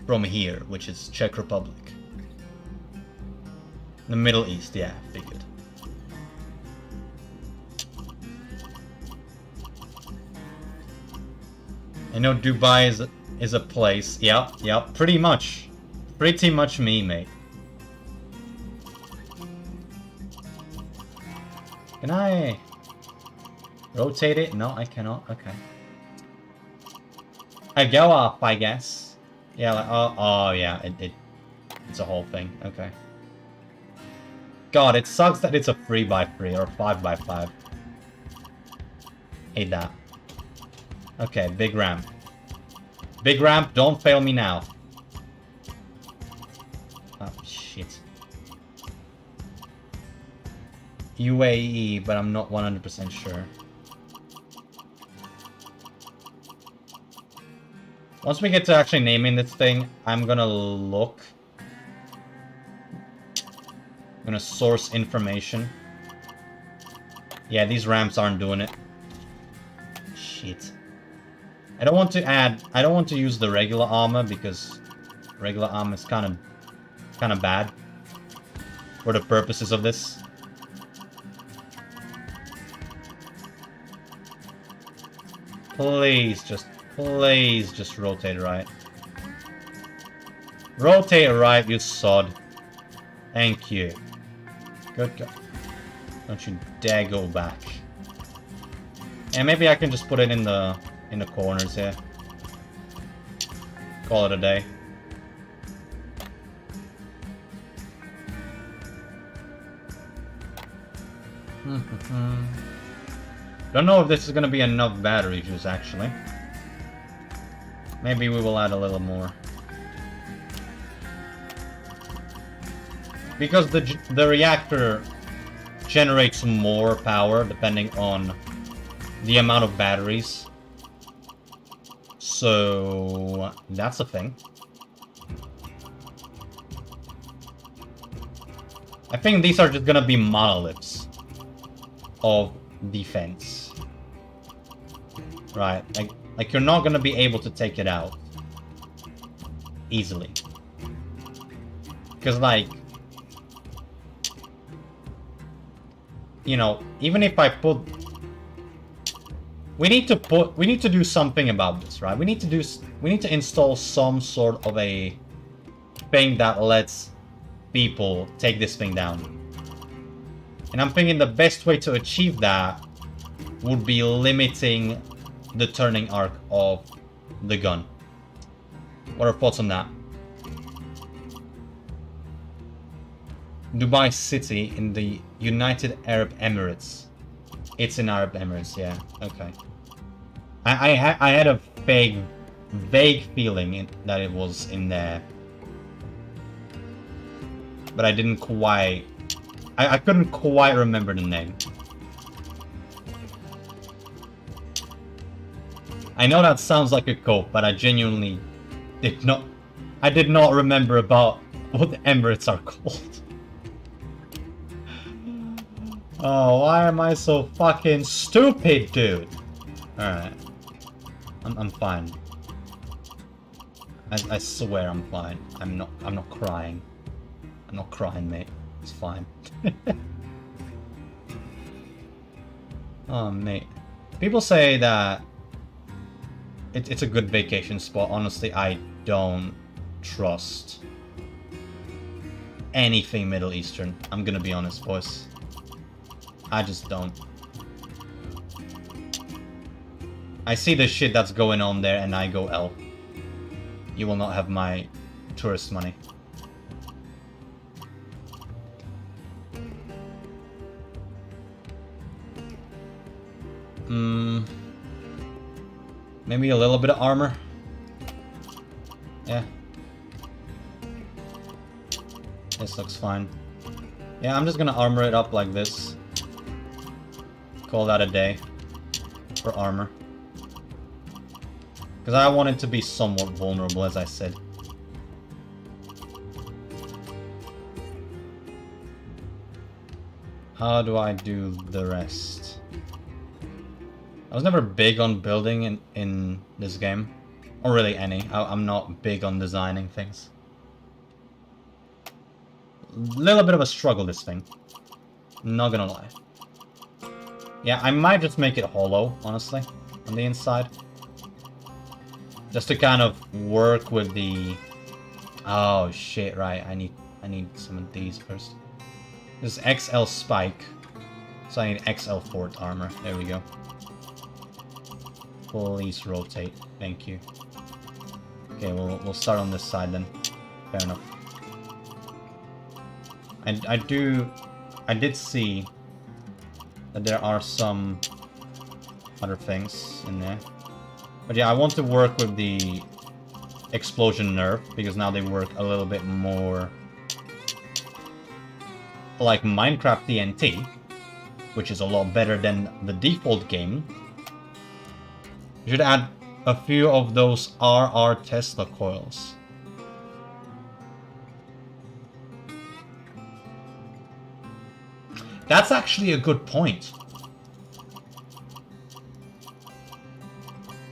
from here, which is Czech Republic. The Middle East, yeah, figured. I know Dubai is a place. Yeah, pretty much. Pretty much me, mate. Can I rotate it? No, I cannot. Okay. I go up, I guess. Yeah, like, oh yeah, it's a whole thing. Okay. God, it sucks that it's a 3x3 or 5x5. Hate that. Okay, big ramp. Big ramp, don't fail me now. Oh, shit. UAE, but I'm not 100% sure. Once we get to actually naming this thing, I'm gonna look. I'm gonna source information. Yeah, these ramps aren't doing it. Shit. I don't want to use the regular armor because regular armor is kind of bad for the purposes of this. Please just rotate right. Rotate right, you sod. Thank you. Good God. Don't you dare go back. And maybe I can just put it in the corners here. Call it a day. Don't know if this is gonna be enough battery juice actually. Maybe we will add a little more. Because the reactor generates more power depending on the amount of batteries. So that's a thing. I think these are just gonna be monoliths of defense. Right, like you're not gonna be able to take it out easily. Because like, you know, even if I put... We need to do something about this, right? We need to install some sort of a thing that lets people take this thing down. And I'm thinking the best way to achieve that would be limiting the turning arc of the gun. What are your thoughts on that? Dubai City in the United Arab Emirates. It's in Arab Emirates, yeah. Okay. I had a vague feeling that it was in there, but I didn't quite. I couldn't quite remember the name. I know that sounds like a cope, but I genuinely did not. I did not remember about what the Emirates are called. Oh, why am I so fucking stupid, dude? Alright. I'm fine. I swear I'm fine. I'm not crying. I'm not crying, mate. It's fine. Oh, mate. People say that it's a good vacation spot. Honestly, I don't trust anything Middle Eastern. I'm gonna be honest, boys. I just don't. I see the shit that's going on there and I go, L. You will not have my tourist money. Maybe a little bit of armor. Yeah. This looks fine. Yeah, I'm just gonna armor it up like this. Call that a day for armor. Because I want it to be somewhat vulnerable, as I said. How do I do the rest? I was never big on building in this game. Or really any. I'm not big on designing things. Little bit of a struggle, this thing. Not gonna lie. Yeah, I might just make it hollow, honestly, on the inside. Just to kind of work with the... Oh shit, right. I need some of these first. This is XL spike. So I need XL fort armor. There we go. Please rotate. Thank you. Okay, we'll start on this side then. Fair enough. I did see that there are some other things in there. But yeah, I want to work with the explosion nerf because now they work a little bit more like Minecraft TNT, which is a lot better than the default game. You should add a few of those RR Tesla coils. That's actually a good point.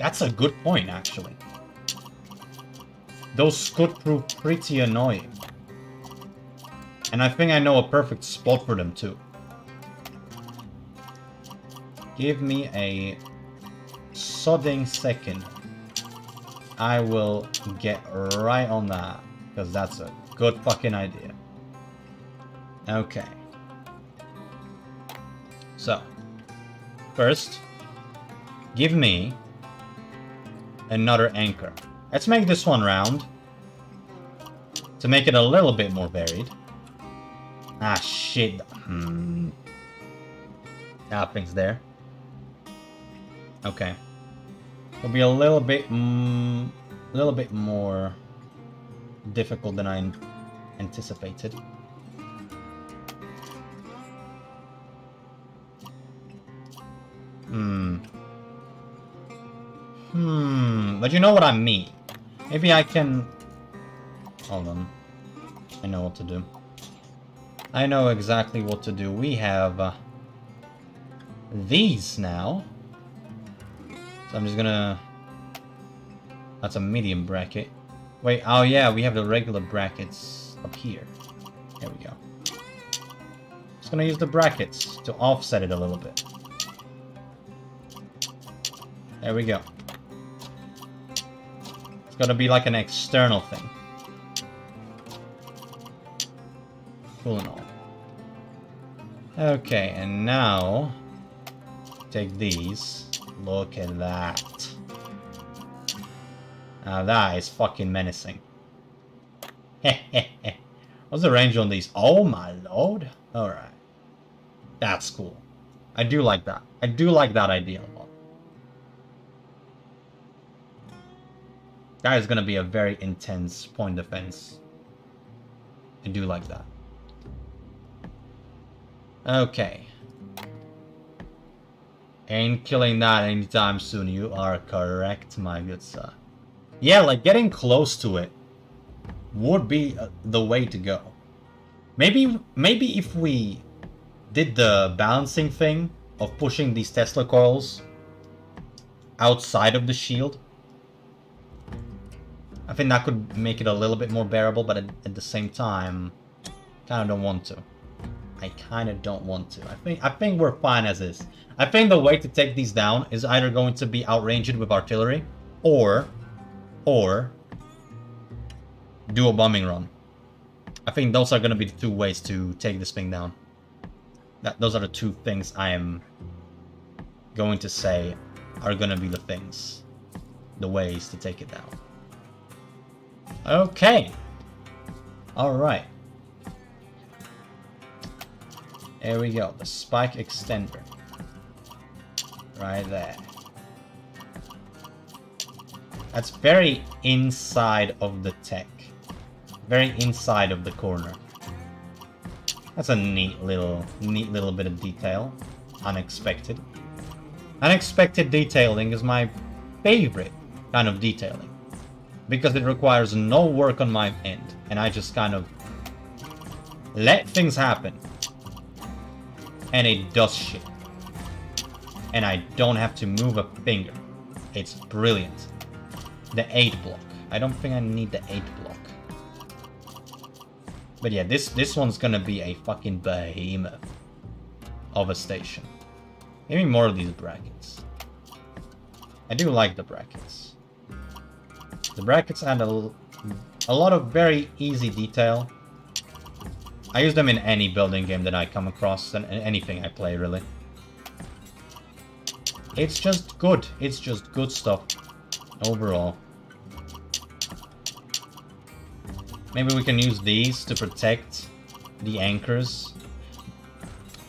That's a good point, actually. Those could prove pretty annoying. And I think I know a perfect spot for them, too. Give me a sodding second. I will get right on that, because that's a good fucking idea. Okay. So, first, give me another anchor. Let's make this one round, to make it a little bit more varied. Ah, shit. Nothing's there. Okay. It'll be a little bit more difficult than I anticipated. But you know what I mean. Maybe I can... Hold on. I know what to do. I know exactly what to do. We have these now. So I'm just gonna... That's a medium bracket. Wait, oh yeah, we have the regular brackets up here. There we go. Just gonna use the brackets to offset it a little bit. There we go. It's gonna be like an external thing. Cool and all. Okay, and now... Take these. Look at that. Now that is fucking menacing. What's the range on these? Oh my lord. Alright. That's cool. I do like that. I do like that idea a lot. That is gonna be a very intense point defense. I do like that. Okay. Ain't killing that anytime soon. You are correct, my good sir. Yeah, like getting close to it would be the way to go. Maybe if we did the balancing thing of pushing these Tesla coils outside of the shield, I think that could make it a little bit more bearable, but at the same time, kind of don't want to. I kind of don't want to. I think we're fine as is. I think the way to take these down is either going to be outranged with artillery, or do a bombing run. I think those are going to be the two ways to take this thing down. Those are the two things I am going to say are going to be the things, the ways to take it down. Okay. All right. There we go. The spike extender. Right there. That's very inside of the tech. Very inside of the corner. That's a neat little bit of detail. Unexpected. Unexpected detailing is my favorite kind of detailing. Because it requires no work on my end. And I just kind of let things happen. And it does shit. And I don't have to move a finger. It's brilliant. The 8 block. I don't think I need the 8 block. But yeah, this one's gonna be a fucking behemoth of a station. Maybe more of these brackets. I do like the brackets. The brackets add a lot of very easy detail. I use them in any building game that I come across, and anything I play, really. It's just good. It's just good stuff overall. Maybe we can use these to protect the anchors.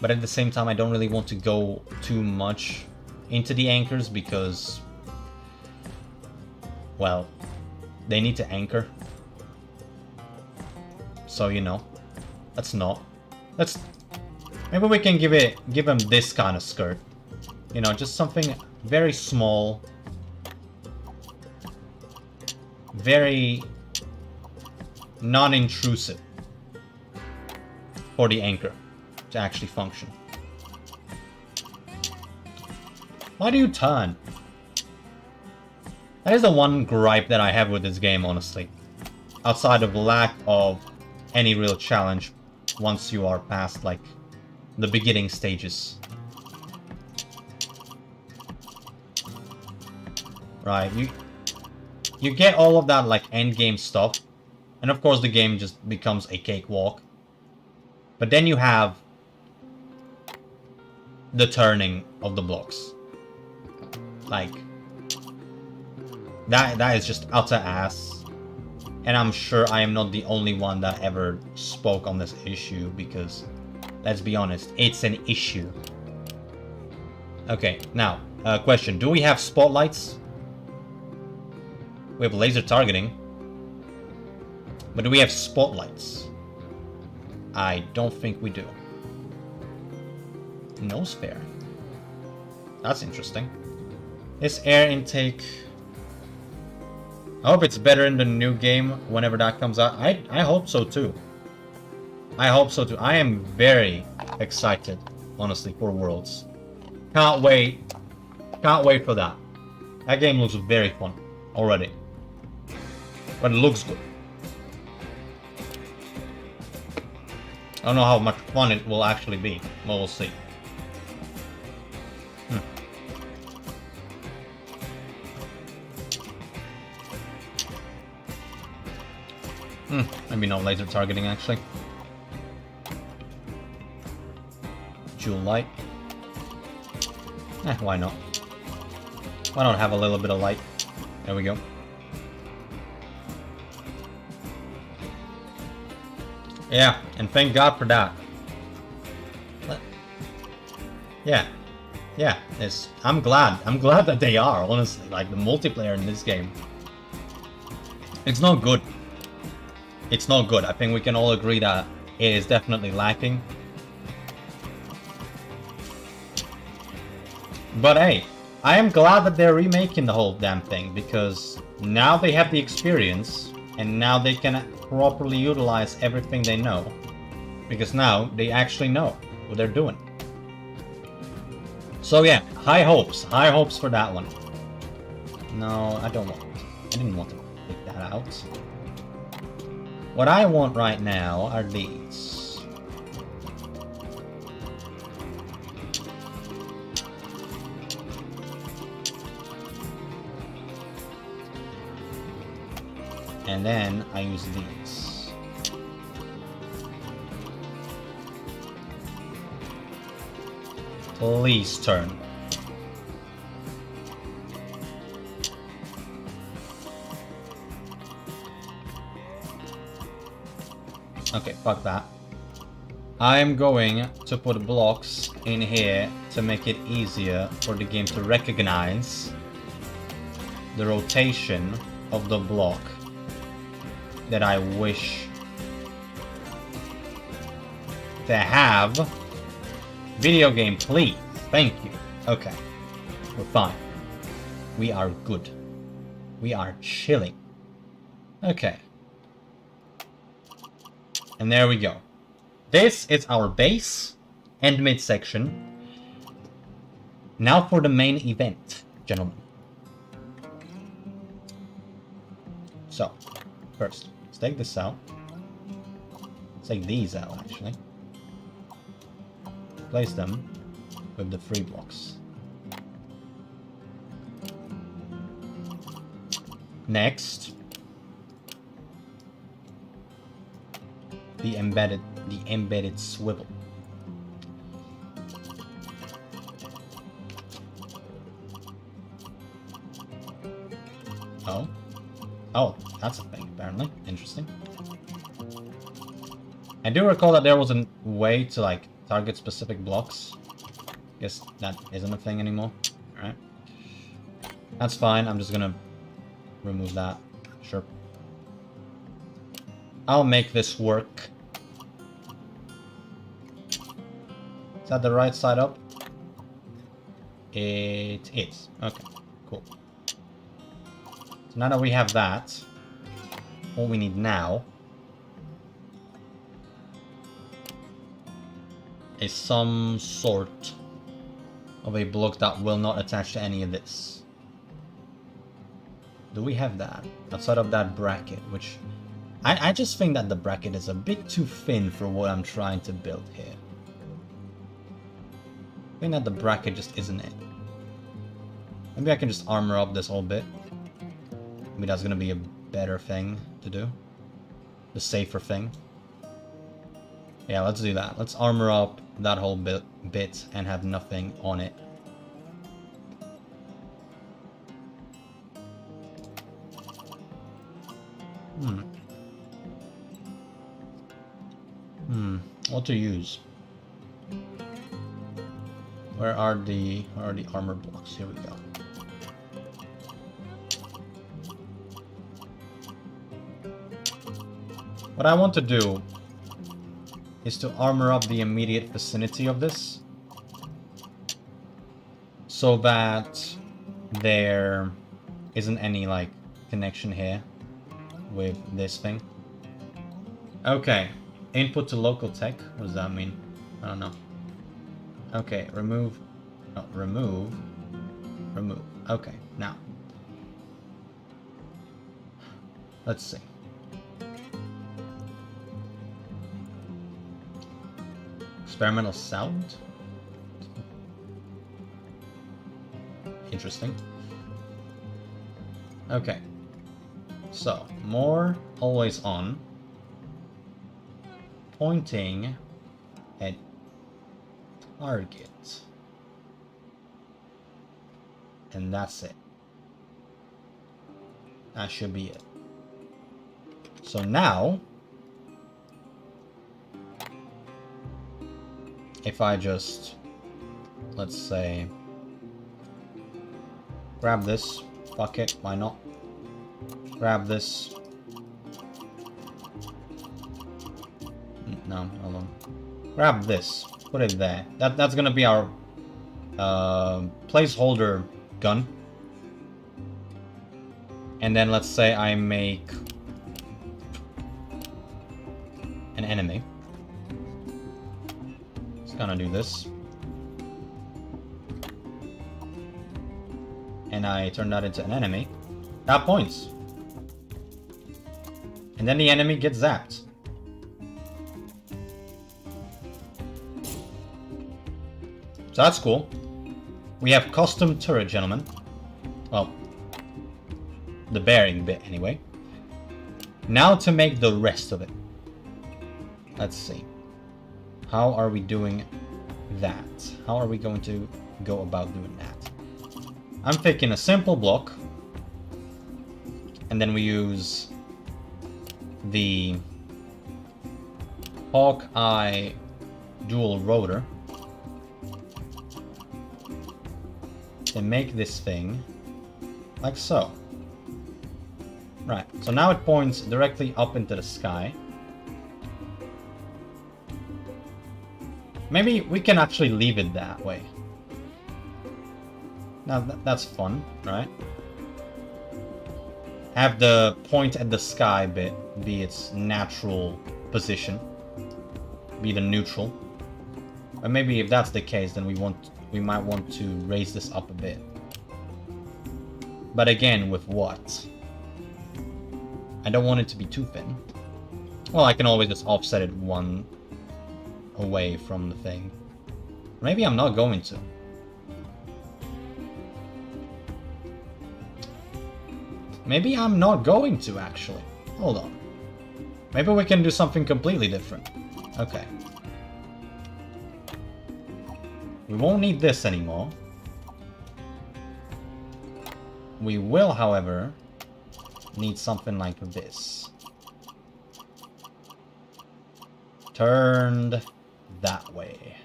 But at the same time, I don't really want to go too much into the anchors because, well, they need to anchor. So, you know, let's not. Maybe we can give them this kind of skirt. You know, just something very small. Very non-intrusive for the anchor to actually function. Why do you turn? That is the one gripe that I have with this game, honestly. Outside of lack of any real challenge once you are past, like, the beginning stages. Right, you get all of that, like, endgame stuff. And of course the game just becomes a cakewalk. But then you have the turning of the blocks. Like, that is just utter ass. And I'm sure I am not the only one that ever spoke on this issue, because, let's be honest, it's an issue. Okay, now, question. Do we have spotlights? We have laser targeting. But do we have spotlights? I don't think we do. Nose fair. That's interesting. This air intake... I hope it's better in the new game whenever that comes out. I hope so too. I hope so too. I am very excited, honestly, for Worlds. Can't wait. Can't wait for that. That game looks very fun already. But it looks good. I don't know how much fun it will actually be, but we'll see. Maybe no laser targeting, actually. Jewel light. Why not? Why not have a little bit of light? There we go. Yeah, and thank God for that. Yeah. Yeah, I'm glad that they are, honestly. Like, the multiplayer in this game. It's not good. It's not good. I think we can all agree that it is definitely lacking. But hey, I am glad that they're remaking the whole damn thing, because now they have the experience, and now they can properly utilize everything they know. Because now they actually know what they're doing. So yeah, high hopes for that one. No, I didn't want to pick that out. What I want right now are these. And then I use these. Please turn. Okay, fuck that. I'm going to put blocks in here to make it easier for the game to recognize the rotation of the block that I wish to have. Video game, please. Thank you. Okay. We're fine. We are good. We are chilling. Okay. And there we go. This is our base and midsection. Now for the main event, gentlemen. So, first, let's take this out. Let's take these out, actually. Place them with the free blocks. Next, the embedded swivel. Oh, that's a thing, apparently. Interesting. I do recall that there was a way to, like, target specific blocks. Guess that isn't a thing anymore. Alright. That's fine, I'm just gonna remove that. Sure. I'll make this work. Is that the right side up? It is. Okay, cool. So now that we have that, all we need now is some sort of a block that will not attach to any of this. Do we have that? Outside of that bracket, which... I just think that the bracket is a bit too thin for what I'm trying to build here. I think that the bracket just isn't it. Maybe I can just armor up this whole bit. Maybe that's gonna be a better thing to do. The safer thing. Yeah, let's do that. Let's armor up that whole bit and have nothing on it. What to use? Where are the armor blocks? Here we go. What I want to do is to armor up the immediate vicinity of this so that there isn't any like connection here with this thing. Okay, input to local tech. What does that mean? I don't know. Okay, remove. No, remove. Remove. Okay, now. Let's see. Experimental sound? Interesting. Okay. So, more always on. Pointing at target. And that's it. That should be it. So now, if I just, let's say, grab this, fuck it, why not? Grab this. No, hold on. Grab this, put it there. That's gonna be our placeholder gun. And then let's say I make an enemy. It's gonna do this. And I turn that into an enemy. That points. And then the enemy gets zapped. So that's cool. We have custom turret, gentlemen. Well, the bearing bit anyway. Now to make the rest of it. Let's see. How are we doing that? How are we going to go about doing that? I'm taking a simple block. And then we use the Hawkeye dual rotor to make this thing like so. Right, so now it points directly up into the sky. Maybe we can actually leave it that way. Now that's fun, right? Have the point at the sky bit be its natural position. Be the neutral. But maybe if that's the case, then we might want to raise this up a bit. But again, with what? I don't want it to be too thin. Well, I can always just offset it one away from the thing. Maybe I'm not going to. Maybe I'm not going to, actually. Hold on. Maybe we can do something completely different. Okay. We won't need this anymore. We will, however, need something like this. Turned that way.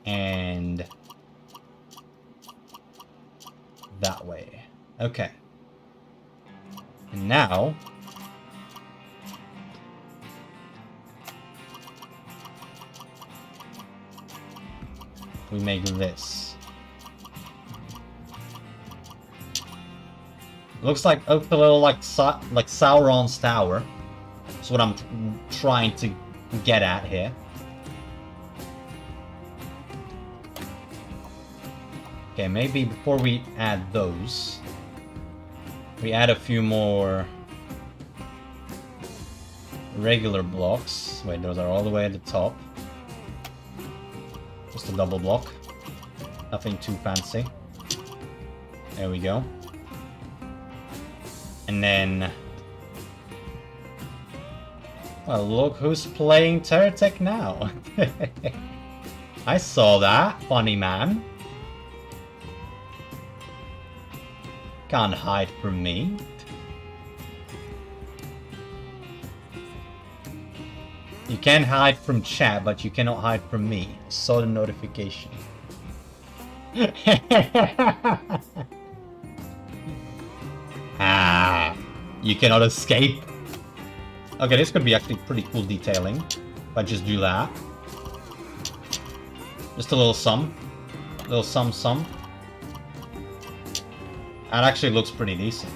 And that way. Okay. And now we make this. Looks like a little like Sauron's tower. That's what I'm trying to get at here. Okay, maybe before we add those, We add a few more regular blocks. Wait, those are all the way at the top. Just a double block. Nothing too fancy. There we go. And then... well, look who's playing Terratech now. I saw that, funny man. Can't hide from me. You can hide from chat, but you cannot hide from me. Saw the notification. Ah, you cannot escape. Okay, this could be actually pretty cool detailing. If I just do that. Just a little sum. A little sum. That actually looks pretty decent.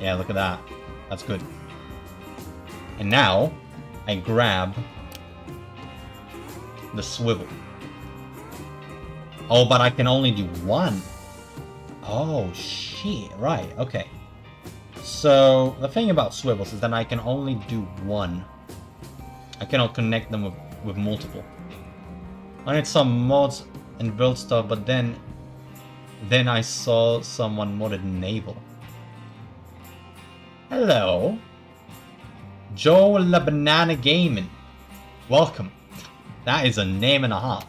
Yeah, look at that. That's good. And now, I grab the swivel. Oh, but I can only do one. Oh, shit. Right, okay. So, the thing about swivels is that I can only do one. I cannot connect them with multiple. I need some mods and build stuff, but then I saw someone modded naval. Hello. Joe La Banana Gaming. Welcome. That is a name and a half.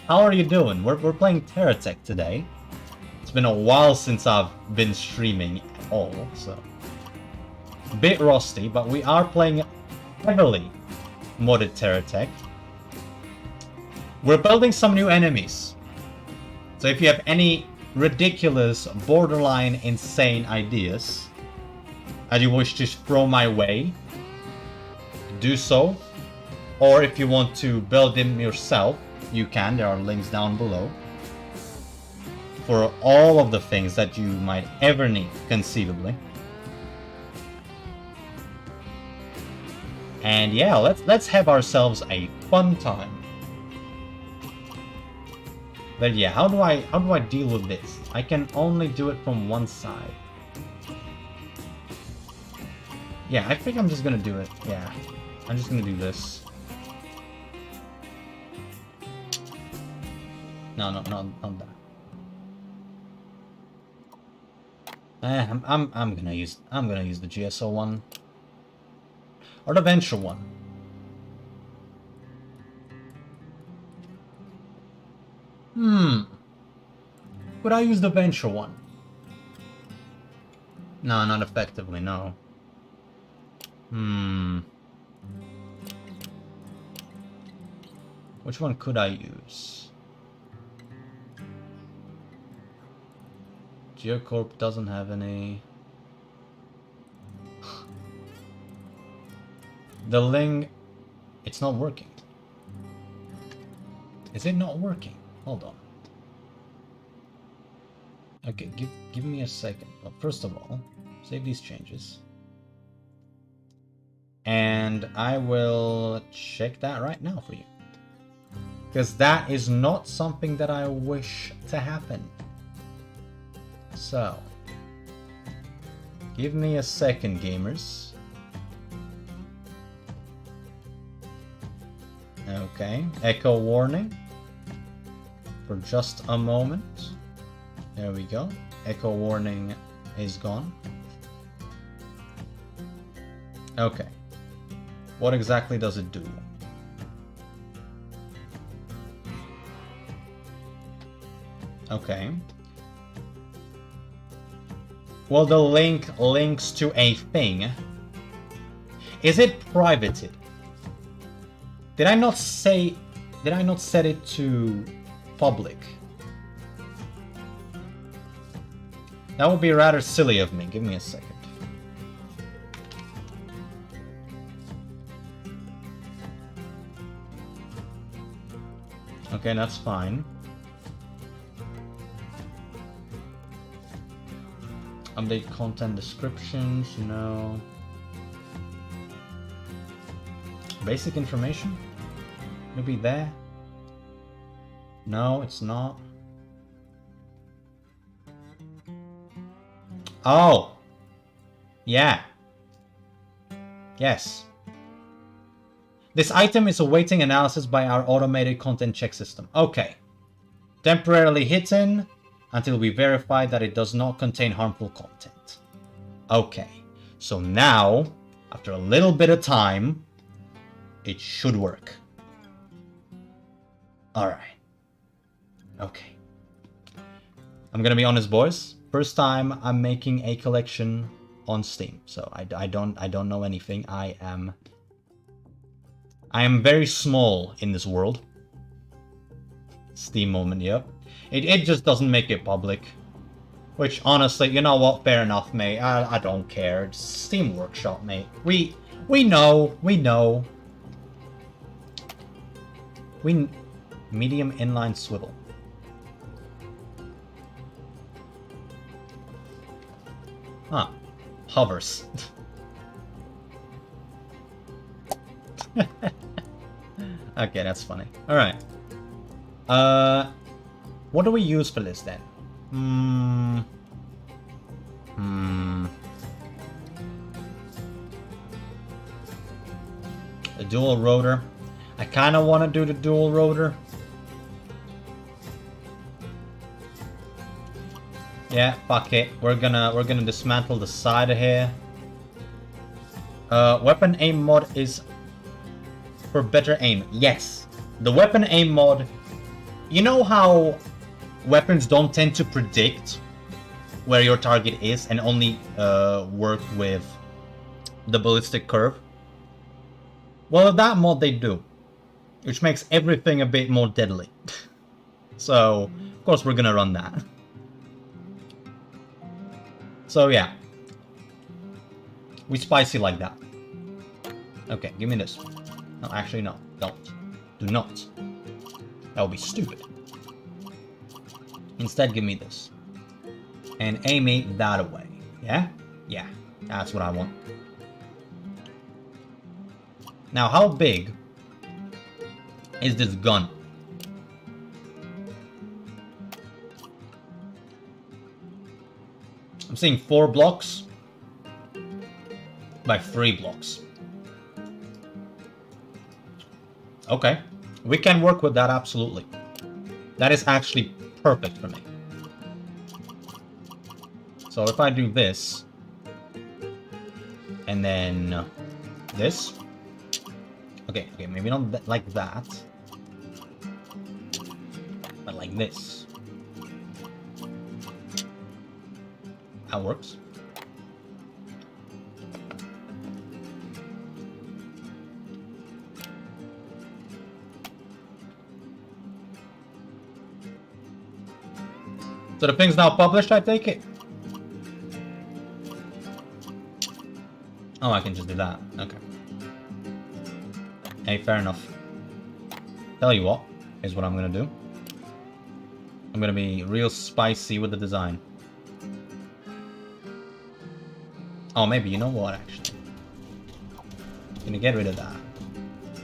How are you doing? We're playing Terratech today. It's been a while since I've been streaming at all, so... a bit rusty, but we are playing heavily modded Terratech. We're building some new enemies. So if you have any ridiculous, borderline insane ideas that you wish to throw my way, do so. Or if you want to build them yourself, you can. There are links down below for all of the things that you might ever need, conceivably. And yeah, let's have ourselves a fun time. But yeah, how do I deal with this? I can only do it from one side. Yeah, I think I'm just gonna do it. Yeah, I'm just gonna do this. No, not that. I'm gonna use the GSO one or the Venture one. Could I use the Venture one? No, not effectively, no. Which one could I use? Geocorp doesn't have any. The link, it's not working. Is it not working? Hold on. Okay, give me a second. Well, first of all, save these changes. And I will check that right now for you. Because that is not something that I wish to happen. So, give me a second, gamers. Okay, echo warning. For just a moment. There we go. Echo warning is gone. Okay. What exactly does it do? Okay. Well, the link links to a thing. Is it privated? Did I not set it to public? That would be rather silly of me. Give me a second. Okay, that's fine. Update content descriptions, no. Basic information? Maybe there? No, it's not. Oh. Yeah. Yes. This item is awaiting analysis by our automated content check system. Okay. Temporarily hidden until we verify that it does not contain harmful content. Okay. So now, after a little bit of time, it should work. Alright. Okay. I'm gonna be honest, boys. First time I'm making a collection on Steam, so I don't know anything. I am very small in this world. Steam moment, yep. It just doesn't make it public. Which, honestly, you know what? Fair enough, mate. I don't care. It's Steam Workshop, mate. We know. Medium inline swivel. Huh. Hovers. Okay, that's funny. Alright. What do we use for this then? A dual rotor. I kind of want to do the dual rotor. Yeah, fuck it. We're gonna dismantle the side of here. Weapon aim mod is for better aim. Yes. The weapon aim mod. You know how weapons don't tend to predict where your target is and only work with the ballistic curve? Well, that mod they do, which makes everything a bit more deadly. So, of course, we're gonna run that. So yeah, we spicy like that. Okay, give me this. No, actually no, don't. Do not. That would be stupid. Instead, give me this. And aim it that away. Yeah? Yeah, that's what I want. Now, how big is this gun? I'm seeing 4 blocks by 3 blocks. Okay, we can work with that, absolutely. That is actually perfect for me. So if I do this, and then this, okay, maybe not like that, but like this. That works. So the thing's now published, I take it? Oh, I can just do that. Okay. Hey, fair enough. Tell you what, is what I'm gonna do. I'm gonna be real spicy with the design. Oh, maybe, you know what, actually. Gonna get rid of that.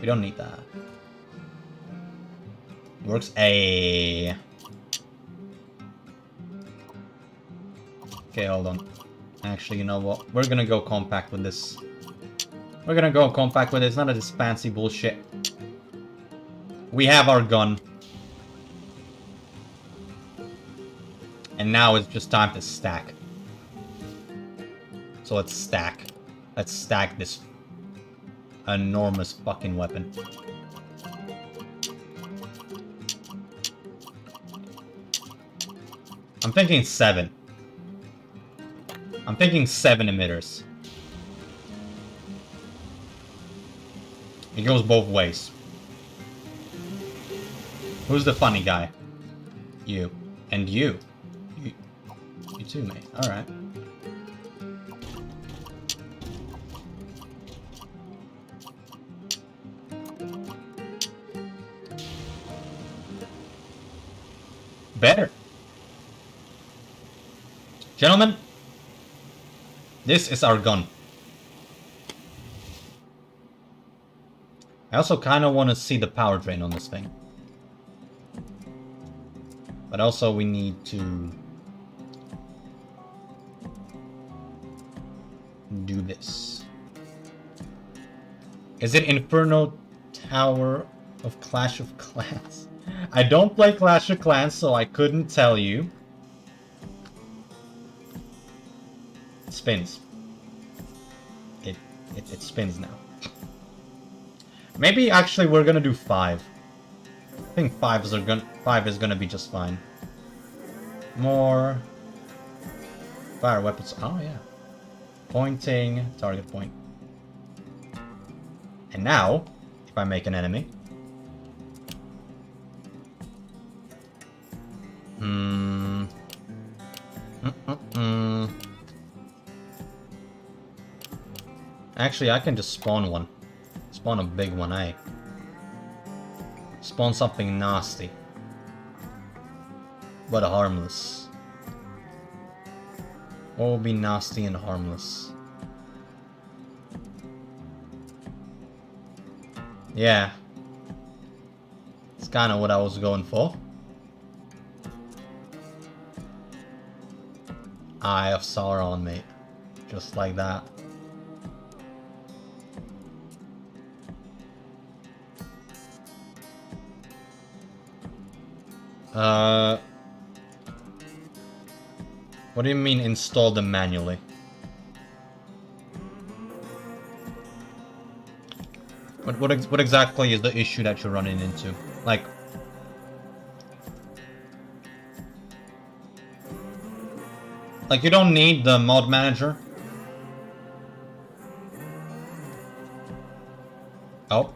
We don't need that. Works. A. Okay, hold on. Actually, you know what? We're gonna go compact with this. We're gonna go compact with this. None of this fancy bullshit. We have our gun. And now it's just time to stack. So let's stack. Let's stack this enormous fucking weapon. I'm thinking 7. I'm thinking 7 emitters. It goes both ways. Who's the funny guy? You. And you. You too, mate. Alright. Better. Gentlemen, this is our gun. I also kind of want to see the power drain on this thing. But also we need to do this. Is it Inferno Tower of Clash of Clans? I don't play Clash of Clans, so I couldn't tell you. It spins. It spins now. Maybe actually we're gonna do 5. I think 5 is gonna be just fine. More fire weapons. Oh yeah. Pointing, target point. And now, if I make an enemy. Actually, I can just spawn one. Spawn a big one, eh? Spawn something nasty. But harmless. What will be nasty and harmless? Yeah. It's kind of what I was going for. Eye of Sauron, mate. Just like that. What do you mean install them manually? What exactly is the issue that you're running into? Like you don't need the mod manager? Oh.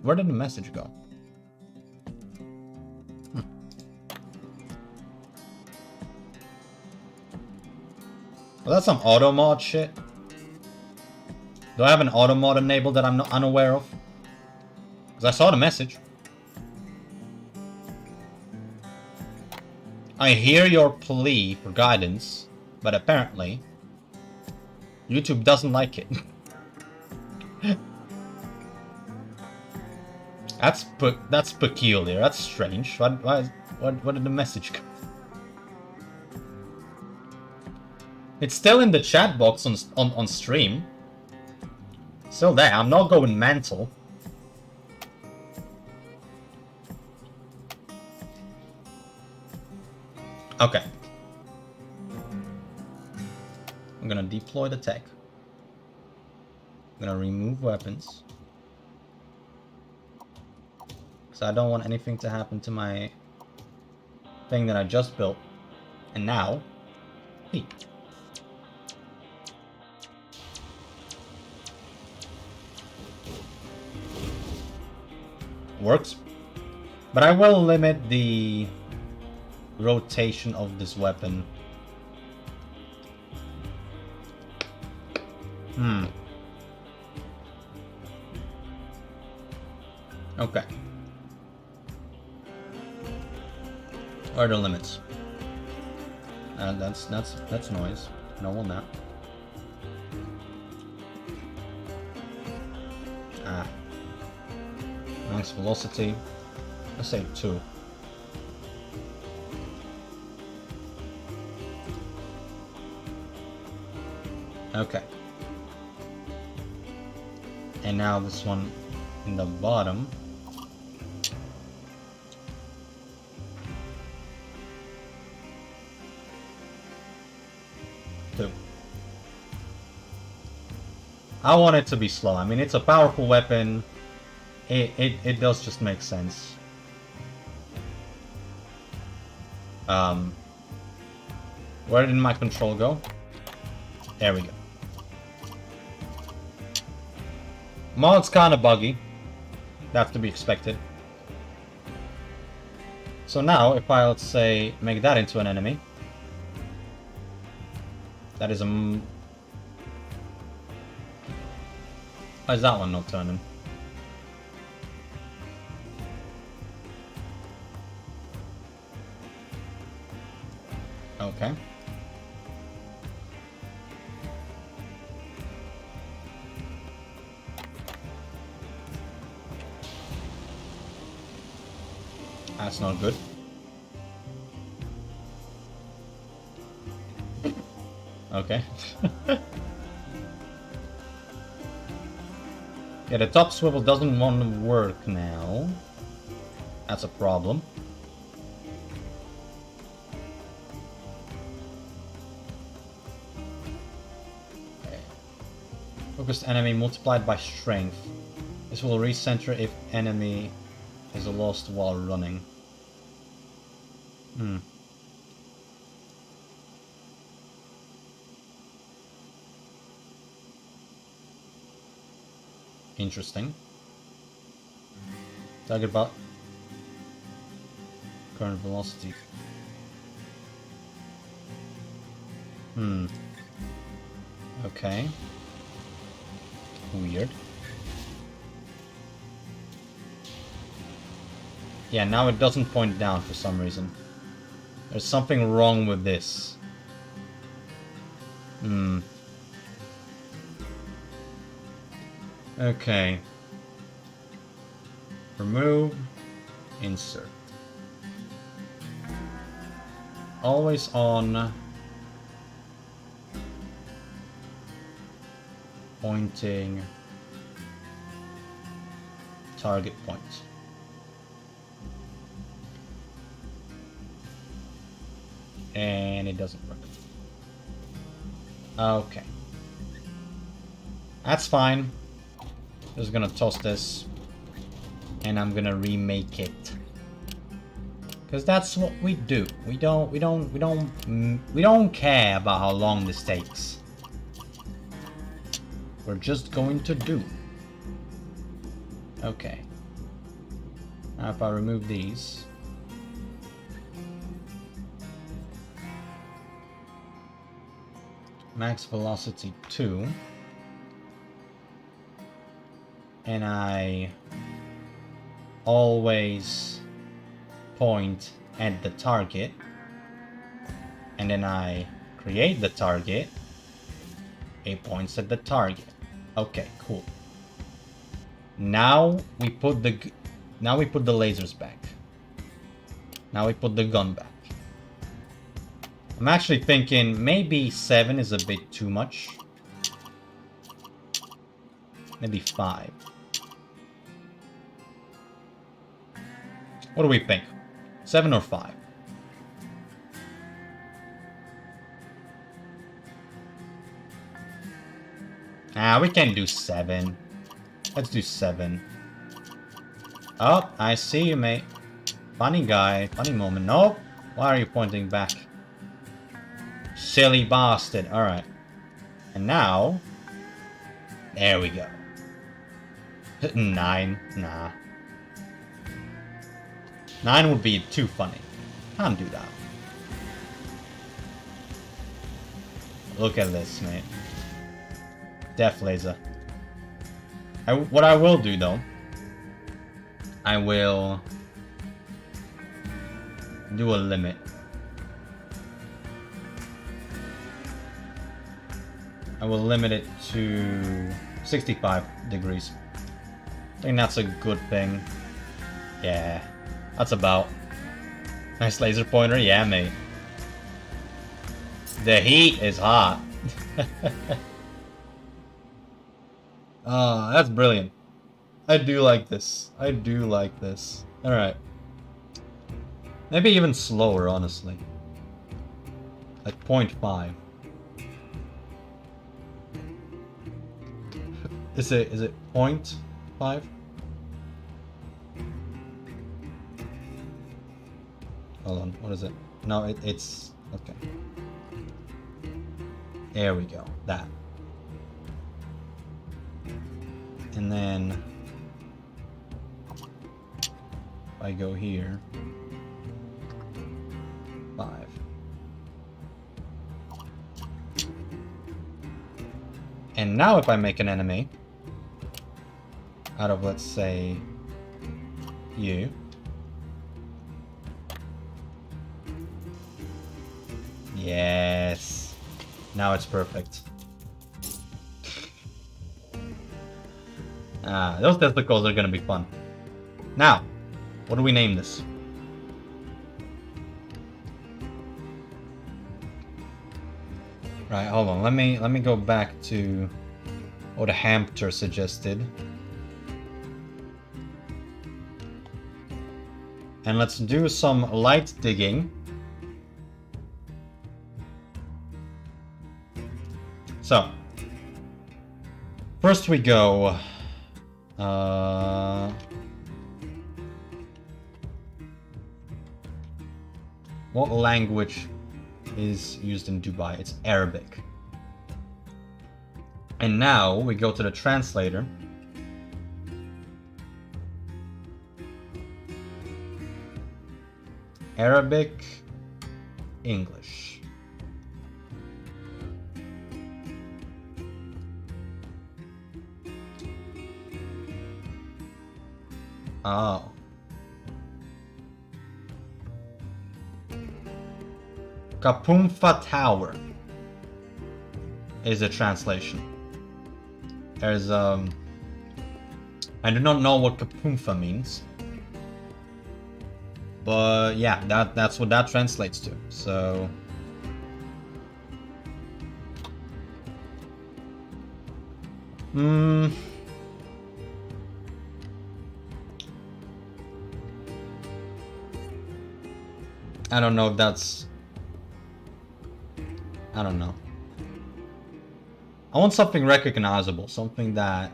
Where did the message go? Well, that's some auto mod shit. Do I have an auto mod enabled that I'm not unaware of? Because I saw the message. I hear your plea for guidance, but apparently YouTube doesn't like it. That's peculiar. That's strange. What did the message go? It's still in the chat box on stream. Still there. I'm not going mental. Okay. I'm gonna deploy the tech. I'm gonna remove weapons. Because I don't want anything to happen to my thing that I just built. And now, hey. Works. But I will limit the rotation of this weapon. Okay. What are the limits? That's noise. I don't want that. Max velocity. Let's say 2. Okay. And now this one in the bottom. I want it to be slow. I mean, it's a powerful weapon. It does just make sense. Where did my control go? There we go. Mod's kind of buggy. That's to be expected. So now, if I, let's say, make that into an enemy. That is a... Why is that one not turning? Okay. That's not good. Okay. Yeah, the top swivel doesn't want to work now. That's a problem. Okay. Focused enemy multiplied by strength. This will recenter if enemy is lost while running. Interesting. Target about current velocity. Okay. Weird. Yeah, now it doesn't point down for some reason. There's something wrong with this. Okay. Remove. Insert. Always on. Pointing. Target point. And it doesn't work. Okay. That's fine. Just gonna toss this. And I'm gonna remake it. Cause that's what we do. We don't care about how long this takes. We're just going to do. Okay. Now if I remove these. Max velocity 2. And I always point at the target. And then I create the target. It points at the target. Okay, cool. Now we put the lasers back. Now we put the gun back. I'm actually thinking maybe 7 is a bit too much. Maybe 5. What do we think? 7 or 5? Ah, we can do 7. Let's do 7. Oh, I see you, mate. Funny guy. Funny moment. Nope. Why are you pointing back? Silly bastard. Alright. And now... There we go. 9. Nah. 9 would be too funny. Can't do that. Look at this, mate. Death laser. What I will do, though... I will... do a limit. I will limit it to 65 degrees. I think that's a good thing. Yeah, that's about. Nice laser pointer, yeah, mate. The heat is hot. That's brilliant. I do like this. I do like this. Alright. Maybe even slower, honestly. Like 0.5. Is it 0.5? Hold on, what is it? No, it's okay. There we go. That. And then if I go here, 5. And now if I make an enemy out of, let's say, you. Yes. Now it's perfect. Those testicles are gonna be fun. Now, what do we name this? Right, hold on. Let me go back to what the Hampter suggested. And let's do some light digging. So, first we go... what language is used in Dubai? It's Arabic. And now we go to the translator. Arabic, English. Oh. Kapumfa Tower is a translation. There's I do not know what Kapumfa means. But yeah, that's what that translates to. So I don't know if that's... I don't know. I want something recognizable, something that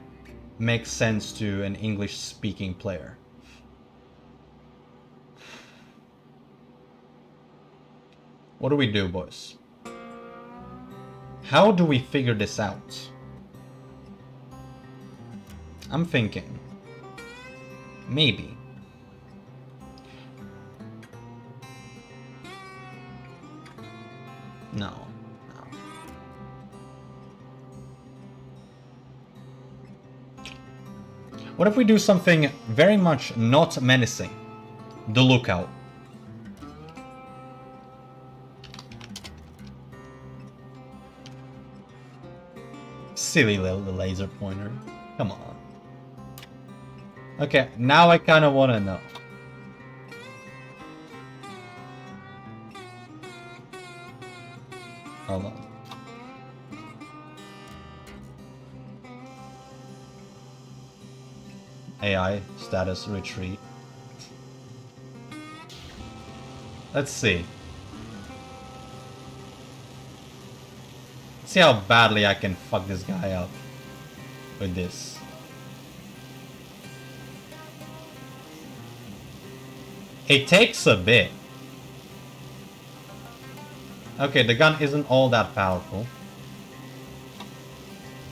makes sense to an English-speaking player. What do we do, boys? How do we figure this out? I'm thinking. Maybe. No. What if we do something very much not menacing? The lookout. Silly little laser pointer. Come on. Okay, now I kind of want to know. Hold on. AI status retreat. Let's see. See how badly I can fuck this guy up with this. It takes a bit. Okay, the gun isn't all that powerful.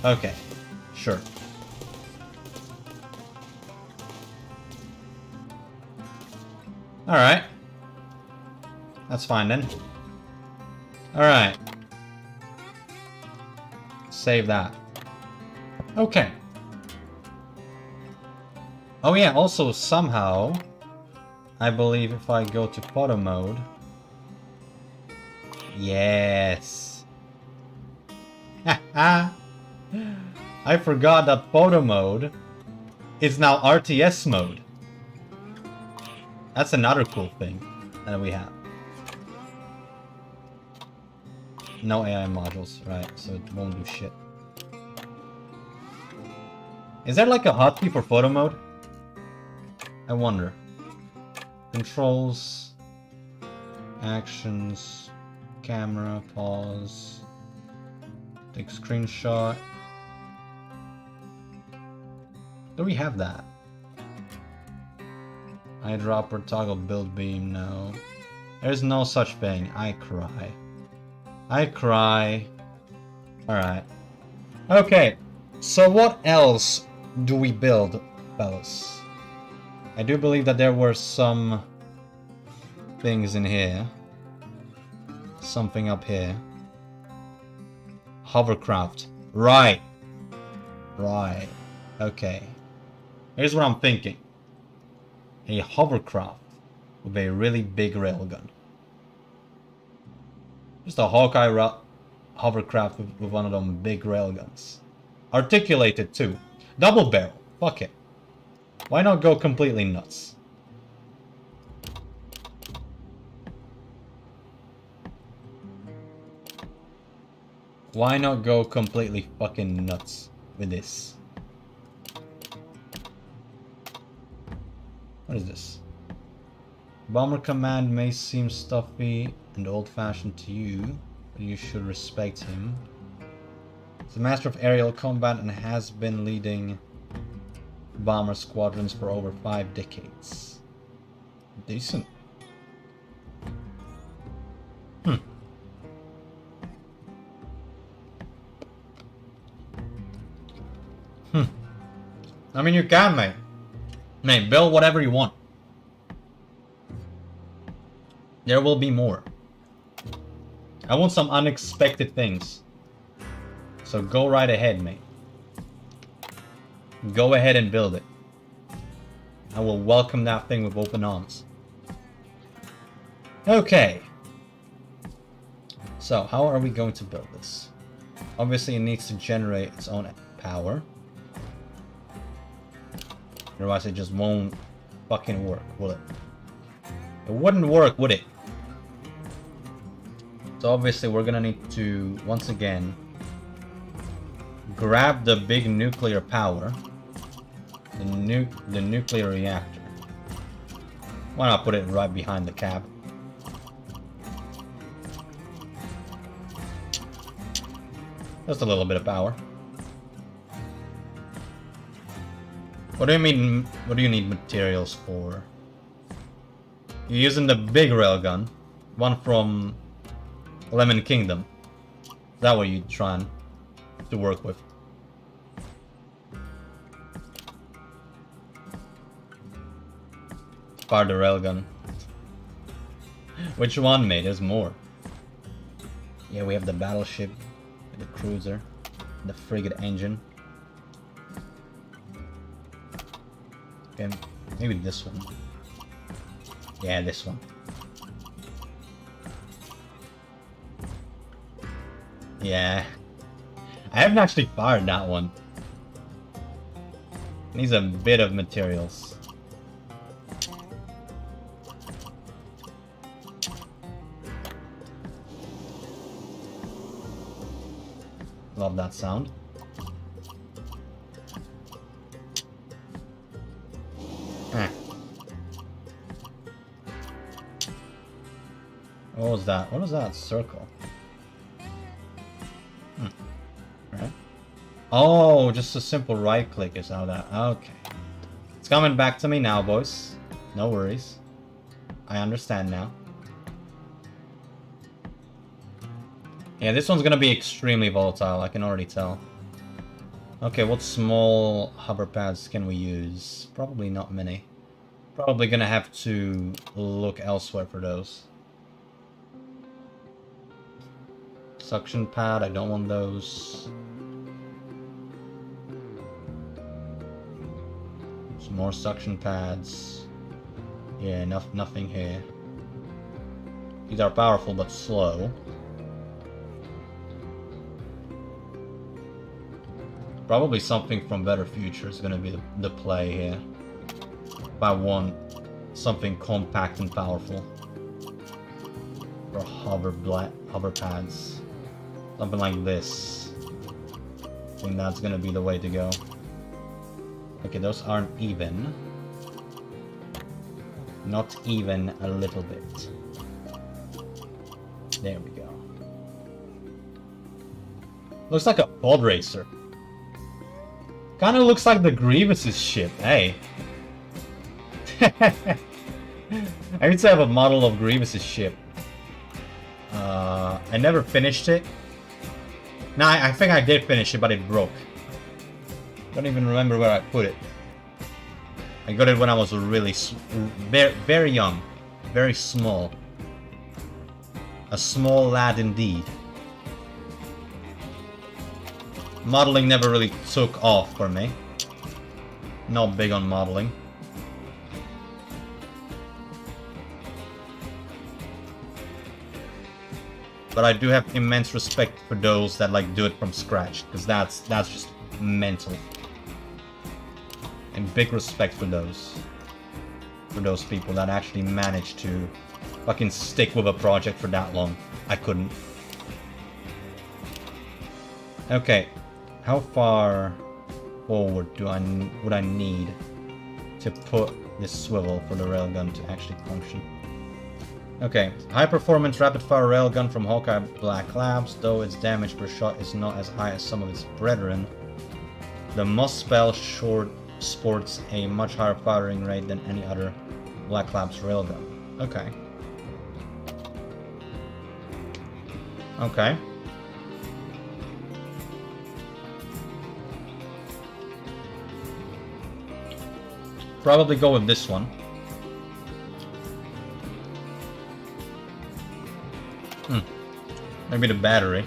Okay, sure. Alright. That's fine then. Alright. Save that. Okay. Oh yeah, also somehow, I believe if I go to photo mode... Yes. I forgot that photo mode is now RTS mode. That's another cool thing that we have. No AI modules, right, so it won't do shit. Is there like a hotkey for photo mode? I wonder. Controls, actions, camera, pause, take screenshot. Do we have that? Eyedropper, toggle build beam, no. There's no such thing. I cry. I cry. Alright. Okay, so what else do we build, fellas? I do believe that there were some things in here. Something up here. Hovercraft. Right. Right. Okay. Here's what I'm thinking. A hovercraft with a really big railgun. Just a Hawkeye hovercraft with one of them big railguns. Articulated too. Double barrel. Fuck it. Why not go completely nuts? Why not go completely fucking nuts with this? What is this? Bomber command may seem stuffy and old-fashioned to you, but you should respect him. He's a master of aerial combat and has been leading bomber squadrons for over 5 decades. Decent. I mean, you can, mate. Mate, build whatever you want. There will be more. I want some unexpected things. So go right ahead, mate. Go ahead and build it. I will welcome that thing with open arms. Okay. So, how are we going to build this? Obviously, it needs to generate its own power. Otherwise, it just won't fucking work, will it? It wouldn't work, would it? So obviously, we're gonna need to, once again, grab the big nuclear power. The nuclear reactor. Why not put it right behind the cab? Just a little bit of power. What do you mean? What do you need materials for? You're using the big railgun, one from Lemon Kingdom. Is that what you're trying to work with? Fire the railgun. Which one, mate? There's more. Yeah, we have the battleship, the cruiser, the frigate engine. Okay, maybe this one. Yeah, this one. Yeah. I haven't actually fired that one. Needs a bit of materials. Love that sound. What was that? What was that circle? Right. Oh, just a simple right click is how that. Okay. It's coming back to me now, boys. No worries. I understand now. Yeah, this one's gonna be extremely volatile, I can already tell. Okay, what small hover pads can we use? Probably not many. Probably gonna have to look elsewhere for those. Suction pad, I don't want those. Some more suction pads. Yeah, nothing here. These are powerful but slow. Probably something from Better Future is gonna be the play here. If I want something compact and powerful. Or hover pads. Something like this. I think that's gonna be the way to go. Okay, those aren't even. Not even a little bit. There we go. Looks like a pod racer. Kinda looks like the Grievous's ship, hey. I used to have a model of Grievous's ship. I never finished it. No, I think I did finish it, but it broke. Don't even remember where I put it. I got it when I was really very young, very small. A small lad indeed. Modeling never really took off for me. Not big on modeling. But I do have immense respect for those that like do it from scratch, because that's just mental. And big respect for those people that actually manage to fucking stick with a project for that long. I couldn't. Okay, how far forward would I need to put this swivel for the railgun to actually function? Okay, high-performance rapid-fire railgun from Hawkeye Black Labs. Though its damage per shot is not as high as some of its brethren, the Muspel short sports a much higher firing rate than any other Black Labs railgun. Okay. Okay. Probably go with this one. Maybe the battery.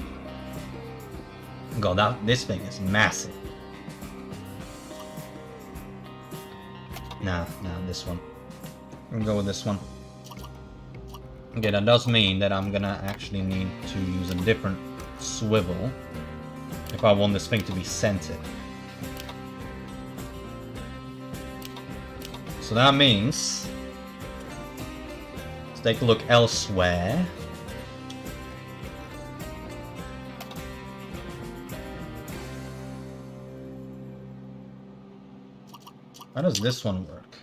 God, this thing is massive. Nah, this one. I'm gonna go with this one. Okay, that does mean that I'm gonna actually need to use a different swivel if I want this thing to be centered. So that means let's take a look elsewhere. How does this one work?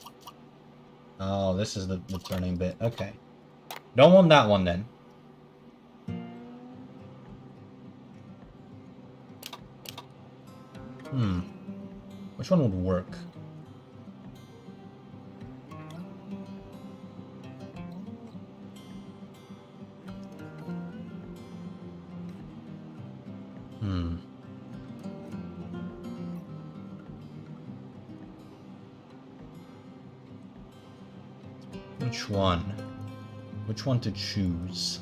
Oh, this is the turning bit. Okay. Don't want that one then. Which one would work? Which one? Which one to choose?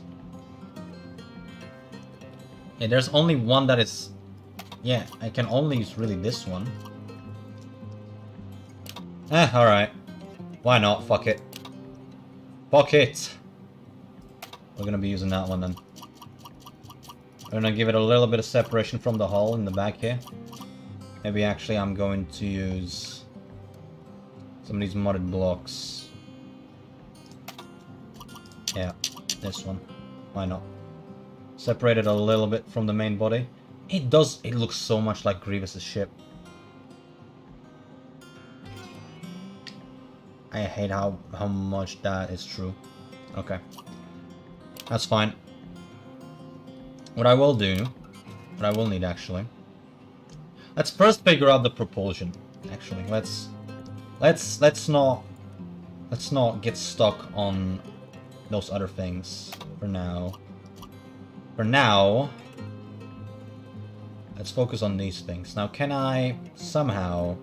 Yeah, there's only one that is... Yeah, I can only use really this one. Alright. Why not? Fuck it. Fuck it! We're gonna be using that one then. We're gonna give it a little bit of separation from the hull in the back here. Maybe actually I'm going to use some of these modded blocks. Yeah, this one. Why not? Separate it a little bit from the main body. It looks so much like Grievous's ship. I hate how much that is true. Okay. That's fine. What I will do, what I will need actually. Let's first figure out the propulsion. Actually, let's not get stuck on those other things for now. For now, let's focus on these things. Now, can I somehow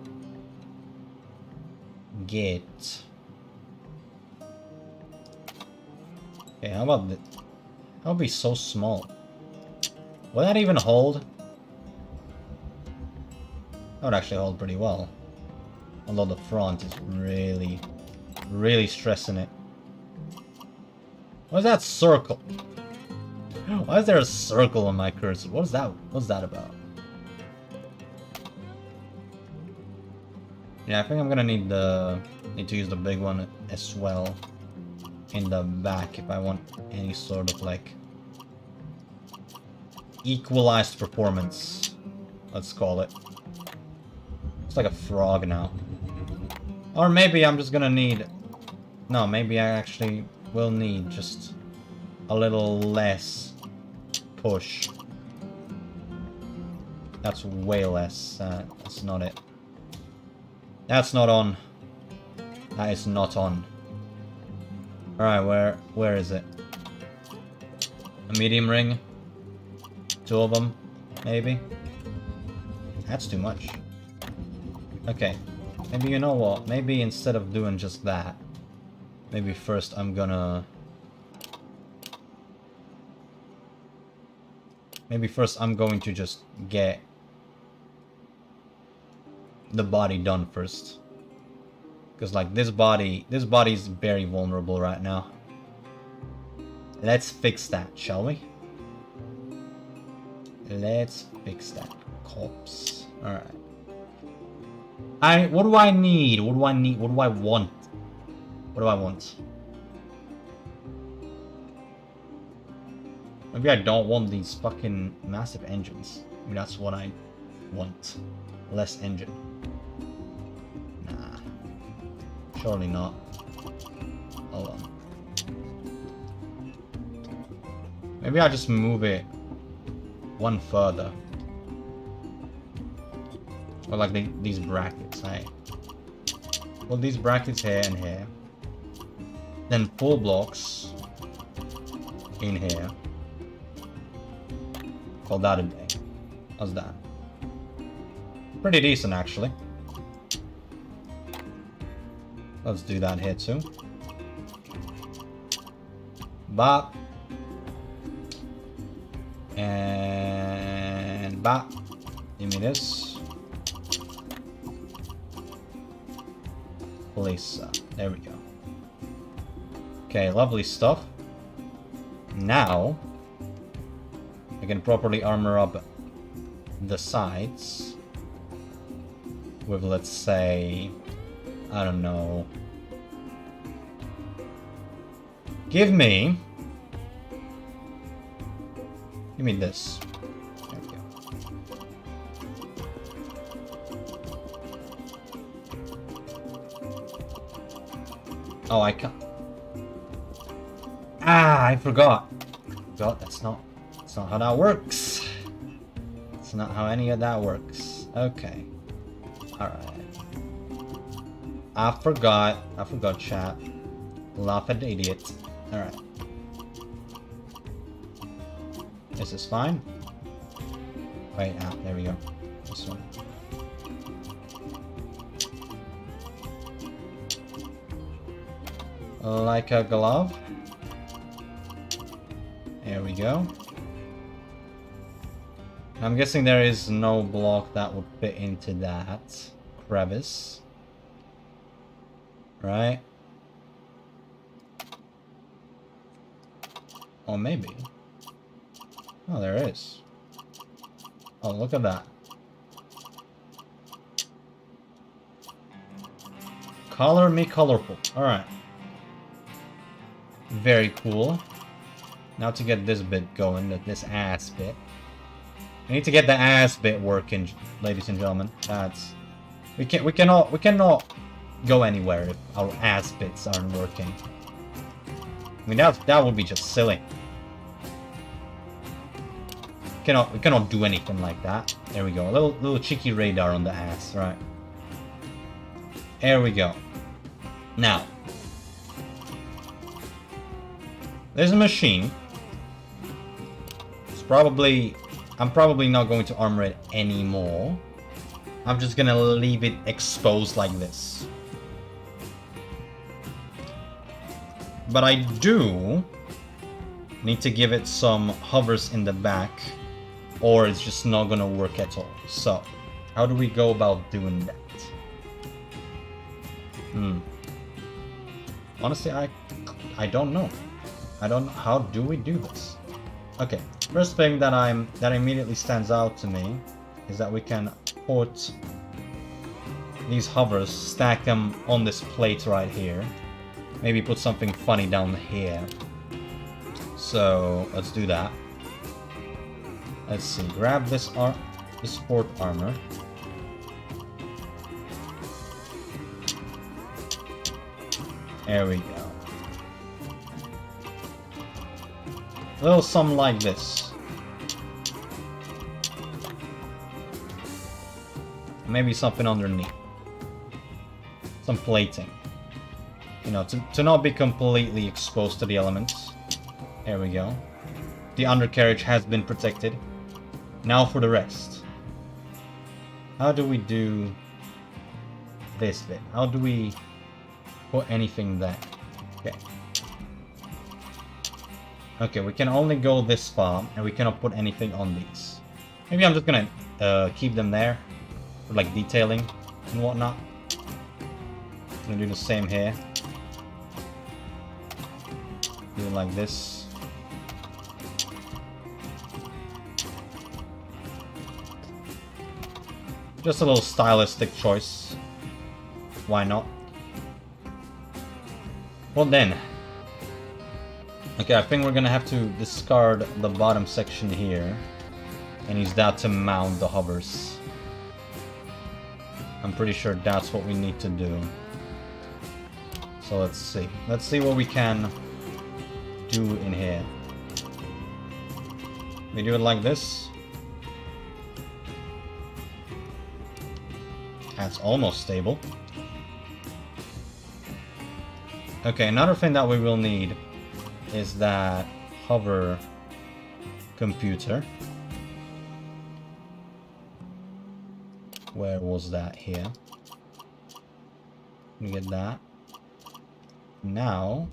get... Okay, how about that? That would be so small. Will that even hold? That would actually hold pretty well. Although the front is really, really stressing it. What is that circle? Why is there a circle on my cursor? What's that about? Yeah, I think I'm gonna need to use the big one as well in the back if I want any sort of like equalized performance. Let's call it. It's like a frog now. Or maybe I'm just gonna need... No, maybe I actually will need just a little less push. That's way less. That's not it. That's not on. That is not on. Alright, where is it? A medium ring? 2 of them, maybe? That's too much. Okay. Maybe you know what? Maybe instead of doing just that, maybe first I'm gonna... Maybe first I'm going to just get the body done first. Because like this body is very vulnerable right now. Let's fix that, shall we? Let's fix that. Corpse. Alright. What do I need? What do I need? What do I want? What do I want? Maybe I don't want these fucking massive engines. mean, that's what I want. Less engine. Nah. Surely not. Hold on. Maybe I'll just move it one further. Or like these brackets, hey? Well, these brackets here and here. Then 4 blocks in here. Call that a day. How's that? Pretty decent, actually. Let's do that here too. Bop. And bop. Give me this. Place. There we go. Okay, lovely stuff. Now, I can properly armor up the sides with, let's say, I don't know. Give me this. There we go. Oh, I can't. Ah, I forgot. That's not how that works. It's not how any of that works. Okay. Alright. I forgot, chat. Laugh at the idiot. Alright. This is fine. Wait, there we go. This one. Like a glove. There we go. I'm guessing there is no block that would fit into that crevice. Right? Or maybe. Oh, there is. Oh, look at that. Color me colorful. Alright. Very cool. Now to get this bit going, this ass bit. I need to get the ass bit working, ladies and gentlemen. We cannot go anywhere if our ass bits aren't working. I mean, that would be just silly. We cannot do anything like that. There we go. A little cheeky radar on the ass, right? There we go. Now, there's a machine. I'm probably not going to armor it anymore. I'm just gonna leave it exposed like this. But I do need to give it some hovers in the back, or it's just not gonna work at all. So, how do we go about doing that? Honestly, I don't know. How do we do this? Okay, first thing that immediately stands out to me is that we can put these hovers, stack them on this plate right here. Maybe put something funny down here. So let's do that. Let's see. Grab this sport armor. There we go. A little something like this. Maybe something underneath. Some plating. You know, to not be completely exposed to the elements. There we go. The undercarriage has been protected. Now for the rest. How do we do this bit? How do we put anything there? Okay. Okay, we can only go this far, and we cannot put anything on these. Maybe I'm just gonna keep them there, for like detailing and whatnot. I'm gonna do the same here. Do it like this. Just a little stylistic choice. Why not? Well then. Okay, I think we're gonna have to discard the bottom section here. And use that to mount the hovers. I'm pretty sure that's what we need to do. So let's see. Let's see what we can do in here. We do it like this. That's almost stable. Okay, another thing that we will need is that hover computer. Where was that? Here. We get that. Now,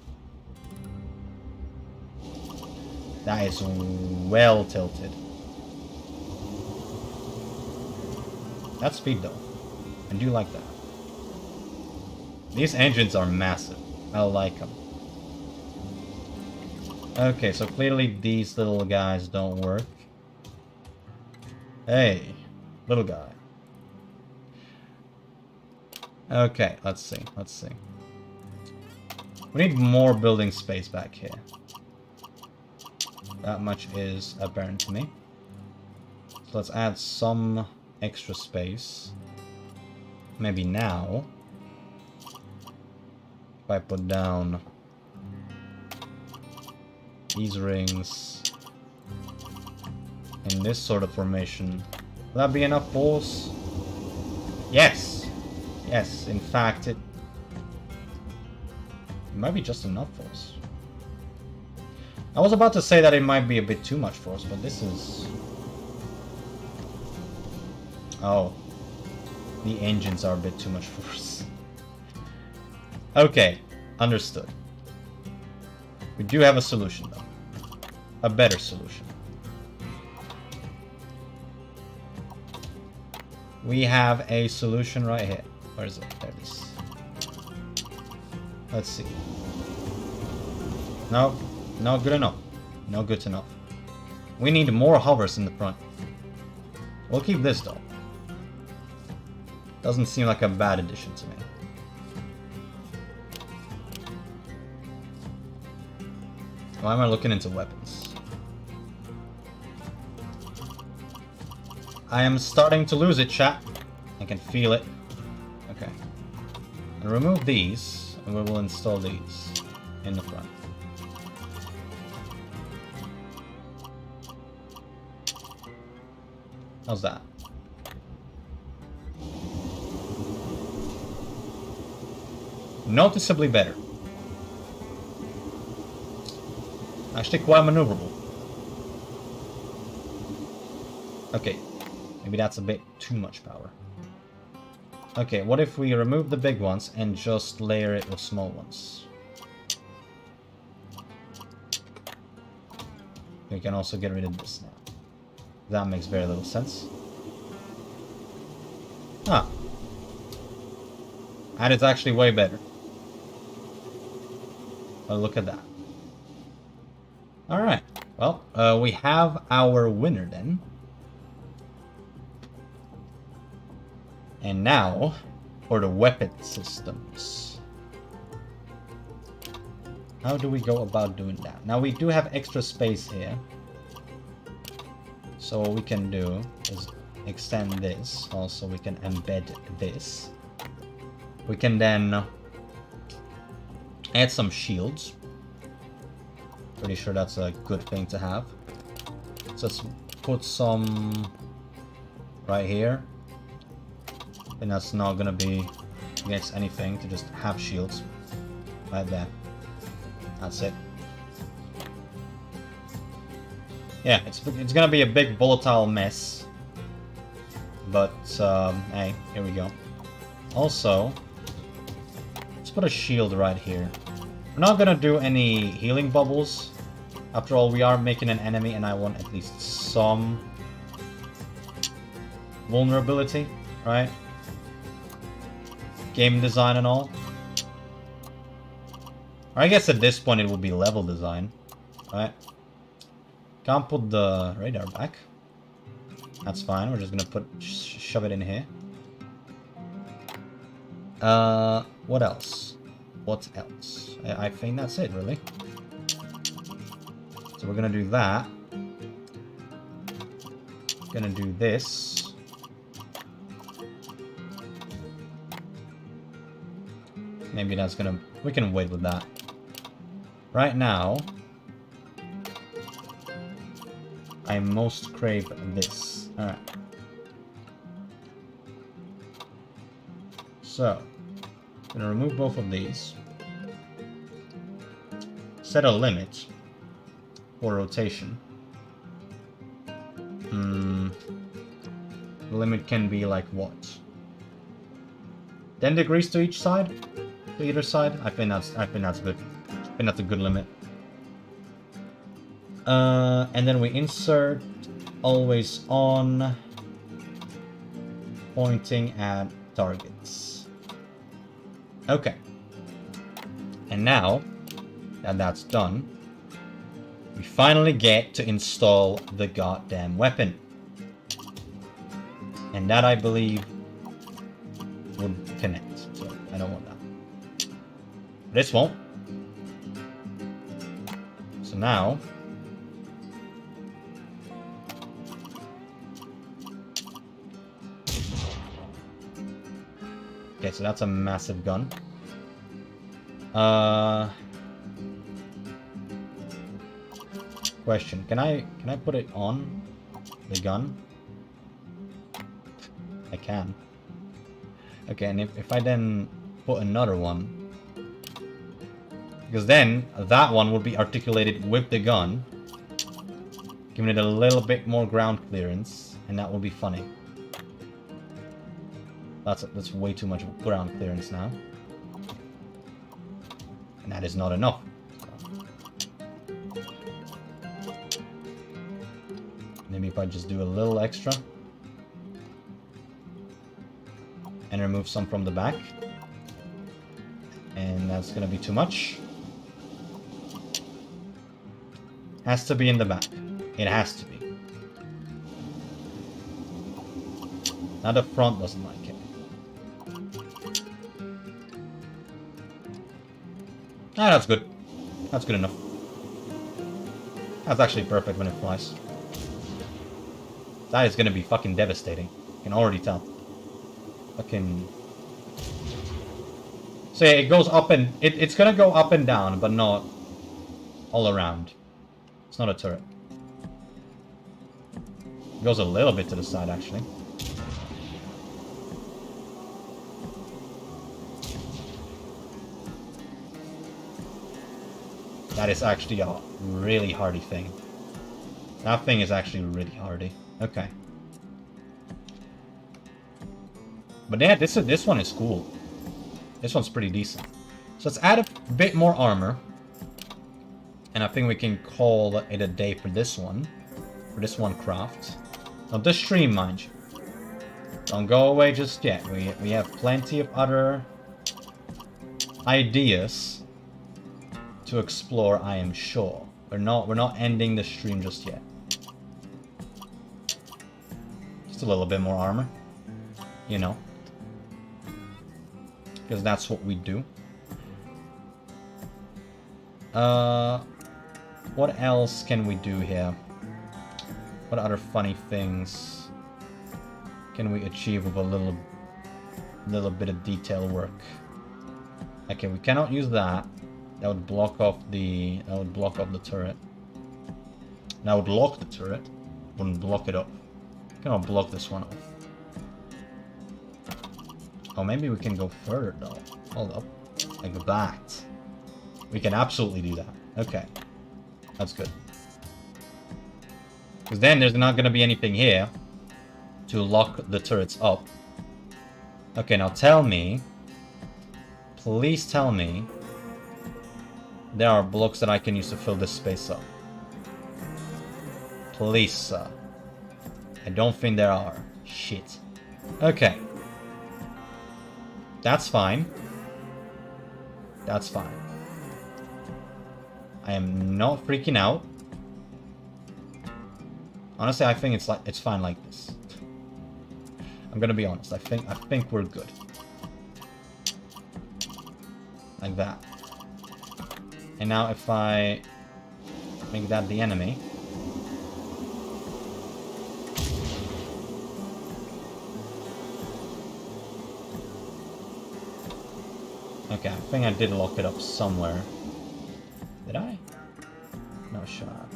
that is well tilted. That's speed though. I do like that. These engines are massive. I like them. Okay, so clearly these little guys don't work. Hey, little guy. Okay, let's see, let's see. We need more building space back here. That much is apparent to me. So let's add some extra space. Maybe now. If I put down these rings in this sort of formation, will that be enough force? Yes! Yes, in fact, it might be just enough force. I was about to say that it might be a bit too much force, but this is... Oh. The engines are a bit too much force. Okay, understood. We do have a solution, though. A better solution. We have a solution right here. Where is it? There it is. Let's see. No, not good enough. No good enough. We need more hovers in the front. We'll keep this though. Doesn't seem like a bad addition to me. Why am I looking into weapons? I am starting to lose it, chat. I can feel it. Okay. And remove these, and we will install these in the front. How's that? Noticeably better. Actually quite maneuverable. Okay. Maybe that's a bit too much power. Okay, what if we remove the big ones and just layer it with small ones? We can also get rid of this now. That makes very little sense. Ah. And it's actually way better. Oh, look at that. Alright. Well, we have our winner then. And now, for the weapon systems. How do we go about doing that? Now, we do have extra space here. So what we can do is extend this. Also, we can embed this. We can then add some shields. Pretty sure that's a good thing to have. So let's put some right here. And that's not gonna be against anything to just have shields right there. That's it. Yeah, it's gonna be a big volatile mess. But hey, here we go. Also, let's put a shield right here. We're not gonna do any healing bubbles. After all, we are making an enemy and I want at least some vulnerability, right? Game design and all. Or I guess at this point it would be level design, right? Can't put the radar back. That's fine. We're just gonna shove it in here. What else? What else? I think that's it, really. So we're gonna do that. Gonna do this. Maybe that's gonna... We can wait with that. Right now, I most crave this. Alright. So, I'm gonna remove both of these. Set a limit for rotation. The limit can be like what? 10 degrees to each side? To either side? I think that's good. I think that's a good limit. And then we insert always on, pointing at targets. Okay. And now that that's done, we finally get to install the goddamn weapon. And that, I believe, would connect. So I don't want that. This won't. So now, okay, so that's a massive gun. Question: Can I put it on the gun? I can. Okay, and if I then put another one, because then that one would be articulated with the gun, giving it a little bit more ground clearance, and that will be funny. That's way too much ground clearance now. And that is not enough. Maybe if I just do a little extra. And remove some from the back. And that's gonna be too much. Has to be in the back. It has to be. Now the front doesn't like it. Ah, that's good. That's good enough. That's actually perfect when it flies. That is gonna be fucking devastating. I can already tell. Fucking... So yeah, it goes up and... It's gonna go up and down, but not all around. It's not a turret. It goes a little bit to the side, actually. That is actually a really hardy thing. That thing is actually really hardy. Okay. But yeah, this one is cool. This one's pretty decent. So let's add a bit more armor. And I think we can call it a day for this one. For this one craft. Now this stream, mind you. Don't go away just yet. We have plenty of other ideas to explore, I am sure. We're not ending the stream just yet. Just a little bit more armor. You know. Because that's what we do. What else can we do here? What other funny things can we achieve with a little bit of detail work? Okay, we cannot use that. That would block off the turret. That would lock the turret. Wouldn't block it up. Cannot block this one off. Oh, maybe we can go further though. Hold up. Like that. We can absolutely do that. Okay. That's good. Because then there's not going to be anything here to lock the turrets up. Okay, now tell me. Please tell me there are blocks that I can use to fill this space up. Please, sir. I don't think there are. Shit. Okay. That's fine. That's fine. I am not freaking out. Honestly, I think it's fine like this. I'm gonna be honest. I think we're good. Like that. And now if I make that the enemy. Okay, I think I did lock it up somewhere. Did I? No shot.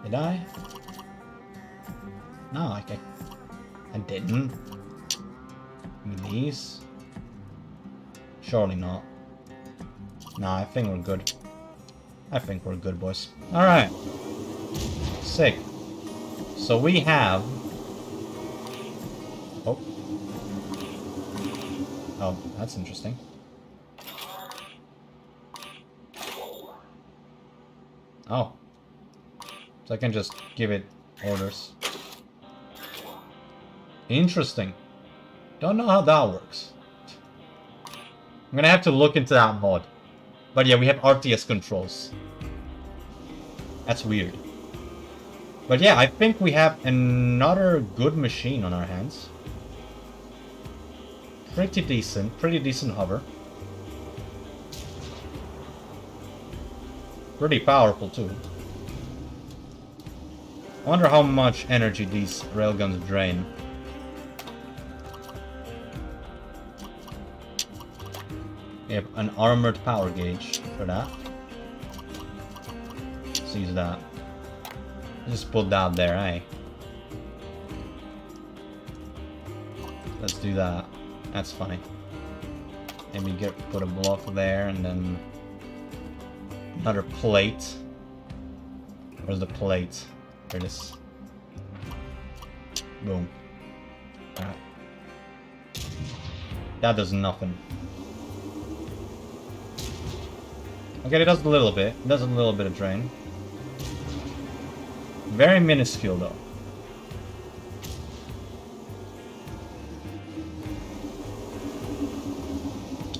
Did I? No, I didn't. These? Surely not. Nah, I think we're good. I think we're good, boys. Alright. Sick. So we have... Oh. Oh, that's interesting. Oh. So I can just give it orders. Interesting. Don't know how that works. I'm gonna have to look into that mod. But yeah, we have RTS controls. That's weird. But yeah, I think we have another good machine on our hands. Pretty decent hover. Pretty powerful too. I wonder how much energy these railguns drain. We have an armored power gauge for that. Let's use that. Just put that there, eh? Let's do that. That's funny. Maybe put a block there and then another plate. Where's the plate? There it is. Boom. Alright. That does nothing. Okay, it does a little bit. It does a little bit of drain. Very minuscule though.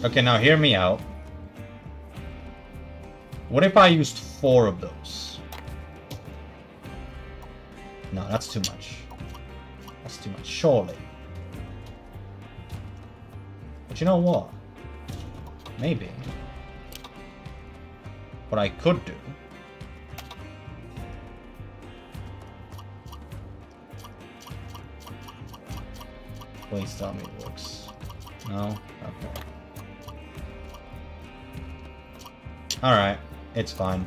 Okay, now hear me out. What if I used 4 of those? No, that's too much. That's too much, surely. But you know what? Maybe. What I could do... Please tell me it works. No? Okay. Alright, it's fine.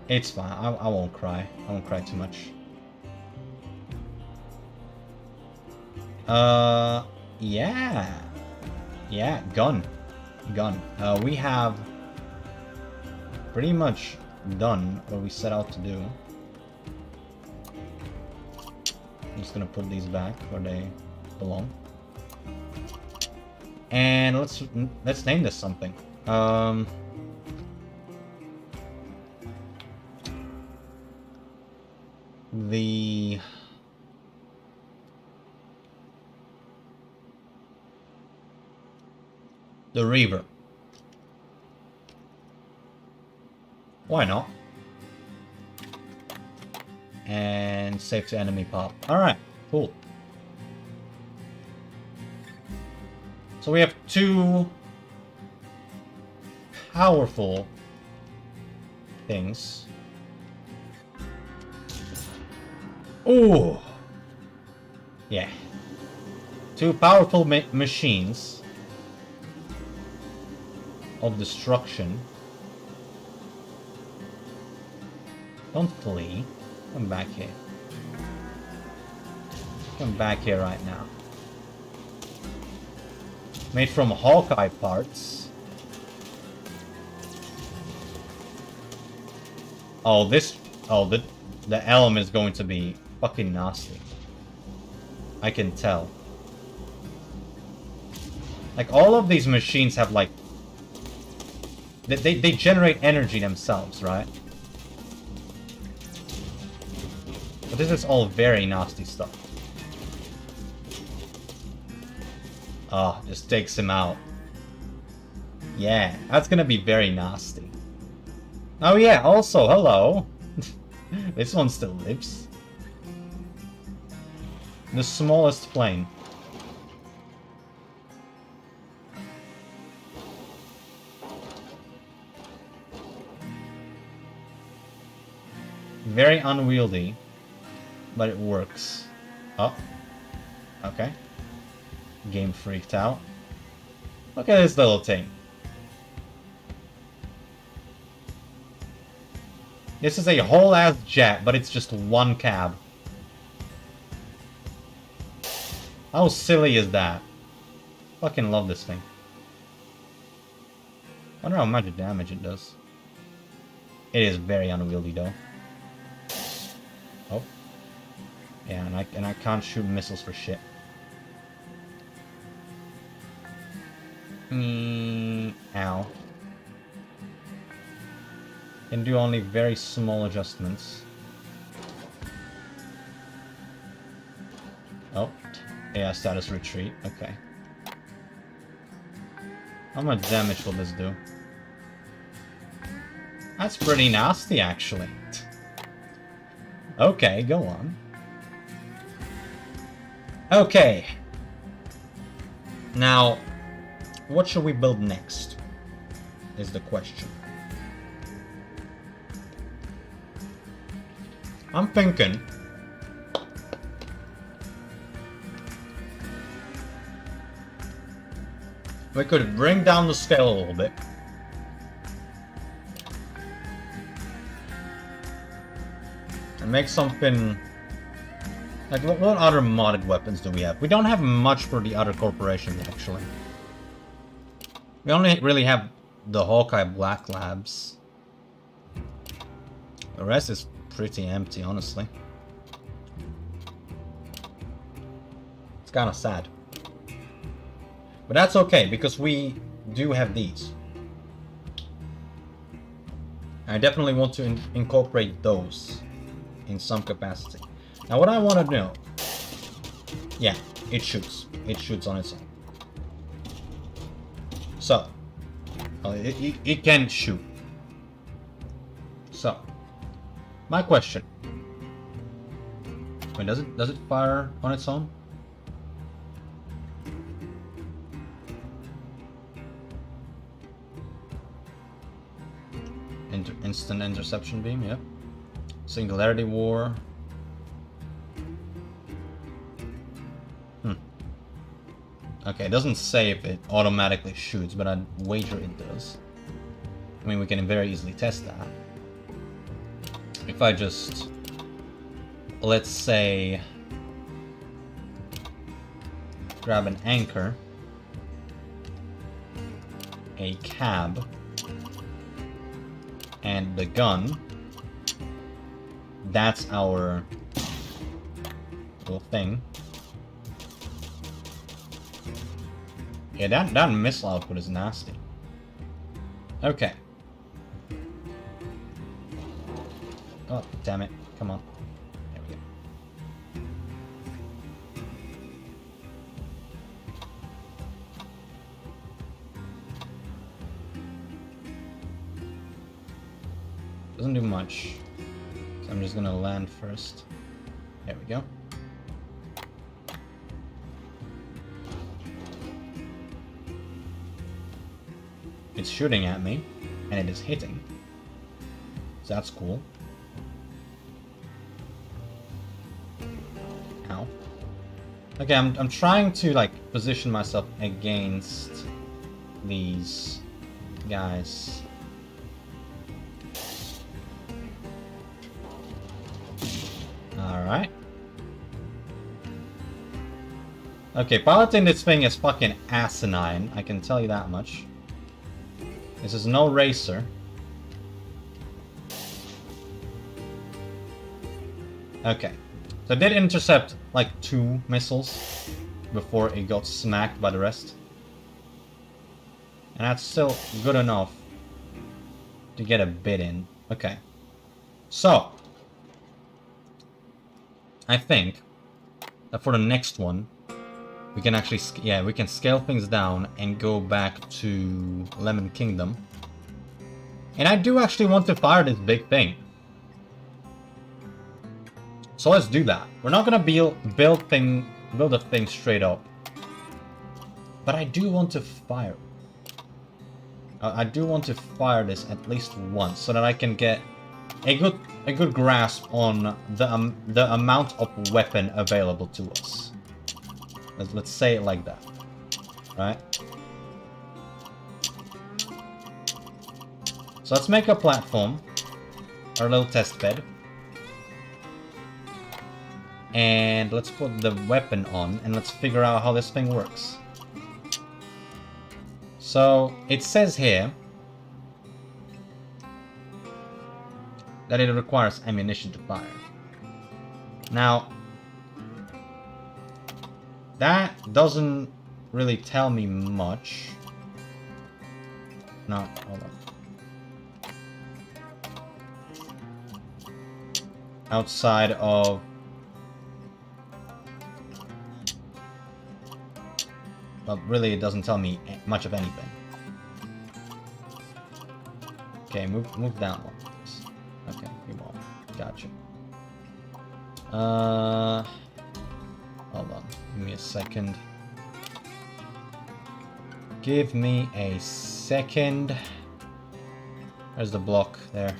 It's fine. I won't cry. I won't cry too much. Yeah. Yeah, gun. We have pretty much done what we set out to do. I'm just gonna put these back where they belong. And let's name this something. The Reaver. Why not? And save to enemy pop. Alright, cool. So we have 2 powerful things. Ooh! Yeah. 2 powerful machines of destruction. Don't flee. Come back here. Come back here right now. Made from Hawkeye parts. Oh, the elm is going to be fucking nasty. I can tell. Like, all of these machines have, like... They generate energy themselves, right? But this is all very nasty stuff. Ah, oh, just takes him out. Yeah, that's gonna be very nasty. Oh yeah, also, hello. This one still lives. The smallest plane. Very unwieldy, but it works. Oh, okay. game freaked out. Look at this little thing. This is a whole ass jet, but it's just one cab. How silly is that? Fucking love this thing. Wonder how much damage it does. It is very unwieldy though. Oh. Yeah, and I can't shoot missiles for shit. Ow. Can do only very small adjustments. Oh. Yeah, status retreat. Okay. How much damage will this do? That's pretty nasty, actually. Okay, go on. Okay. Now, what should we build next? Is the question. I'm thinking... we could bring down the scale a little bit. And make something... like, what other modded weapons do we have? We don't have much for the other corporations, actually. We only really have the Hawkeye Black Labs. The rest is pretty empty, honestly. It's kind of sad. But that's okay, because we do have these. I definitely want to incorporate those in some capacity. Now what I want to know... yeah, it shoots. It shoots on its own. So, it can shoot. So, my question. Wait, does it fire on its own? Instant interception beam, yep. Singularity war. Okay, it doesn't say if it automatically shoots, but I'd wager it does. I mean, we can very easily test that. If I just... let's say... grab an anchor. A cab. And the gun. That's our little thing. Yeah, that missile output is nasty. Okay. Oh, damn it. Come on. There we go. Doesn't do much. So I'm just gonna land first. There we go. It's shooting at me, and it is hitting. So that's cool. Ow. Okay, I'm trying to like position myself against these guys. Alright. Okay, piloting this thing is fucking asinine, I can tell you that much. This is no racer. Okay. So it did intercept like 2 missiles before it got smacked by the rest. And that's still good enough to get a bit in. Okay. So, I think that for the next one, we can actually, yeah, we can scale things down and go back to Lemon Kingdom. And I do actually want to fire this big thing. So let's do that. We're not gonna build a thing straight up. But I do want to fire. I do want to fire this at least once so that I can get a good grasp on the amount of weapon available to us. Let's say it like that. right? So let's make a platform, our little test bed. And let's put the weapon on, and let's figure out how this thing works. So, it says here that it requires ammunition to fire. Now, that doesn't really tell me much. No, hold on. Outside of... Well, really, it doesn't tell me much of anything. Okay, move down one, please. Okay, keep on. Gotcha. Hold on. Give me a second. Give me a second. There's the block there.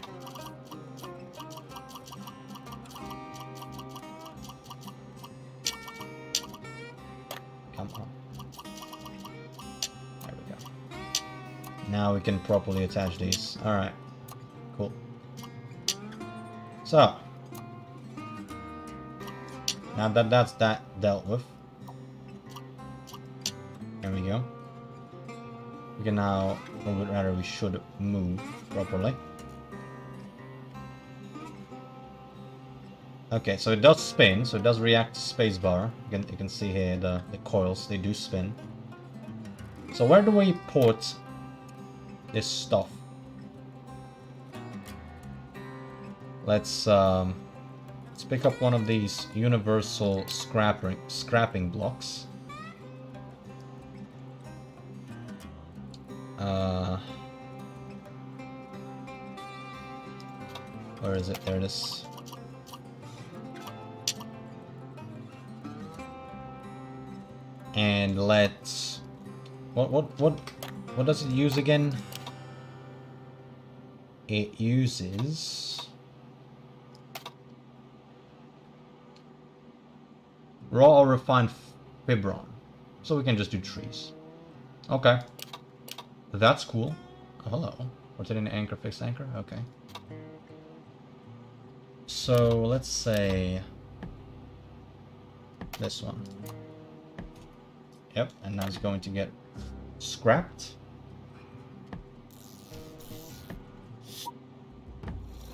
Come on. There we go. Now we can properly attach these. Alright. Cool. So. Now that that's dealt with. There we go. We can now, or rather we should move properly. Okay, so it does spin, so it does react to spacebar. You can see here the coils, they do spin. So where do we put this stuff? Let's pick up one of these universal scrapping blocks. Where is it? There it is. And let's... What does it use again? It uses... raw or refined fibron. So we can just do trees. Okay. That's cool. Oh, hello. Rotating anchor, fixed anchor? Okay. So, let's say... this one. Yep, and now it's going to get scrapped.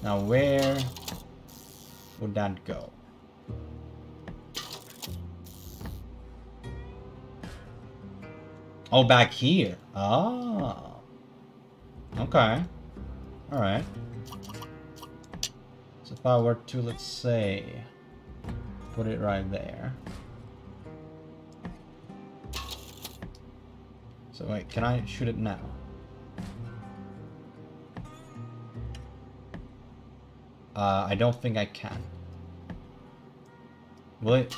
Now where would that go? Oh, back here. Ah. Okay. Alright. So if I were to, let's say, put it right there. So wait, can I shoot it now? I don't think I can. Will it?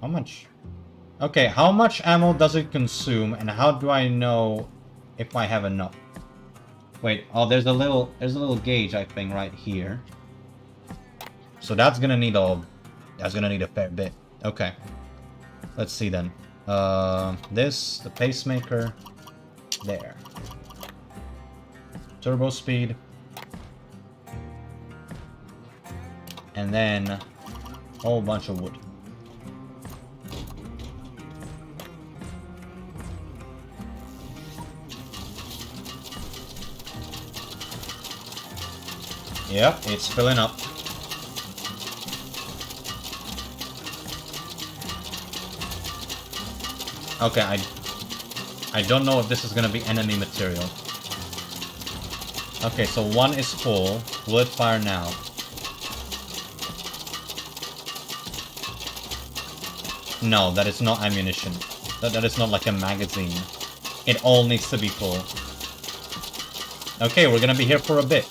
How much? Okay, how much ammo does it consume, and how do I know if I have enough? Wait, oh, there's a little gauge, I think, right here. So that's gonna need a fair bit. Okay, let's see then. The pacemaker, there. Turbo speed, and then a whole bunch of wood. Yep, it's filling up. Okay, I don't know if this is gonna be enemy material. Okay, so one is full. Will it fire now? No, that is not ammunition. That is not like a magazine. It all needs to be full. Okay, we're gonna be here for a bit.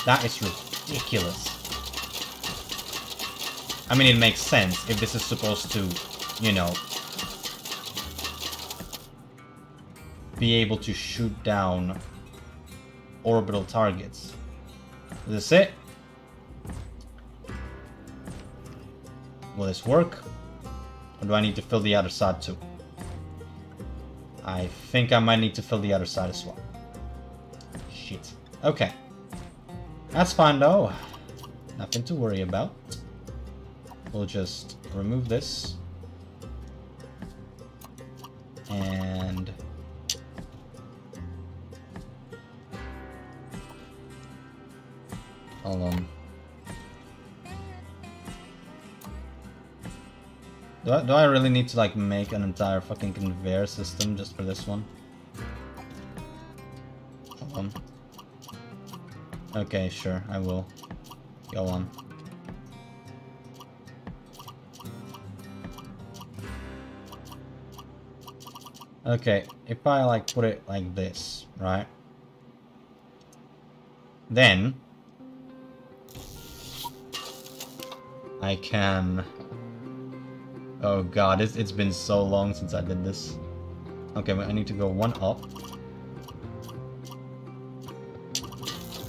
That is ridiculous. I mean, it makes sense if this is supposed to, you know, be able to shoot down orbital targets. Is this it? Will this work? Or do I need to fill the other side too? I think I might need to fill the other side as well. Shit. Okay. That's fine though. Nothing to worry about. We'll just remove this. And... hold on. Do I really need to like make an entire fucking conveyor system just for this one? Hold on. Okay, sure, I will. Go on. Okay, if I like put it like this, right? Then I can... oh god, it's been so long since I did this. Okay, I need to go one up.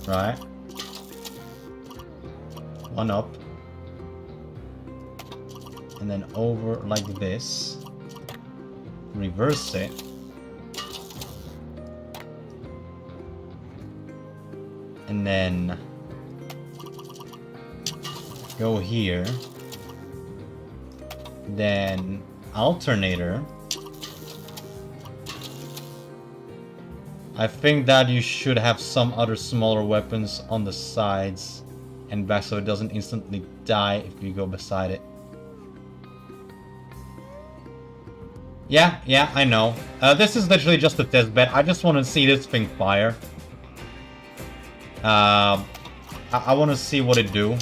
Right. One up. And then over like this. Reverse it. And then go here. Then alternator. I think that you should have some other smaller weapons on the sides and back so it doesn't instantly die if you go beside it. Yeah, I know. This is literally just a test bed. I just want to see this thing fire. I want to see what it do.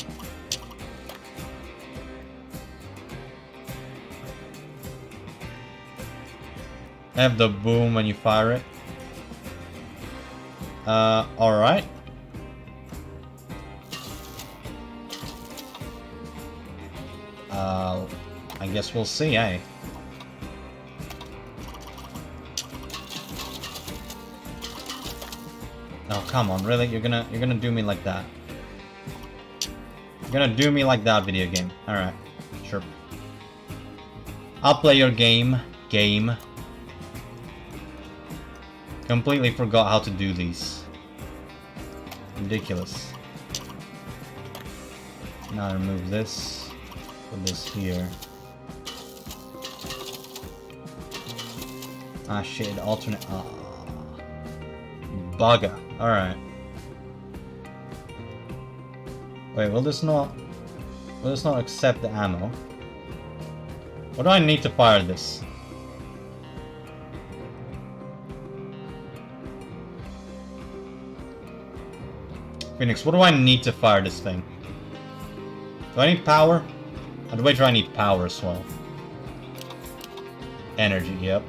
Have the boom when you fire it. Alright. I guess we'll see, eh? Oh, come on, really? You're gonna do me like that? You're gonna do me like that, video game. Alright, sure. I'll play your game. Completely forgot how to do these. Ridiculous. Now remove this. Put this here. Ah shit, alternate. Ah. Bugger. Alright. Wait, will this not accept the ammo? What do I need to fire this? Phoenix, what do I need to fire this thing? Do I need power? Wait, do I need power as well? Energy, yep.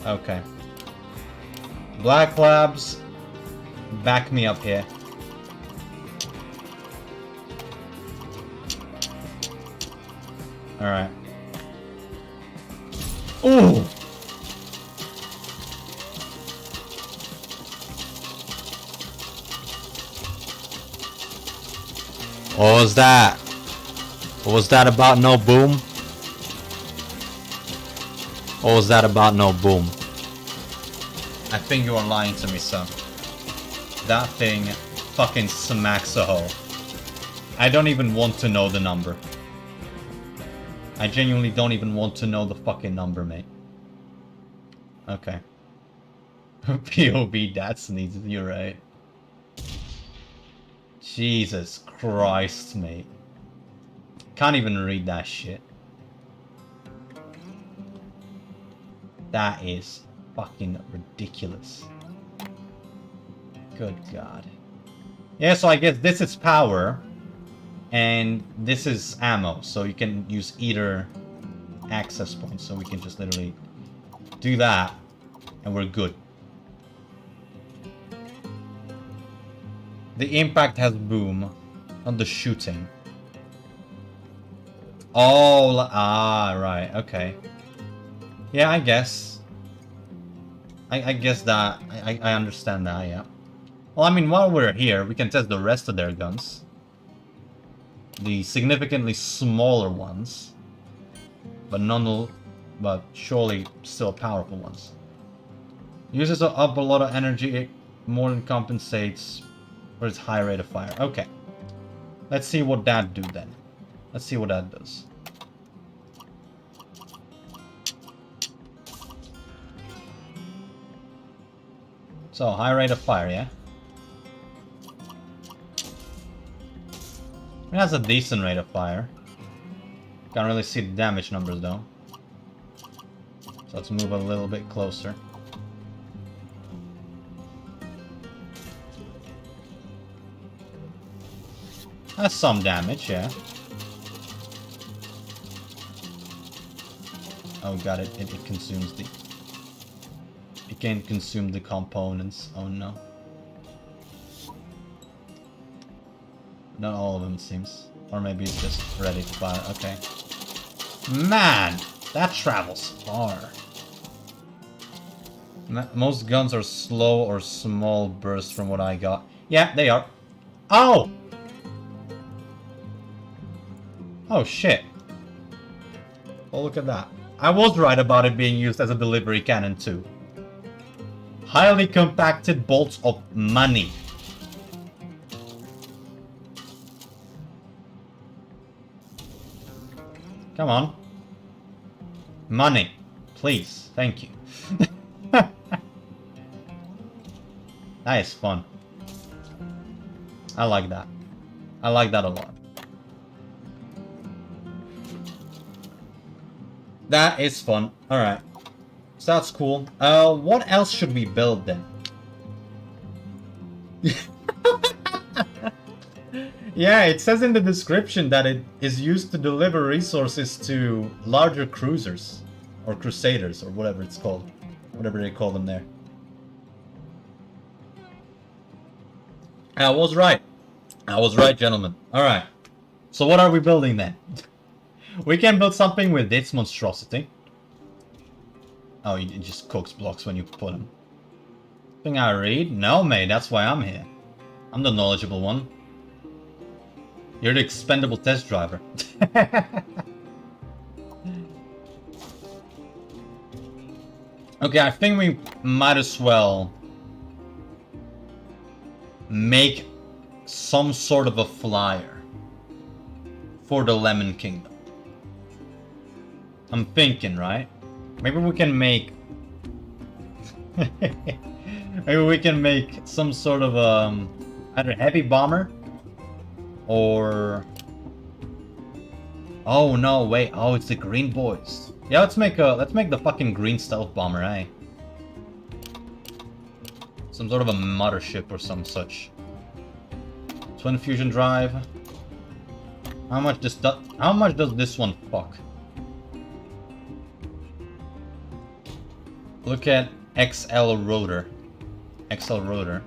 Okay. Black Labs, back me up here. Alright. Ooh! What was that? What was that about no boom? What was that about no boom? I think you are lying to me, son. That thing fucking smacks a hole. I don't even want to know the number. I genuinely don't even want to know the fucking number, mate. Okay. POV, that's needed, you're right. Jesus Christ, mate. Can't even read that shit. That is fucking ridiculous. Good God. Yeah, so I guess this is power. And this is ammo. So you can use either access point. So we can just literally do that. And we're good. The impact has boom. Not the shooting. Oh, right, okay. Yeah, I guess. I guess that, I understand that, yeah. Well, I mean, while we're here, we can test the rest of their guns. The significantly smaller ones. but surely still powerful ones. Uses up a lot of energy, it more than compensates for its high rate of fire. Okay. Let's see what that do then. Let's see what that does. So, high rate of fire, yeah? It has a decent rate of fire. Can't really see the damage numbers though. So let's move a little bit closer. That's some damage, yeah. Oh god, it consumes the... It can't consume the components. Oh no. Not all of them, it seems. Or maybe it's just ready to fire. Okay. Man! That travels far. Most guns are slow or small bursts from what I got. Yeah, they are. Oh! Oh shit. Oh, look at that. I was right about it being used as a delivery cannon too. Highly compacted bolts of money. Come on. Money. Please. Thank you. That is fun. I like that. I like that a lot. That is fun. Alright. So that's cool. What else should we build then? Yeah, it says in the description that it is used to deliver resources to larger cruisers. Or crusaders, or whatever it's called. Whatever they call them there. I was right. I was right, gentlemen. Alright. So what are we building then? We can build something with this monstrosity. Oh, it just cooks blocks when you put them. Thing I read? No, mate, that's why I'm here. I'm the knowledgeable one. You're the expendable test driver. Okay, I think we might as well make some sort of a flyer for the Lemon Kingdom. I'm thinking, right? Maybe we can make... Maybe we can make some sort of either heavy bomber or... Oh no, wait. Oh, it's the green boys. Yeah, let's make the fucking green stealth bomber, eh? Some sort of a mothership or some such. Twin fusion drive. How much does this one fuck? Look at XL rotor. XL rotor.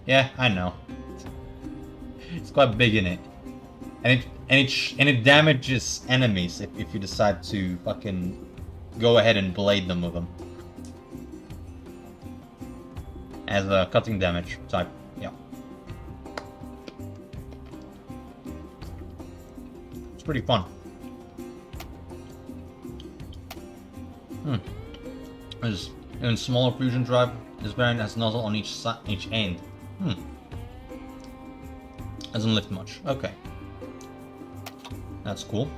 Yeah, I know. It's quite big in it. And it damages enemies if you decide to fucking go ahead and blade them with them. As a cutting damage type, yeah. It's pretty fun. There's even smaller fusion drive. This variant has nozzle on each end. Doesn't lift much. Okay. That's cool.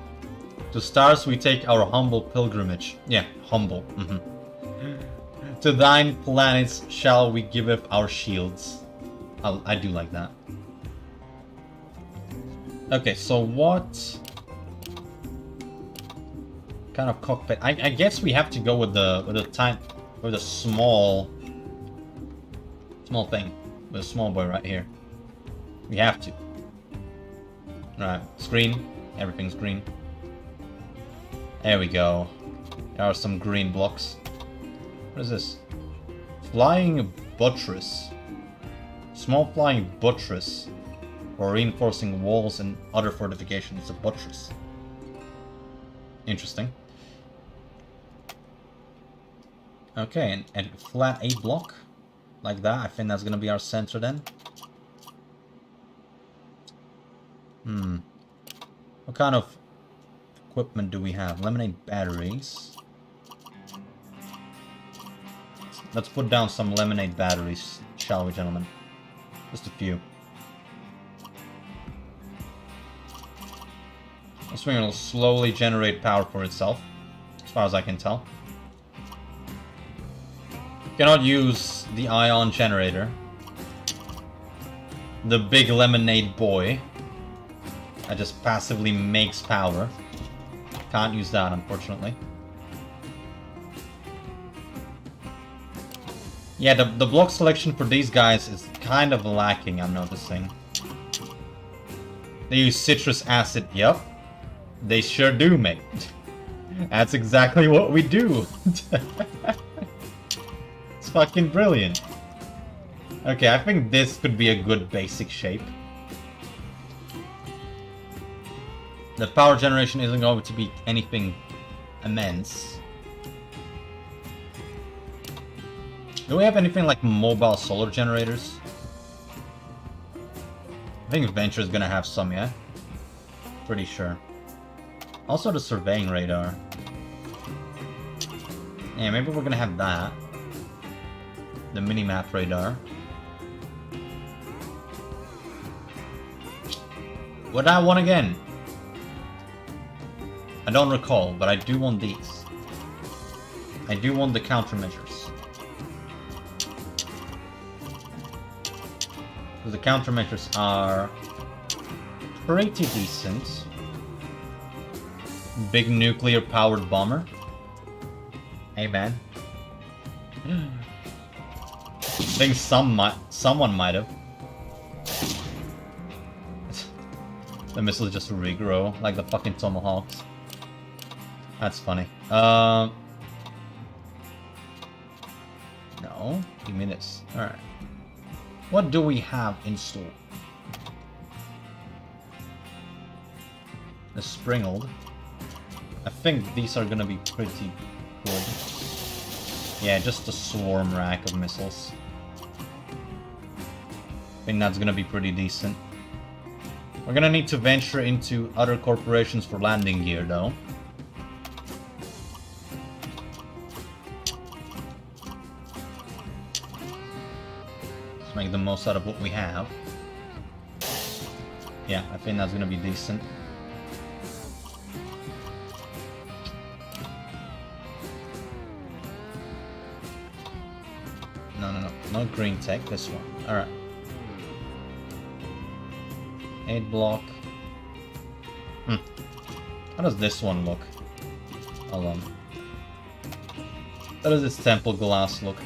To stars we take our humble pilgrimage. Yeah, humble. To thine planets shall we giveth our shields. I do like that. Okay, so what kind of cockpit? I guess we have to go with the small thing. With a small boy right here. We have to. Right, screen. Everything's green. There we go. There are some green blocks. What is this? Flying buttress. Small flying buttress. For reinforcing walls and other fortifications. It's a buttress. Interesting. Okay, and flat A block. Like that. I think that's gonna be our center then. What kind of equipment do we have? Lemonade batteries. Let's put down some lemonade batteries, shall we, gentlemen? Just a few. This thing will slowly generate power for itself, as far as I can tell. Cannot use the ion generator. The big lemonade boy that just passively makes power. Can't use that, unfortunately. Yeah, the block selection for these guys is kind of lacking, I'm noticing. They use citrus acid, yep. They sure do, mate. That's exactly what we do. It's fucking brilliant. Okay, I think this could be a good basic shape. The power generation isn't going to be anything immense. Do we have anything like mobile solar generators? I think Venture is gonna have some, yeah? Pretty sure. Also the surveying radar. Yeah, maybe we're gonna have that. The mini-map radar. What I want again? I don't recall, but I do want these. I do want the countermeasures. The countermeasures are pretty decent. Big nuclear powered bomber. Hey man. I think someone might have. The missiles just regrow like the fucking tomahawks. That's funny. No, give me this. Alright. What do we have in store? The Springled. I think these are gonna be pretty good. Yeah, just a swarm rack of missiles. I think that's gonna be pretty decent. We're gonna need to venture into other corporations for landing gear, though. Make the most out of what we have. Yeah, I think that's gonna be decent. No, not green tech, this one. Alright. 8 block. How does this one look? Hold on. How does this temple glass look?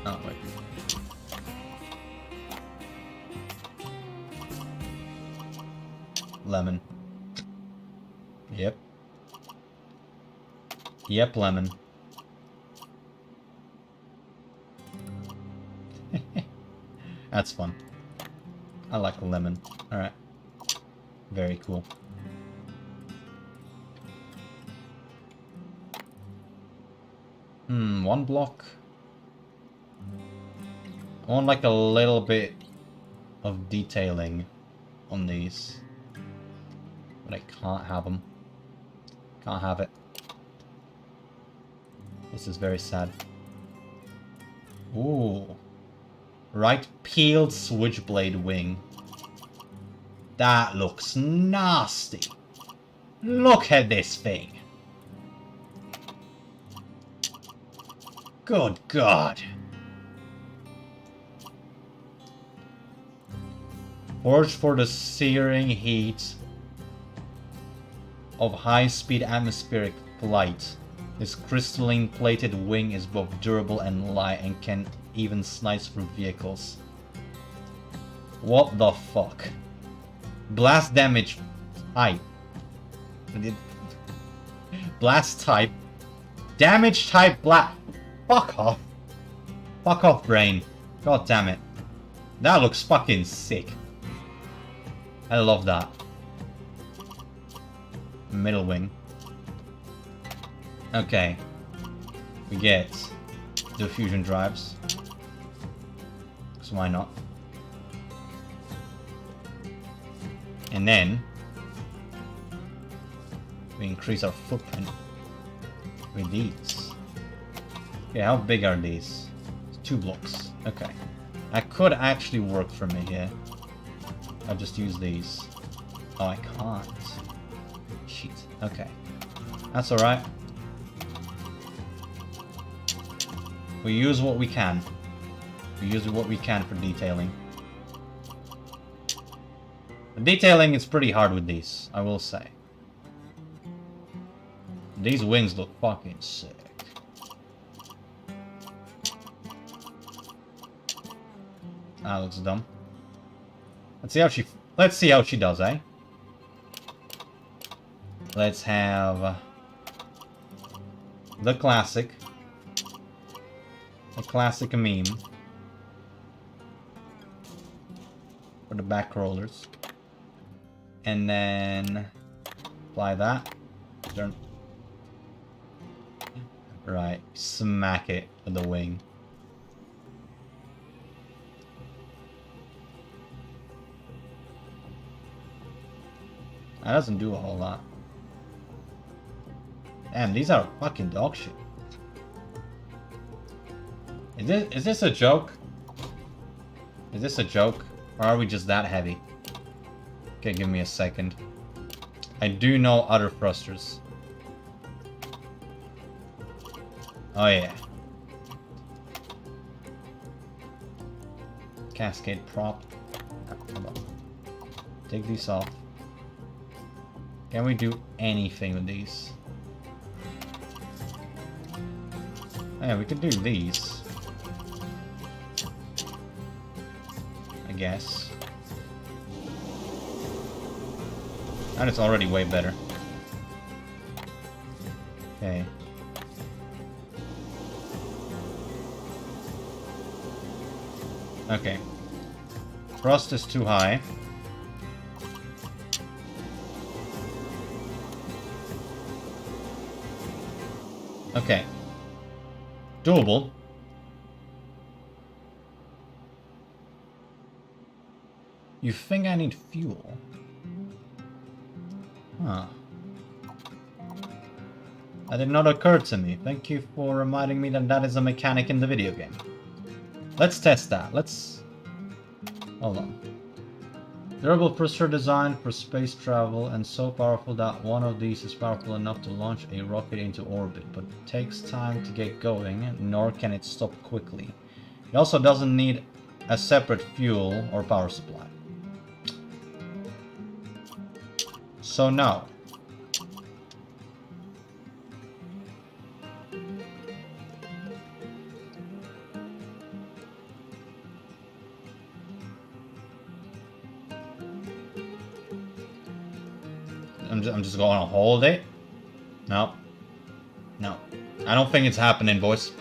Oh, wait. Lemon. Yep. Yep, lemon. That's fun. I like lemon. Alright. Very cool. One block. I want like a little bit of detailing on these. But I can't have them. Can't have it. This is very sad. Ooh. Right peeled switchblade wing. That looks nasty. Look at this thing. Good God. Forged for the searing heat of high-speed atmospheric flight. This crystalline-plated wing is both durable and light and can even slice through vehicles. What the fuck? Blast damage type. Blast type. Damage type blast. Fuck off. Fuck off, brain. God damn it. That looks fucking sick. I love that. Middle wing. Okay. We get the fusion drives. So why not? And then We increase our footprint with these. Okay, how big are these? 2 blocks. Okay. That could actually work for me here. I'll just use these. Oh, I can't. Shit. Okay. That's alright. We use what we can. We use what we can for detailing. The detailing is pretty hard with these, I will say. These wings look fucking sick. That looks dumb. Let's see how she does, eh? Let's have the classic. A classic meme. For the back rollers. And then apply that. Turn. Right. Smack it with the wing. That doesn't do a whole lot. Damn, these are fucking dog shit. Is this a joke? Is this a joke? Or are we just that heavy? Okay, give me a second. I do know other thrusters. Oh yeah. Cascade prop. Come on. Take these off. Can we do anything with these? Yeah, we could do these. I guess. And it's already way better. Okay. Okay. Thrust is too high. Okay. Doable. You think I need fuel? Huh. That did not occur to me. Thank you for reminding me that that is a mechanic in the video game. Let's test that. Let's... Hold on. Durable thruster designed for space travel and so powerful that one of these is powerful enough to launch a rocket into orbit, but it takes time to get going, nor can it stop quickly. It also doesn't need a separate fuel or power supply. So no. I'm just going to hold it. No. No. I don't think it's happening, boys.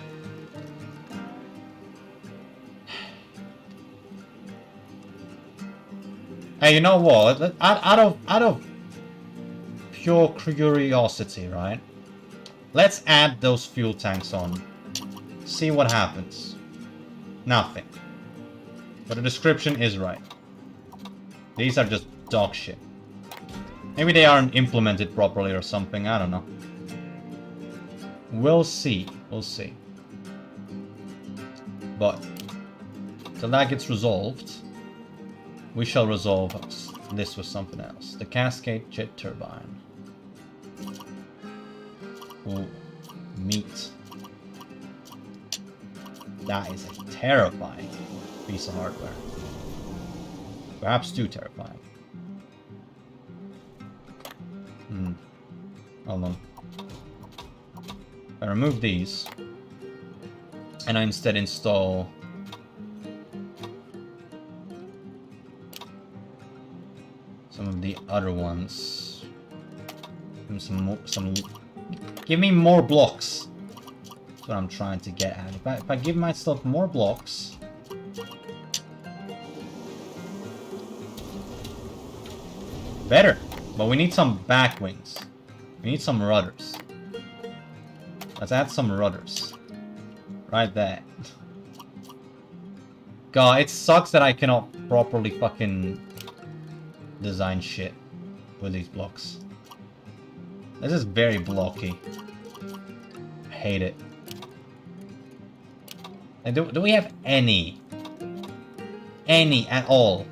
Hey, you know what? Out of pure curiosity, right? Let's add those fuel tanks on. See what happens. Nothing. But the description is right. These are just dog shit. Maybe they aren't implemented properly or something, I don't know. We'll see. We'll see. But till that gets resolved, we shall resolve this with something else. The Cascade Jet Turbine. Ooh, meat. That is a terrifying piece of hardware. Perhaps too terrifying. Hold on. I remove these, and I instead install some of the other ones. Give me more blocks. That's what I'm trying to get at. If I give myself more blocks, better. But we need some back wings. We need some rudders. Let's add some rudders. Right there. God, it sucks that I cannot properly fucking design shit with these blocks. This is very blocky. I hate it. And do we have any at all?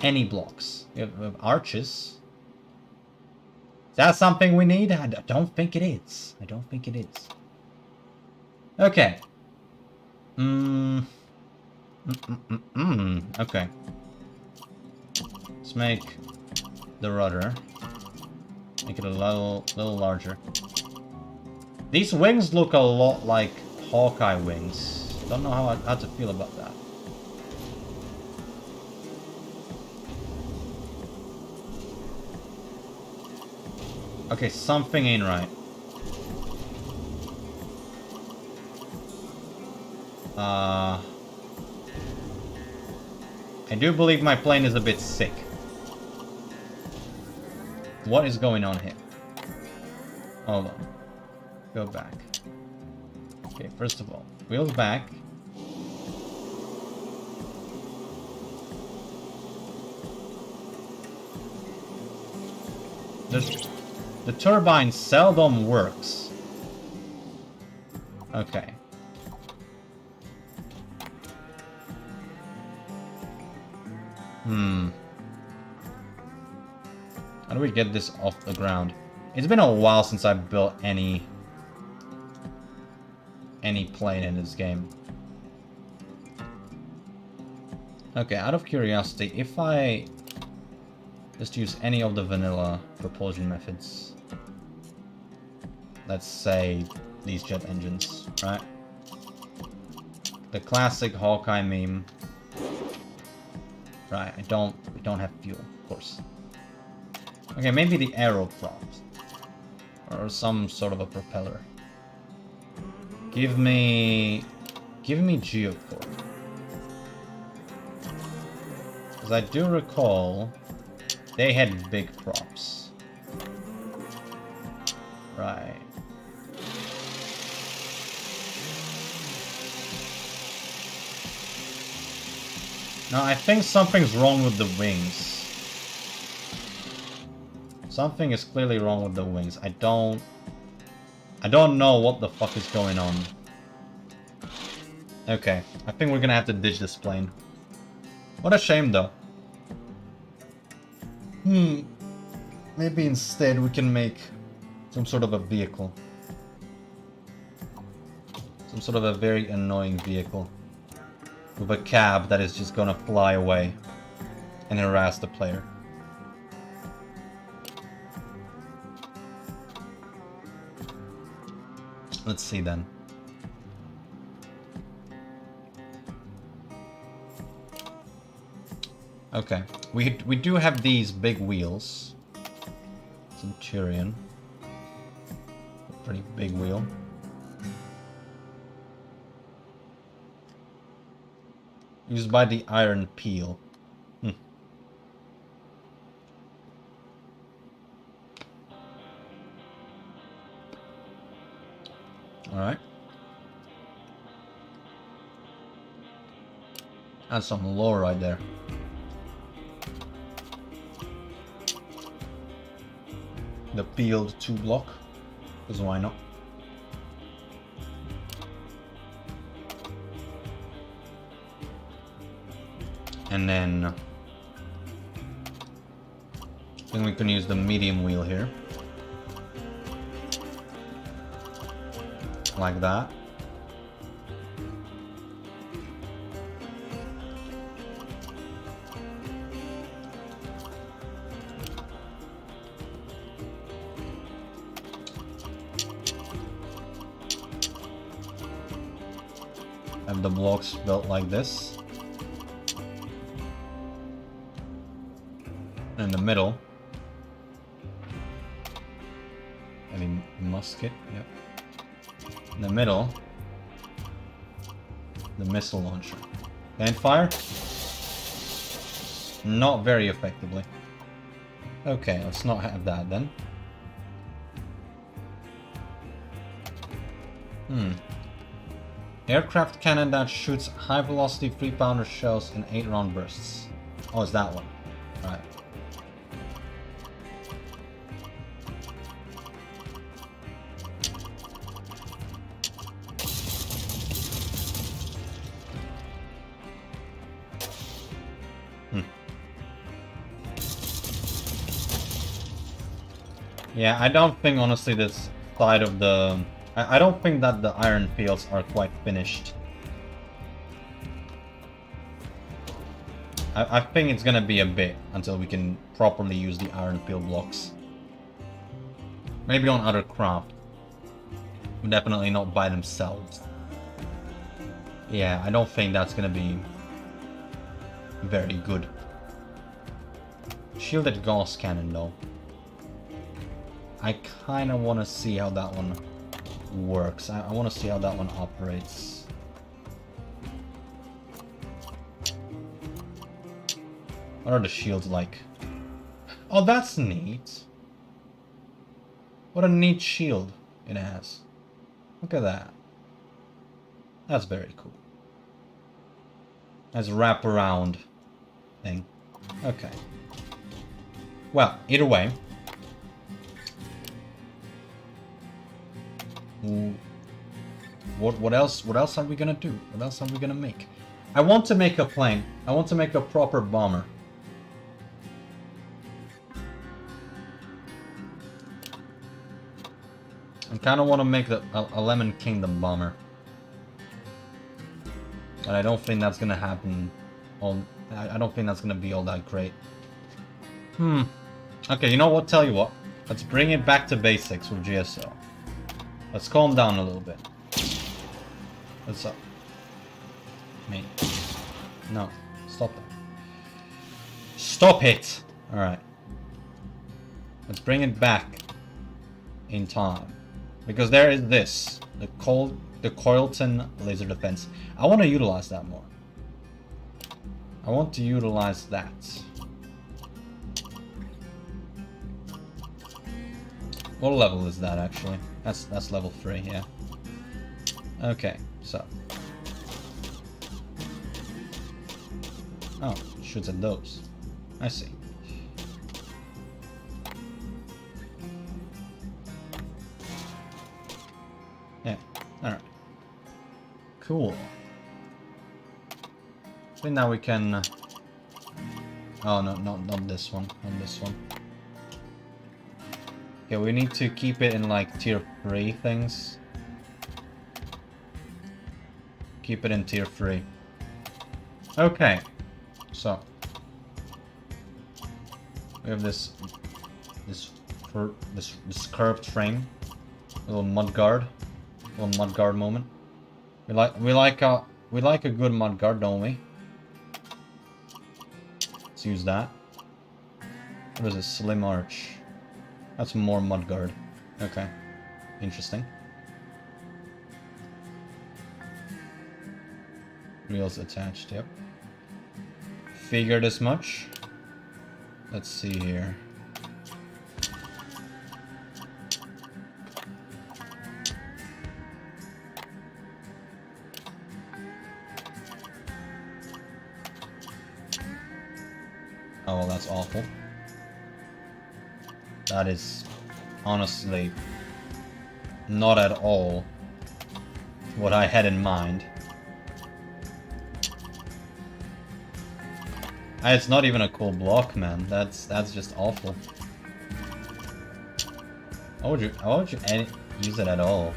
Any blocks? We have arches. Is that something we need? I don't think it is. I don't think it is. Okay. Okay. Let's make the rudder. Make it a little larger. These wings look a lot like Hawkeye wings. Don't know how to feel about that. Okay, something ain't right. I do believe my plane is a bit sick. What is going on here? Hold on. Go back. Okay, first of all, wheels back. The turbine seldom works. Okay. How do we get this off the ground? It's been a while since I built any plane in this game. Okay, out of curiosity, if I just use any of the vanilla propulsion methods, let's say these jet engines, right? The classic Hawkeye meme. Right, we don't have fuel, of course. Okay, maybe the aeroprop. Or some sort of a propeller. Give me geocore. Because I do recall they had big props. Right. Now I think something's wrong with the wings. Something is clearly wrong with the wings. I don't know what the fuck is going on. Okay, I think we're gonna have to ditch this plane. What a shame though. Maybe instead we can make some sort of a vehicle. Some sort of a very annoying vehicle. With a cab that is just gonna fly away and harass the player. Let's see then. Okay, we do have these big wheels. Centurion. A pretty big wheel. Used by the iron peel. Alright. That's some lore right there. The peeled 2 block. Because why not? And then I think we can use the medium wheel here. Like that. Have the blocks built like this. In the middle, I mean musket, yep. In the middle, the missile launcher. Can it fire? Not very effectively. Okay, let's not have that then. Aircraft cannon that shoots high velocity 3-pounder shells in 8-round bursts. Oh, it's that one. Right. Yeah, I don't think, honestly, this side of the... I don't think that the iron fields are quite finished. I think it's gonna be a bit until we can properly use the iron field blocks. Maybe on other craft. Definitely not by themselves. Yeah, I don't think that's gonna be very good. Shielded gauss cannon, though. I kind of want to see how that one works. I want to see how that one operates. What are the shields like? Oh, that's neat. What a neat shield it has. Look at that. That's very cool. That's wraparound thing. Okay. Well, either way. What else are we gonna do? What else are we gonna make? I want to make a plane. I want to make a proper bomber. I kind of want to make a Lemon Kingdom bomber. But I don't think that's gonna happen. I don't think that's gonna be all that great. Okay, you know what? Tell you what. Let's bring it back to basics with GSO. Let's calm down a little bit. What's up? Me. No. Stop that. Stop it! Alright. Let's bring it back in time. Because there is this. The Coilton laser defense. I want to utilize that more. I want to utilize that. What level is that actually? That's level 3, yeah. Okay, so. Oh, shoots at those. I see. Yeah, alright. Cool. I think now we can... Oh, no, not this one. Not this one. Okay, we need to keep it in like tier 3 things. Keep it in tier 3. Okay. So. We have this curved frame. A little mudguard. A little mudguard moment. We like a good mudguard, don't we? Let's use that. What is this? Slim arch. That's more mudguard. Okay. Interesting. Wheels attached, yep. Figured as much. Let's see here. Oh, well, that's awful. That is honestly not at all what I had in mind. It's not even a cool block, man. That's just awful. Why would you use it at all?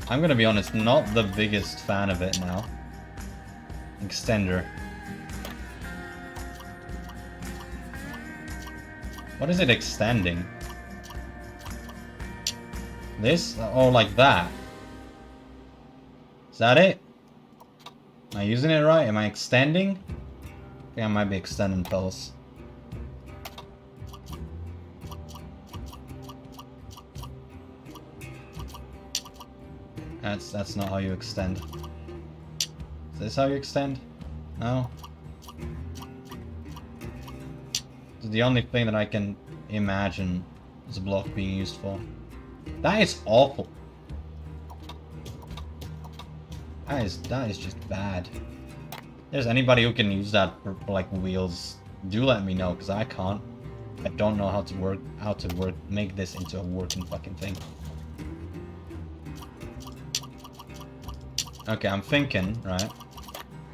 I'm gonna be honest, not the biggest fan of it now. Extender. What is it extending? This? Or like that? Is that it? Am I using it right? Am I extending? I think I might be extending, fellas. That's not how you extend. Is this how you extend? No? This is the only thing that I can imagine this block being used for. That is awful. That is just bad. If there's anybody who can use that for like wheels, do let me know, because I can't. I don't know how to make this into a working fucking thing. Okay, I'm thinking, right?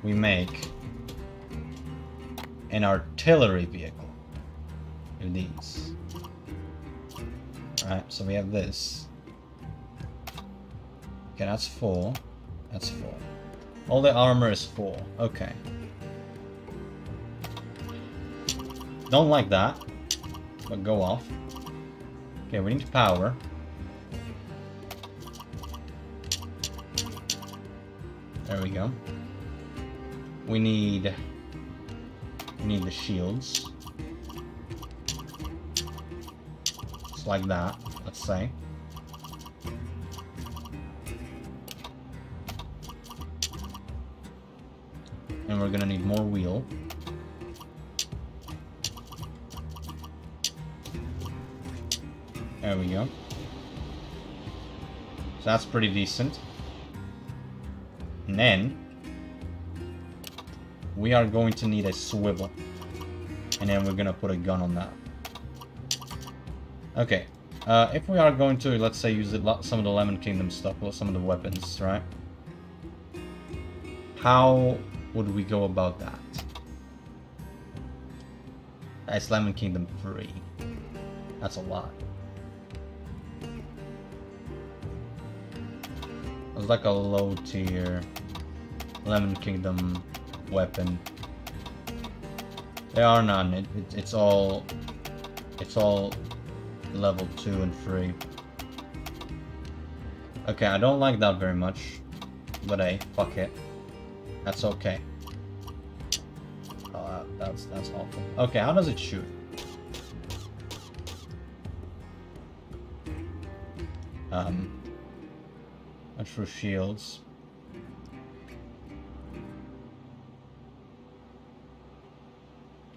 We make an artillery vehicle. with these. Alright, so we have this. Okay, that's 4. That's 4. All the armor is 4. Okay. Don't like that. But go off. Okay, we need power. There we go. We need the shields. Just like that, let's say. And we're gonna need more wheel. There we go. So that's pretty decent. And then we are going to need a swivel. And then we're gonna put a gun on that. Okay. If we are going to, let's say, use some of the Lemon Kingdom stuff, or some of the weapons, right? How would we go about that? It's Lemon Kingdom 3. That's a lot. It's like a low tier Lemon Kingdom weapon. There are none. It's all level 2 and 3. Okay, I don't like that very much, but hey, fuck it. That's okay. Oh, that's awful. Okay, how does it shoot? Through shields.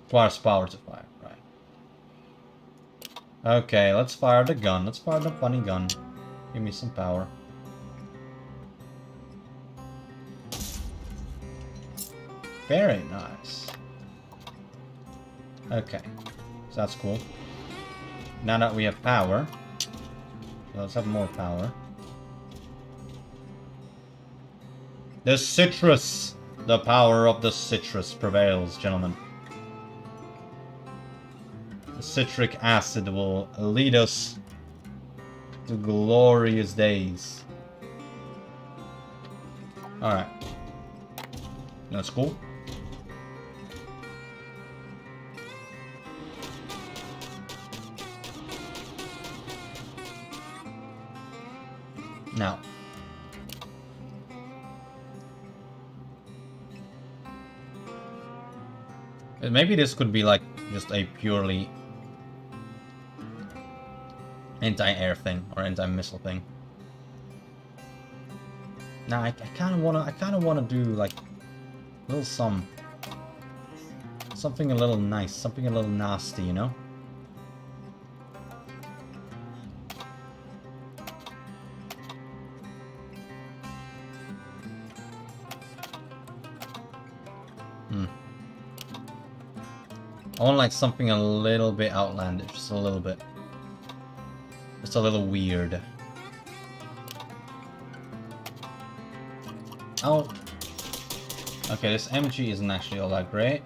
Requires power to fire, right? Okay, let's fire the gun. Let's fire the funny gun. Give me some power. Very nice. Okay, so that's cool. Now that we have power, let's have more power. The citrus! The power of the citrus prevails, gentlemen. The citric acid will lead us to glorious days. Alright. That's cool. Now. Maybe this could be like just a purely anti-air thing or anti-missile thing. Now I kind of wanna do like a little something a little nice, something a little nasty, you know? I want like something a little bit outlandish, just a little bit. Just a little weird. Oh. Okay, this MG isn't actually all that great.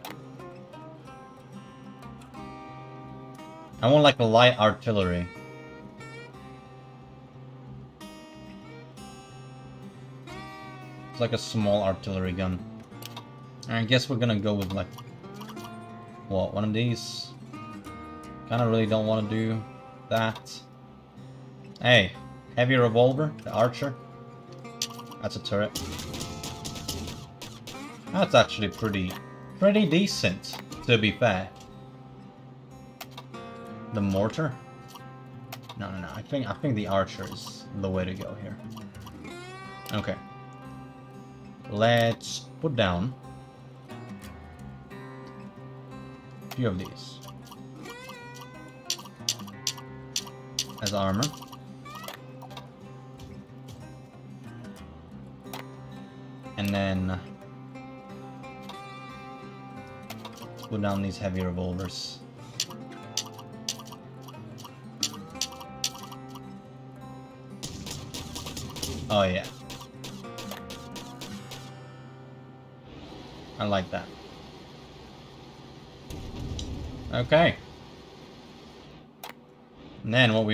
I want like a light artillery. It's like a small artillery gun. I guess we're gonna go with like... what, one of these? Kinda really don't want to do that. Hey, heavy revolver, the archer. That's a turret. That's actually pretty decent, to be fair. The mortar? No. I think the archer is the way to go here. Okay. Let's put down a few of these as armor. And then put down these heavy revolvers. Oh yeah. I like that. Okay. And then what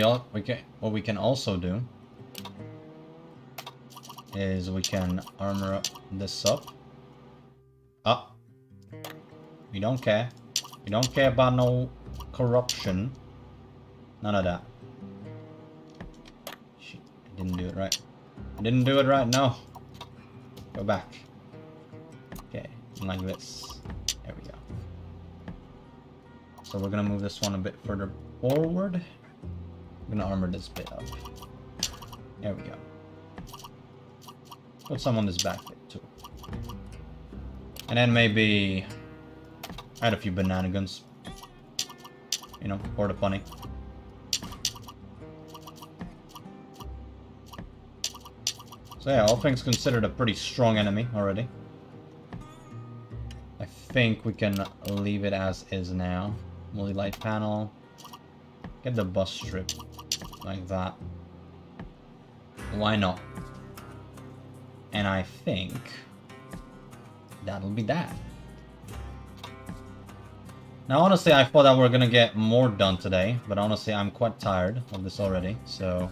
we can also do is we can armor this up. Ah, we don't care. We don't care about no corruption. None of that. Shit, I didn't do it right. I didn't do it right. No. Go back. Okay, like this. There we go. So we're gonna move this one a bit further forward. I'm gonna armor this bit up. There we go. Put some on this back bit too. And then maybe add a few banana guns. You know, for the funny. So yeah, all things considered, a pretty strong enemy already. I think we can leave it as is now. Multi-light panel. Get the bus strip like that. Why not? And I think that'll be that. Now honestly, I thought that we were gonna get more done today, but honestly I'm quite tired of this already, so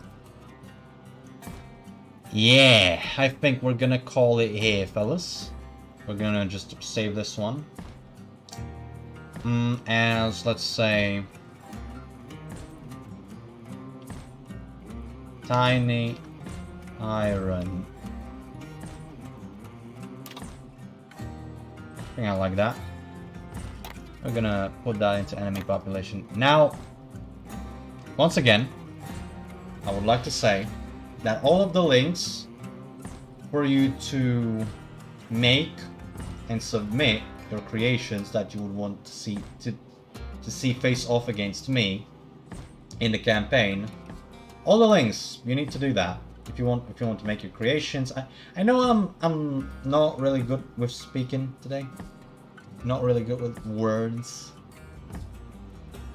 yeah, I think we're gonna call it here, fellas. We're gonna just save this one as, let's say, tiny iron. I think I like that. We're gonna put that into enemy population. Now, once again, I would like to say that all of the links for you to make and submit your creations that you would want to see face off against me in the campaign, all the links, you need to do that if you want to make your creations. I know I'm not really good with speaking today. Not really good with words.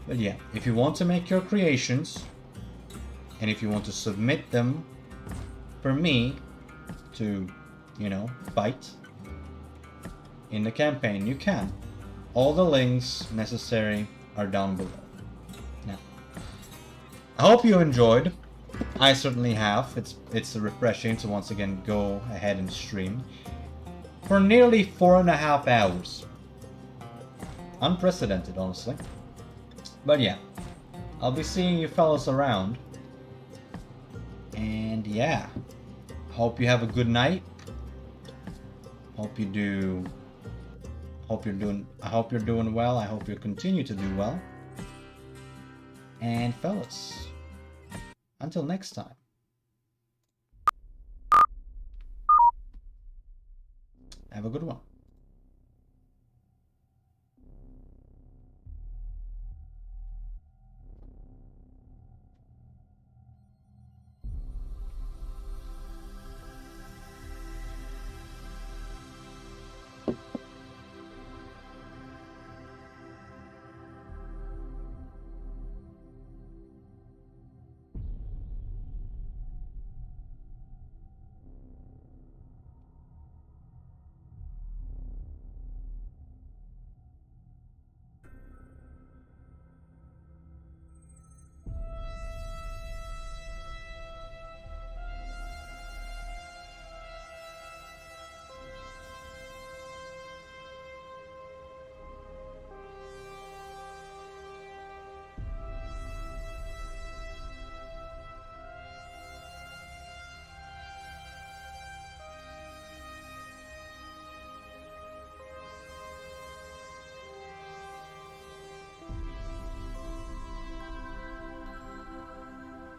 But yeah, if you want to make your creations and if you want to submit them for me to, you know, fight in the campaign, you can. All the links necessary are down below. Now, I hope you enjoyed. I certainly have. It's refreshing to once again go ahead and stream for nearly 4.5 hours. Unprecedented, honestly. But yeah, I'll be seeing you fellas around. And yeah, hope you have a good night. Hope you're doing well. I hope you continue to do well. And fellas, until next time. Have a good one.